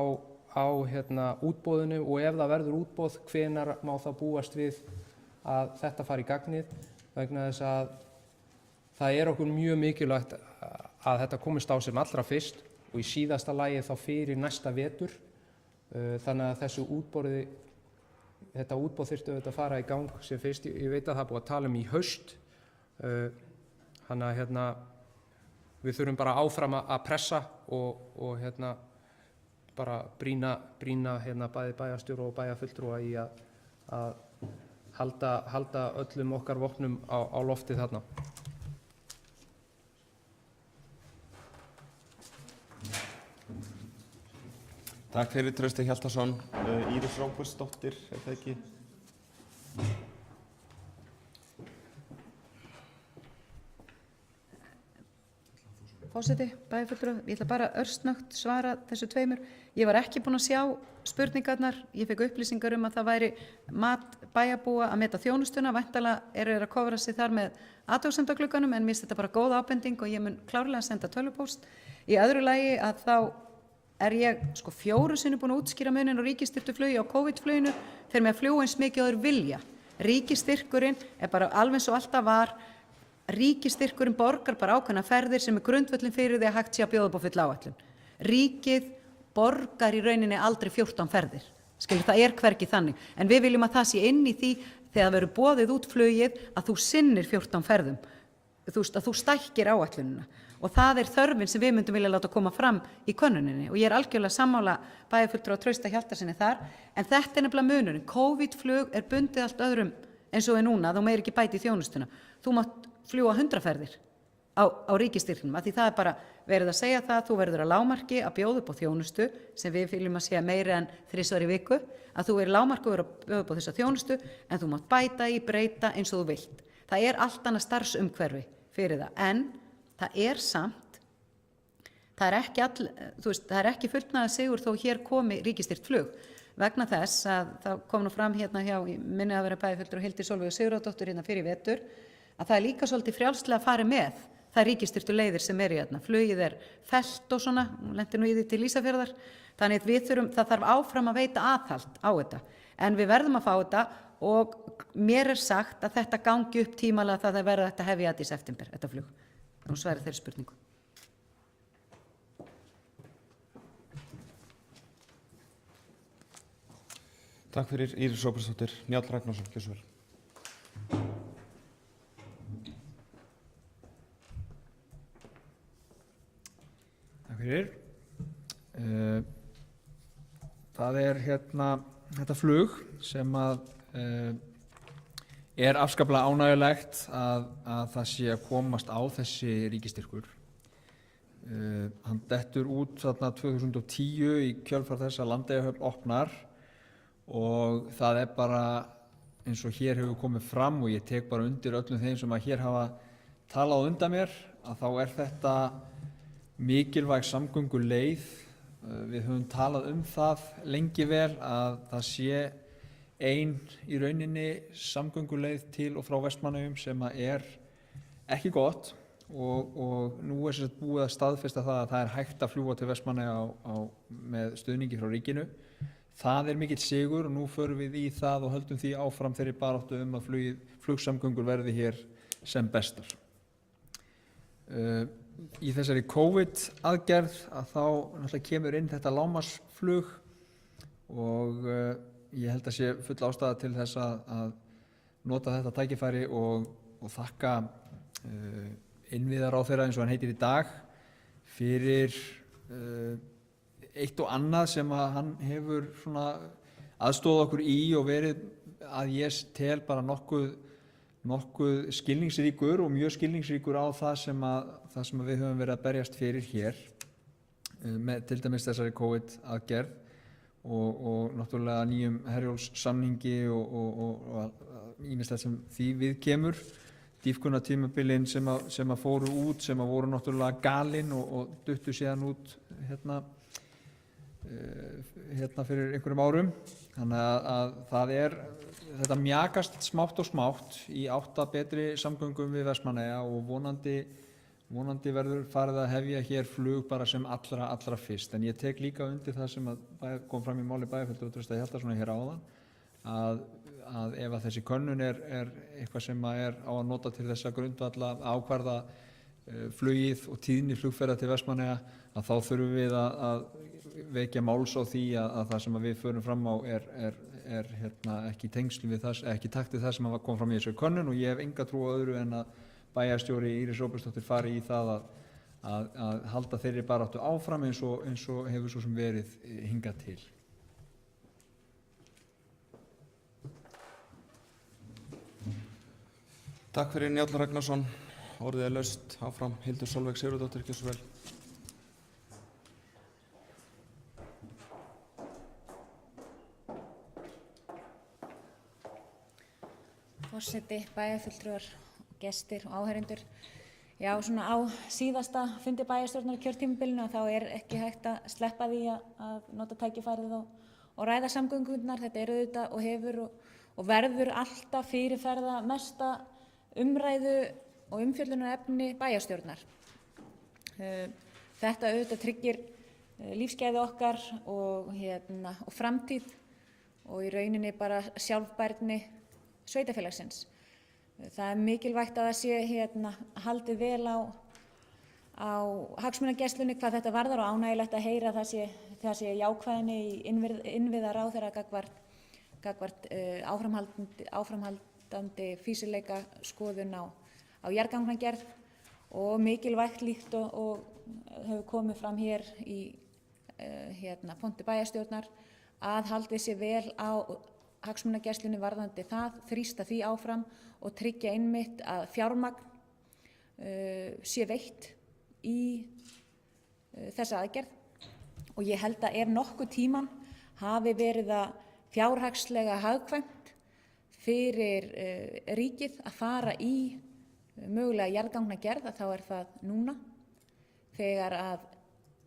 útboðinu og ef það verður útboð, hvenær má það búast við að þetta fari í gagnið, vegna þess að það er okkur mjög mikilvægt að þetta komist á sem allra fyrst og í síðasta lagi þá fyrir næsta vetur, þannig að þessu útboði þetta útboð þyrfti auðvitað að fara í gang sem fyrst. Ég veit að það er búið að tala í haust. Þannig að við þurfum bara áfram að pressa og bara brýna bæði bæjarstjóra og bæjarfulltrúa í að halda öllum okkar vopnum á lofti þarna. Takk fyrir Trausti Hjaltason. Íris Róbertsdóttir, er það ekki? Forseti, bæjarfulltrúi, ég ætla bara örsnögt svara þessu tveimur. Ég var ekki búin að sjá spurningarnar. Ég fekk upplýsingar að það væri mat bæjarbúa að meta þjónustuna. Væntanlega eru þeir að kofra sig þar með athugasemdaglugganum, en mér finnst þetta bara góð ábending og ég mun klárlega senda tölvupóst. Í öðru lagi að þá er ég 4 sinnum búin að útskýra munin á ríkisstyrktu flugi á COVID-fluginu þegar með að fljúga eins mikið og þeir vilja. Ríkisstyrkurinn er bara alveg eins og alltaf var. Ríkisstyrkurinn borgar bara ákveðna ferðir sem er grundvöllin fyrir því að hægt sé að bjóða upp á full áætlun. Ríkið borgar í rauninni aldrei 14 ferðir. Það er hvergi þannig. En við viljum að það sé inn í því þegar það verður boðið út flugið að þú sinnir 14 ferðum. Að þú stækkir áætlunina. Og það er þörfin sem við myndum vilja láta koma fram í könnuninni. Og ég er algjörlega sammála bæjarfulltrúa Trausta Hjaltasyni þar. En þetta er nefnilega munurinn. COVID-flug er bundið allt öðrum eins og er núna. Þú meir ekki bæti í þjónustuna. Þú mátt fljúga 100 ferðir á ríkisstyrknum. Því það er bara verið að segja það. Þú verður að lágmarki að bjóða upp á þjónustu sem við viljum að segja meira en 3 í viku. Að þú verður lágmarki að bjóða upp á þessa þjónustu en þú mátt bæta í, breyta eins og þú vilt. Það er allt annað starfsumhverfi fyrir það. En það er samt, það er ekki fullnaða sigur þó hér komi ríkisstyrkt flug vegna þess að það kom nú fram hérna hjá, minni að vera bæjarfulltrúi Hildi Sólveigu Sigurðardóttur hérna fyrir vetur, að það er líka svolítið frjálslega að fara með það ríkisstyrktu leiðir sem eru hérna. Flugið er fellt og svona, lendi nú í því til Ísafjarðar, þannig að það þarf áfram að veita aðhald á þetta. En við verðum að fá þetta og mér er sagt að þetta gangi upp tímalega það verða þetta hefja þetta í september, þetta flug. Nú sværi þeirri spurningu. Takk fyrir Íris Róbertsdóttir. Njáll Ragnarsson, gjörðu svo vel. Takk fyrir. Það er þetta flug sem er afskaplega ánægjulegt að það sé að komast á þessi ríkisstyrkur. Hann dettur út þarna 2010 í kjölfar þess að Landeyjahöfn opnar og það er bara eins og hér hefur komið fram og ég tek bara undir öllum þeim sem að hér hafa talað undan mér að þá er þetta mikilvæg samgönguleið. Við höfum talað það lengi vel að það sé ein í rauninni samgönguleið til og frá Vestmannaeyjum sem er ekki gott og nú er sem sagt búið að staðfesta það að það er hægt að fljúga til Vestmannaeyja með stuðningi frá ríkinu. Það er mikill sigur og nú förum við í það og höldum því áfram þeirri baráttu að flugsamgöngur verði hér sem bestar. Í þessari COVID-aðgerð að þá náttúrulega kemur inn þetta lágmarksflug og ég held að sé full ástæða til þess að nota þetta tækifæri og þakka innviðaráðherra eins og hann heitir í dag fyrir eitt og annað sem að hann hefur svona aðstoðað okkur í og verið að ég tel bara nokkuð skilningsríkur og mjög skilningsríkur á það sem við höfum verið að berjast fyrir hér með til dæmis þessari COVID-aðgerð og náttúrulega nýjum Herjólfssamningi og ýmislegt sem því við kemur. Dýpkunartímabilin sem að fóru út, sem að voru náttúrulega galin og duttu síðan út hérna fyrir einhverjum árum. Þannig að þetta mjakast smátt og smátt í átt að betri samgöngum við Vestmannaeyja og vonandi verður farið að hefja hér flug bara sem allra fyrst. En ég tek líka undir það sem kom fram í máli bæjarfulltrúa Trausta Hjaltasonar hér áðan að ef að þessi könnun er eitthvað sem er á að nota til þess að grundvalla ákvarða flugið og tíðni flugferða til Vestmannaeyja að þá þurfum við að vekja máls á því að það sem við förum fram á ekki í tengslu við það, ekki í takt við það sem kom fram í þessari könnun, og ég hef enga trú á öðru en að bæjarstjóri Íris Róbertsdóttir fari í það að halda þeirri baráttu áfram eins og hefur svo sem verið hingað til. Takk fyrir Njáll Ragnarsson. Orðið laust. Áfram Hildur Sólveig Sigurðardóttir, gjörðu svo vel. Forseti, bæjarfulltrúar, gestir og áheyrendur. Já, svona á síðasta fundi bæjarstjórnar kjörtímabilinu þá ekki hægt að sleppa því að nota tækifærið og ræða samgöngurnar. Þetta auðvitað og hefur og verður alltaf fyrirferða mesta umræðu og umfjöllunarefni bæjarstjórnar. Þetta auðvitað tryggir lífsgæði okkar og framtíð og í rauninni bara sjálfbærni sveitarfélagsins. Það mikilvægt að það sé haldið vel á hagsmunagæslunni hvað þetta varðar og ánægjulegt að heyra að það sé jákvæðni í innviðaráðherra gagnvart áframhaldandi fýsileika skoðun á jarðgangagerð og mikilvægt líkt og hefur komið fram hér í pontu bæjarstjórnar að haldið sé vel á hagsmunagæslunni varðandi það, þrýsta því áfram og tryggja einmitt að fjármagn sé veitt í þessa aðgerð. Og ég held að ef nokkuð tíman hafi verið að fjárhagslega hagkvæmt fyrir ríkið að fara í mögulega jarðgangagerð, þá það núna þegar að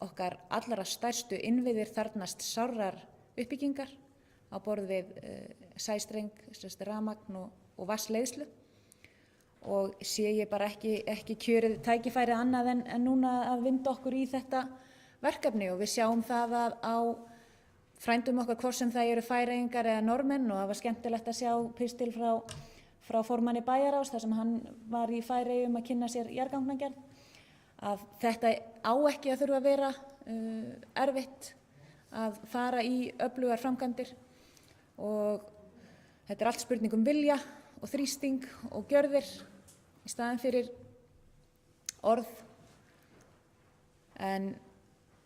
okkar allra stærstu innviðir þarfnast sárrar uppbyggingar á borð við sæstreng, rafmagn og vatnsleiðslu og sé ég bara ekki kjörið tækifæri annað en núna að vinda okkur í þetta verkefni og við sjáum það að á frændum okkar hvort sem það eru Færeyingar eða Norðmenn og það var skemmtilegt að sjá pistil frá formanni bæjarráðs þar sem hann var í Færeyjum að kynna sér jarðgangagerð að þetta á ekki að þurfa að vera erfitt að fara í öflugar framkvæmdir og þetta allt spurning vilja og þrýsting og gjörðir í staðinn fyrir orð. En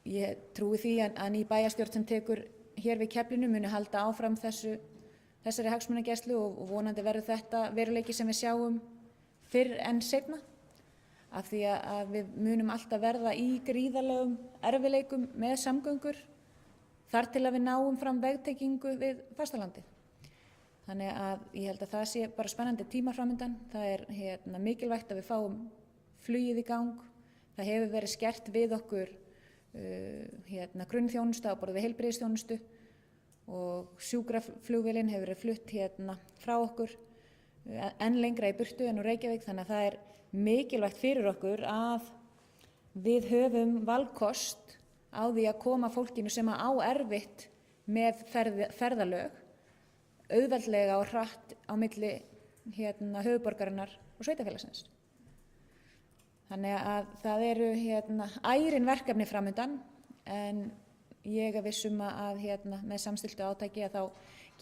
ég trúi því að ný bæjarstjórn sem tekur hér við keflinu muni halda áfram þessari hagsmunagæslu og vonandi verður þetta veruleiki sem við sjáum fyrr en seinna af því að við munum alltaf verða í gríðarlegum erfiðleikum með samgöngur þar til að við náum fram vegtengingu við fastalandið. Þannig að ég held að það sé bara spennandi tímar framundan. Það mikilvægt að við fáum flugið í gang. Það hefur verið skert við okkur grunnþjónustu á borð við heilbrigðisþjónustu og sjúkraflugvélin hefur verið flutt frá okkur enn lengra í burtu en úr Reykjavík. Þannig að það er mikilvægt fyrir okkur að við höfum valkost á því að koma fólkinu sem á erfitt með ferðalög auðveldlega og hratt á milli höfuðborgarinnar og sveitarfélagsins. Þannig að það eru ærin verkefni framundan en ég er viss að með samstilltu átaki að þá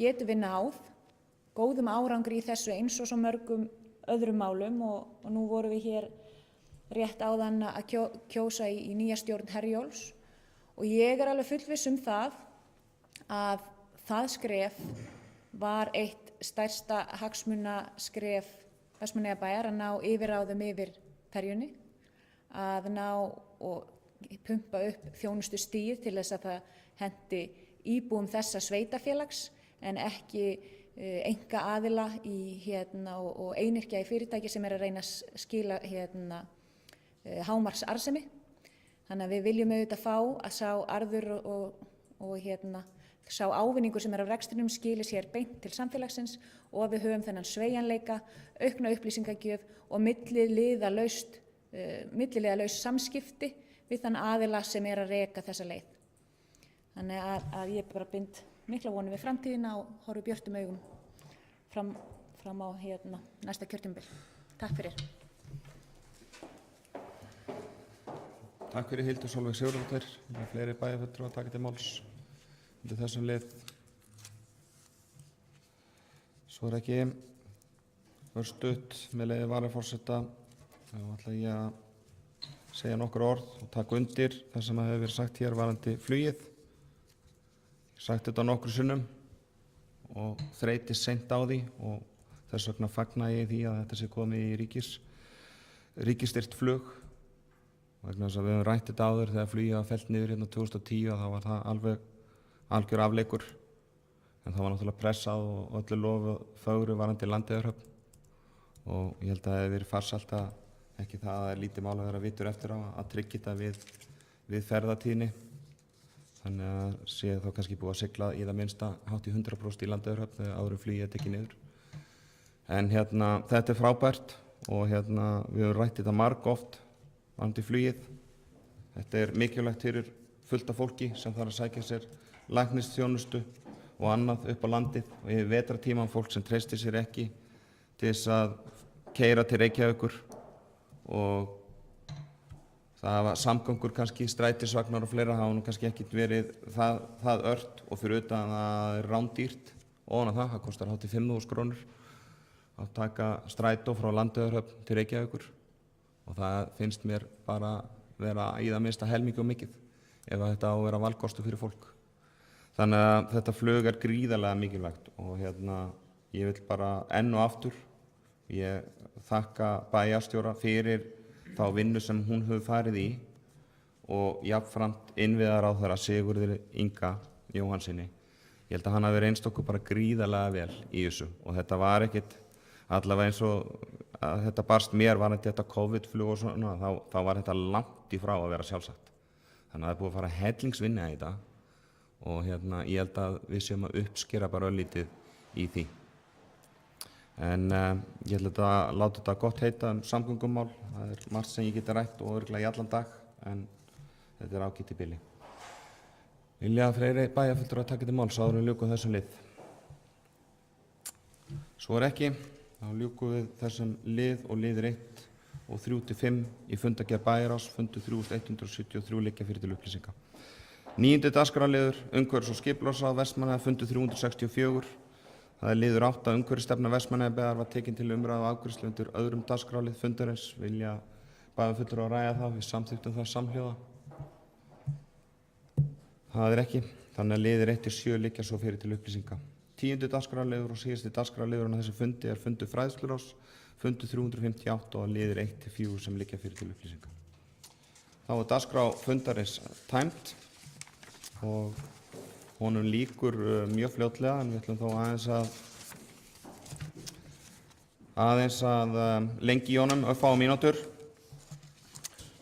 getum við náð góðum árangri í þessu eins og svo mörgum öðrum málum og nú vorum við hér rétt áðan að kjósa í nýja stjórn Herjólfs og ég er alveg fullviss það að það skref var eitt stærsta hagsmunaskref Vestmannaeyjabæjar að ná yfirráðum yfir ferjunni, að ná og pumpa upp þjónustustigið til þess að það henti íbúum þessa sveitarfélags en ekki einkaaðila og einyrkja í fyrirtæki sem að reyna að skila hámarksarðsemi. Þannig að við viljum auðvitað fá að sá arður og sá ávinningur sem af rekstrinum skili sér beint til samfélagsins og að við höfum þennan sveigjanleika, aukna upplýsingagjöf og milliliðalaust samskipti við þann aðila sem að reka þessa leið. Þannig að ég bara bind mikla vonir við framtíðina og horfi björtum augum fram á næsta kjörtímabil. Takk fyrir. Takk fyrir Hildur Sólveig Sigurðardóttir. Fleiri bæjarfulltrúar að taka til máls undir þessum lið. Svo er ekki örstutt með leyfi varaforseta þá ætla ég að segja nokkur orð og taka undir það sem hefur verið sagt hér varðandi flugið. Ég hef sagt þetta nokkrum sinnum og þreytist seint á því og þess vegna fagna ég því að þetta sé komið í ríkisstyrkt flug. Vegna þess að við höfum rætt þetta áður þegar flugið var fellt niður hérna 2010 og þá var það alveg algjör afleikur. En það var náttúrulega pressað og öllu lofu fögru varðandi Landeyjahöfn og ég held að það hefði verið farsælt að ekki það að það lítið mál að vera vitur eftir á að tryggja þetta við ferðatíðni. Þannig að sé þá kannski búið að sigla í það minnsta hátt í 100% í Landeyjahöfn þegar áður en flugið tekið niður. En þetta er frábært og við höfum rætt þetta margoft varðandi flugið. Þetta er mikilvægt fyrir fullt af fólki sem þarf að sækja sér læknisþjónustu og annað upp á landið og yfir vetrartímann fólk sem treystir sér ekki til þess að keyra til Reykjavíkur og það var samgöngur kannski strætisvagnar og fleira hafa nú kannski ekki verið það ört og fyrir utan að það er rándýrt ofan á það kostar hátt í 5.000 krónur að taka strætó frá Landeyjahöfn til Reykjavíkur og það finnst mér bara vera í það minnsta helmingi og mikið ef þetta á að vera valkostu fyrir fólk. Þannig að þetta flug er gríðarlega mikilvægt og ég vil bara enn og aftur ég þakka bæjarstjóra fyrir þá vinnu sem hún hefur farið í og jafnframt innviðaráðherra Sigurði Inga Jóhannsyni. Ég held að hann hafi reynst okkur bara gríðarlega vel í þessu og þetta var ekkit allavega eins og að þetta barst mér var þetta COVID-flug og svona þá var þetta langt í frá að vera sjálfsagt. Þannig að það er búið að fara hellingsvinna í þetta og ég held að við séum að uppskera bara örlítið í því. En ég ætla að láta þetta gott heita samgöngumál. Það er margt sem ég geti rætt og örugglega í allan dag en þetta er ágætt í bili. Vilja fleiri bæjarfulltrúar að taka til máls áður en við ljúkum þessum lið? Svo er ekki. Þá ljúkum við þessum lið og liðir 1 og 3-5 í fundargerð bæjarráðs, fundur 3173 liggja fyrir til upplýsinga. 9. dagskrárliður, umhverfis- og skipulagsráð Vestmannaeyja, fundur 364. Það er liður 8, umhverfisstefna Vestmannaeyjabæjar var tekin til umræðu og afgreiðslu undir öðrum dagskrárlið fundarins. Vilja bæjarfulltrúar að ræða það, við samþykktum það samhljóða. Það er ekki, þannig að liðir 1-7 liggja svo fyrir til upplýsinga. 10. dagskrárliður og síðasti dagskrárliðurinn á þessu fundi er fundur fræðsluráðs, fundur 358 og liðir 1-4 sem liggja fyrir til upplýsinga. Þá er dagskrá fundarins tæmt og honum lýkur mjög fljótlega en við ætlum þó aðeins að lengi í honum örfáar mínútur.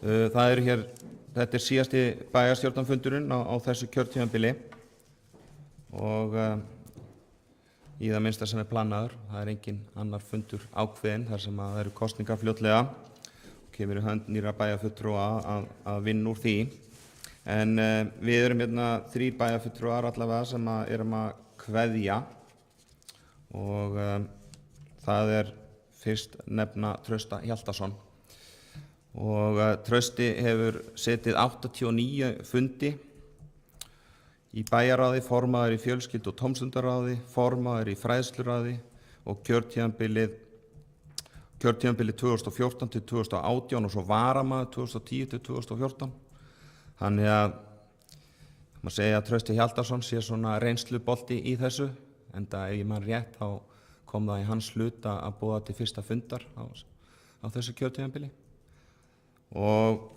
Þetta er síðasti bæjarstjórnarfundurinn á þessu kjörtímabili og í það minnsta sem er planaður. Það er engin annar fundur ákveðinn þar sem það eru kosningar fljótlega og kemur í hönd nýrra bæjarfulltrúa að vinna úr því. En við erum 3 bæjarfulltrúar allavega sem erum að kveðja og það er fyrst nefna Trausta Hjaltason. Og Trausti hefur setið 89 fundi í bæjarráði, formaður í fjölskyldu- og tómstundaráði, formaður í fræðsluráði og kjörtímabilið 2014 til 2018 og svo varamaður 2010 til 2014. Þannig að maður segja að Trausti Hjaltason sé svona reynslubolti í þessu, enda ef ég man rétt þá kom það í hans hlut að boða til fyrsta fundar á þessu kjörtímabili. Og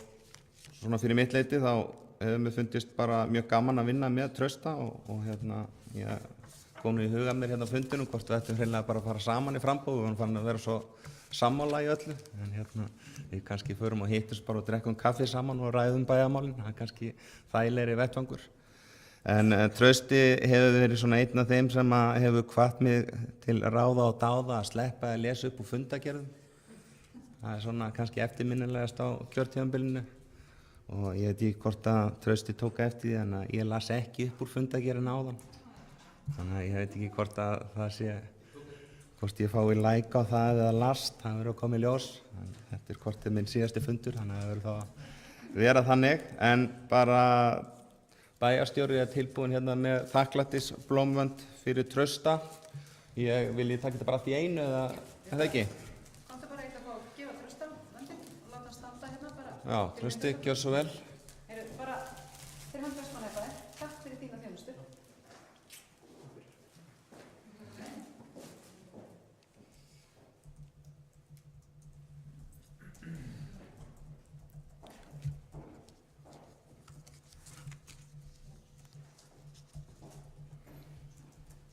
svona fyrir mitt leyti þá hefur mér fundist bara mjög gaman að vinna með Trausta og ég kom nú í huga mér á fundinum hvort við ættum hreinlega bara að fara saman í framboð og við erum farin að vera svo sammála í öllu. En við kannski förum og hittust bara og drekkum kaffi saman og ræðum bæjarmálin, það er kannski þægilegri vettvangur. En Trausti hefur verið svona einn af þeim sem hefur hvatt mig til ráða og dáða að sleppa að lesa upp úr fundagerðum. Það er svona kannski eftirminnilegast á kjörtímabilinu og ég veit ekki hvort að Trausti tók eftir því en ég las ekki upp úr fundagerðinu áðan. Þannig að ég veit ekki hvort að það sé, hvort ég fái like á það eða last, það verður að koma í ljós. Þetta er hvort er minn síðasti fundur, þannig að það verður þá að vera þannig. En bara bæjarstjóri er tilbúin með þakklætisblómvönd fyrir Trausta Vil ég taka þetta bara allt í einu eða er það ekki? Komdu bara eitt að fá að gefa Trausta vöndin og láta hann standa hérna bara. Já, Trausti, gjör svo vel. Bara fyrir hönd Vestmannaeyjabæjar, takk fyrir þína þjónustu.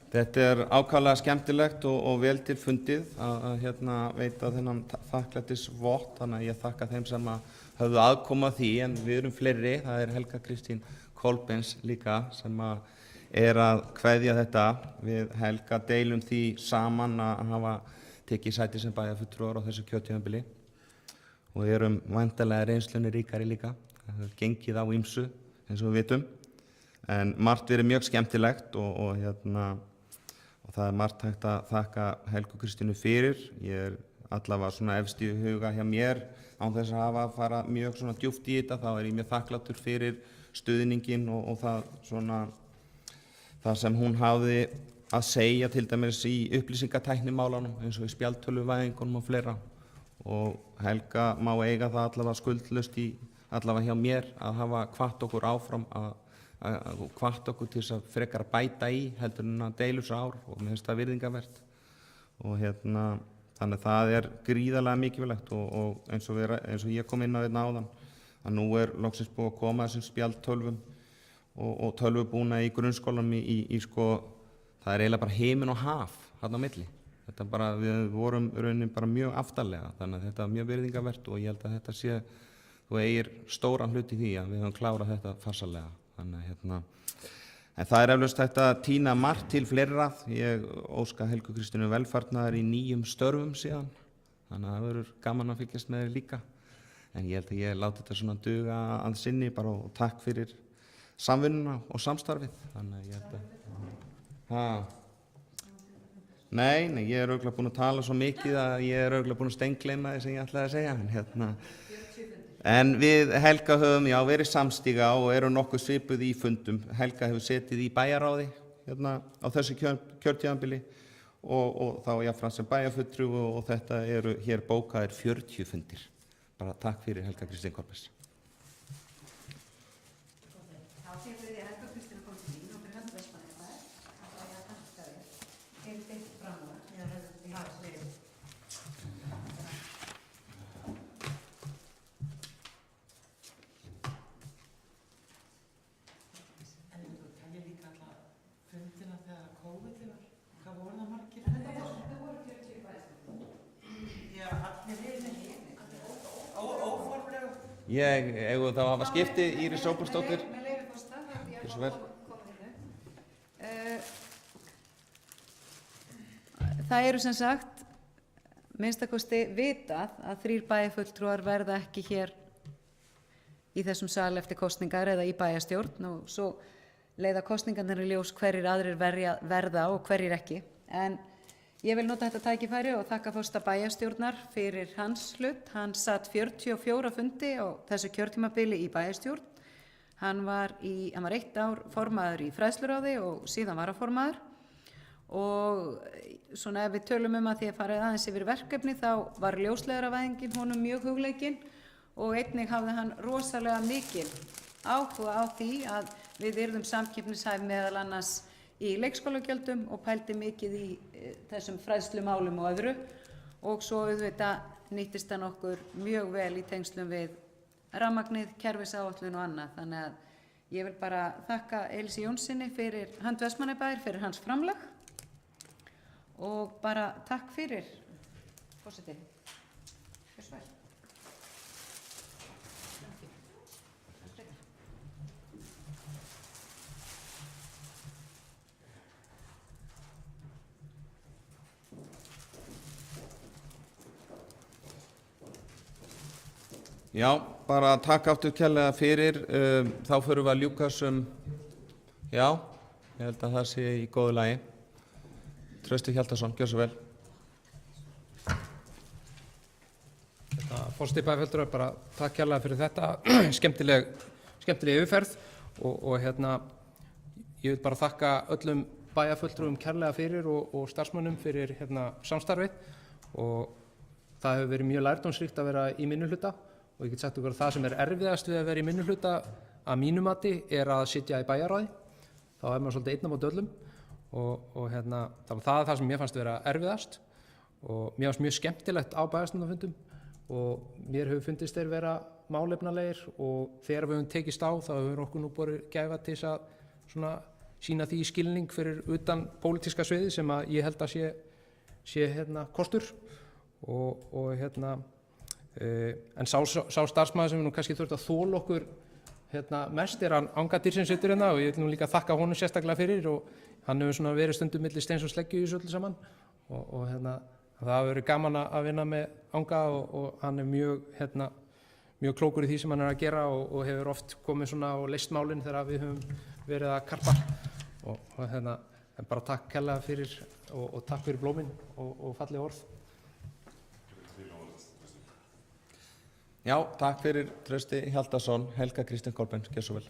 Þetta er ákaflega skemmtilegt og vel til fundið að veita þennan þakklætisvott, þannig að ég þakka þeim sem höfðu aðkoma að því, en við erum fleiri, það er Helga Kristín Kolbens líka sem er að kveðja þetta. Við Helga deilum því saman að hafa tekið sæti sem bæjarfulltrúar á þessu kjörtímabili og erum væntanlega reynslunni ríkari líka. Það er gengið á ýmsu eins og við vitum, en margt verið mjög skemmtilegt og það er margt hægt að þakka Helgu Kristínu fyrir. Ég er allavega svona efst í huga hjá mér, án þess að hafa að fara mjög svona djúpt í þetta, þá er ég mjög þakklátur fyrir stuðninginn og það sem hún hafði að segja til dæmis í upplýsingatæknimálanum eins og í spjaldtöluvæðingunum og fleira. Og Helga má eiga það allavega skuldlaust allavega hjá mér að hafa hvatt okkur áfram að hvatt okkur til þess að frekar að bæta í heldur en að deila þessu ár og mér finnst það virðingarvert og þannig að það er gríðarlega mikilvægt og eins og ég kom inn á þetta áðan að nú er loksins búið að koma þessum spjaldtölvum og tölvubúna í grunnskólanum í sko, það er eiginlega bara himinn og haf þarna á milli. Þetta bara, við vorum raunin bara mjög aftarlega, þannig að þetta er mjög virðingarvert og ég held að þetta sé, þú eigir stóran hlut í því að við höfum klárað þetta farsarlega. Þannig en það er eflaust hægt að tína margt til fleira. Ég óska Helgu Kristínu velfarnaðar í nýjum störfum síðan, þannig að það verður gaman að fylgjast með þér líka. En ég held að ég láti þetta svona duga að sinni bara og takk fyrir samvinnuna og samstarfið. Þannig að ég held að Nei, ég er örugglega búinn að tala svo mikið að ég er örugglega búinn að steingleyma því sem ég ætlaði að segja. En við Helga höfum verið samstíga og eru nokkuð svipuð í fundum. Helga hefur setið í bæjarráði á þessu kjörtímabili og þá jafnframt sem bæjarfulltrúi og þetta eru hér bókaðir 40 fundir. Bara takk fyrir Helga Kristín Kolbens. Ég eigum þá að hafa skipti Íris Róbertsdóttir. Gjörðu svo vel. Það eru sem sagt minnstakosti vitað að 3 bæjarfulltrúar verða ekki hér í þessum sal eftir kosningar eða í bæjarstjórn og svo leiða kosningarnir í ljós hverjir aðrir verða og hverjir ekki. En ég vil nota þetta tækifæri og þakka forseta bæjarstjórnar fyrir hans hlut. Hann satt 44 fundi á þessu kjörtímabili í bæjarstjórn. Hann var 1 ár formaður í fræðsluráði og síðan varaformaður. Og svona ef við tölum að því að fara aðeins yfir verkefni þá var ljósleiðaravæðingin honum mjög hugleikin og einnig hafði hann rosalega mikil áhuga á því að við yrðum samkeppnishæf meðal annars í leikskólagjöldum og pældi mikið í þessum fræðslumálum og öðru og svo auðvitað nýttist hann okkur mjög vel í tengslum við rafmagnið, kerfisáætlun og annað. Þannig að ég vil bara þakka Elísi Jónssoni fyrir hönd Vestmannaeyjabæjar fyrir hans framlag og bara takk fyrir, forseti. Gjörðu svo vel. Já, bara takk aftur kærlega fyrir. Þá förum við að ljúka já, ég held að það sé í góðu lagi. Trausti Hjaltason, gjörðu svo vel. Forseti bæjarfulltrúar, bara takk kærlega fyrir þetta. skemmtileg yfirferð og ég vil bara þakka öllum bæjarfulltrúum kærlega fyrir og starfsmönnum fyrir samstarfið og það hefur verið mjög lærdómsríkt að vera í minnihluta og ég get sagt ykkur að það sem er erfiðast við að vera í minnihluta að mínu mati er að sitja í bæjarráði. Þá er maður svolítið einn á móti öllum og það er það sem mér fannst vera erfiðast og mér fannst mjög skemmtilegt á bæjarstjórnarfundum og mér hefur fundist þeir vera málefnalegir og þegar við höfum tekist á þá hefur okkur nú borið gæfa til þess að svona sýna því skilning fyrir utan pólitíska sviði sem að ég held að sé kostur og en sá starfsmaður sem við nú kannski þurft að þola okkur mest er hann Angadýr sem situr hérna og ég vil nú líka þakka honum sérstaklega fyrir og hann hefur svona verið stundum milli steins og sleggju í þessu öllu saman og það hefur verið gaman að vinna með Anga og hann er mjög klókur í því sem hann er að gera og hefur oft komið svona og leyst málin þegar við höfum verið að karpa og en bara takk kærlega fyrir og takk fyrir blómin og falleg orð. Já, takk fyrir Trausti Hjaltason, Helga Kristín Kolbeins, gjör svo vel.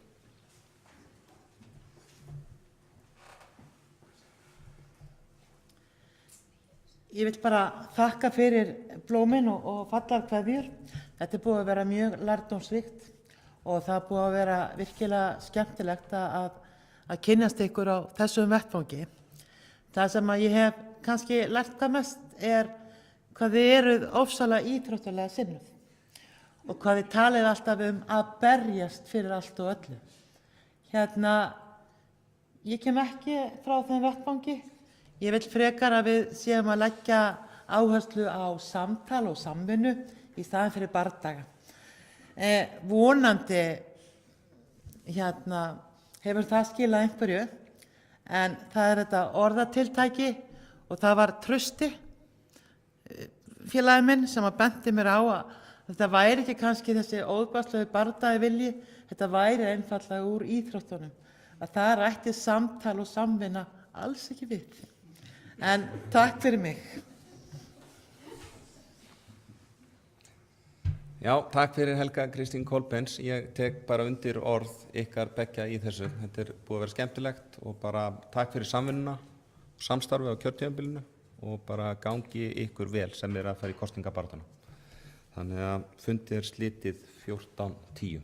Ég vil bara þakka fyrir blómin og fallar kveðjur. Þetta er búið að vera mjög lærdómsríkt og það er búið að vera virkilega skemmtilegt að kynnast ykkur á þessum vettvangi. Það sem að ég hef kannski lært hvað mest er hvað þið eruð ofsalega íþróttalega sinnuð og hvað þið talið alltaf að berjast fyrir allt og öllu. Ég kem ekki frá þeim vettvangi. Ég vil frekar að við séum að leggja áherslu á samtal og samvinnu í staðinn fyrir bardaga. Vonandi hefur það skilað einhverju, en það er þetta orðatiltæki og það var Trausti, félagi minn, sem að benti mér á að þetta væri ekki kannski þessi óðbærslegu bardagi vilji, þetta væri einfaldlega úr íþróttunum, að það rætti samtal og samvinna alls ekki við. En takk fyrir mig. Já, takk fyrir Helga Kristín Kolbeins. Ég tek bara undir orð ykkar beggja í þessu. Þetta er búið að vera skemmtilegt og bara takk fyrir samvinnuna og samstarfið á kjörtímabilinu og bara gangi ykkur vel sem er að fara í kosningabarátuna. Þannig að fundið er slitið 14:10.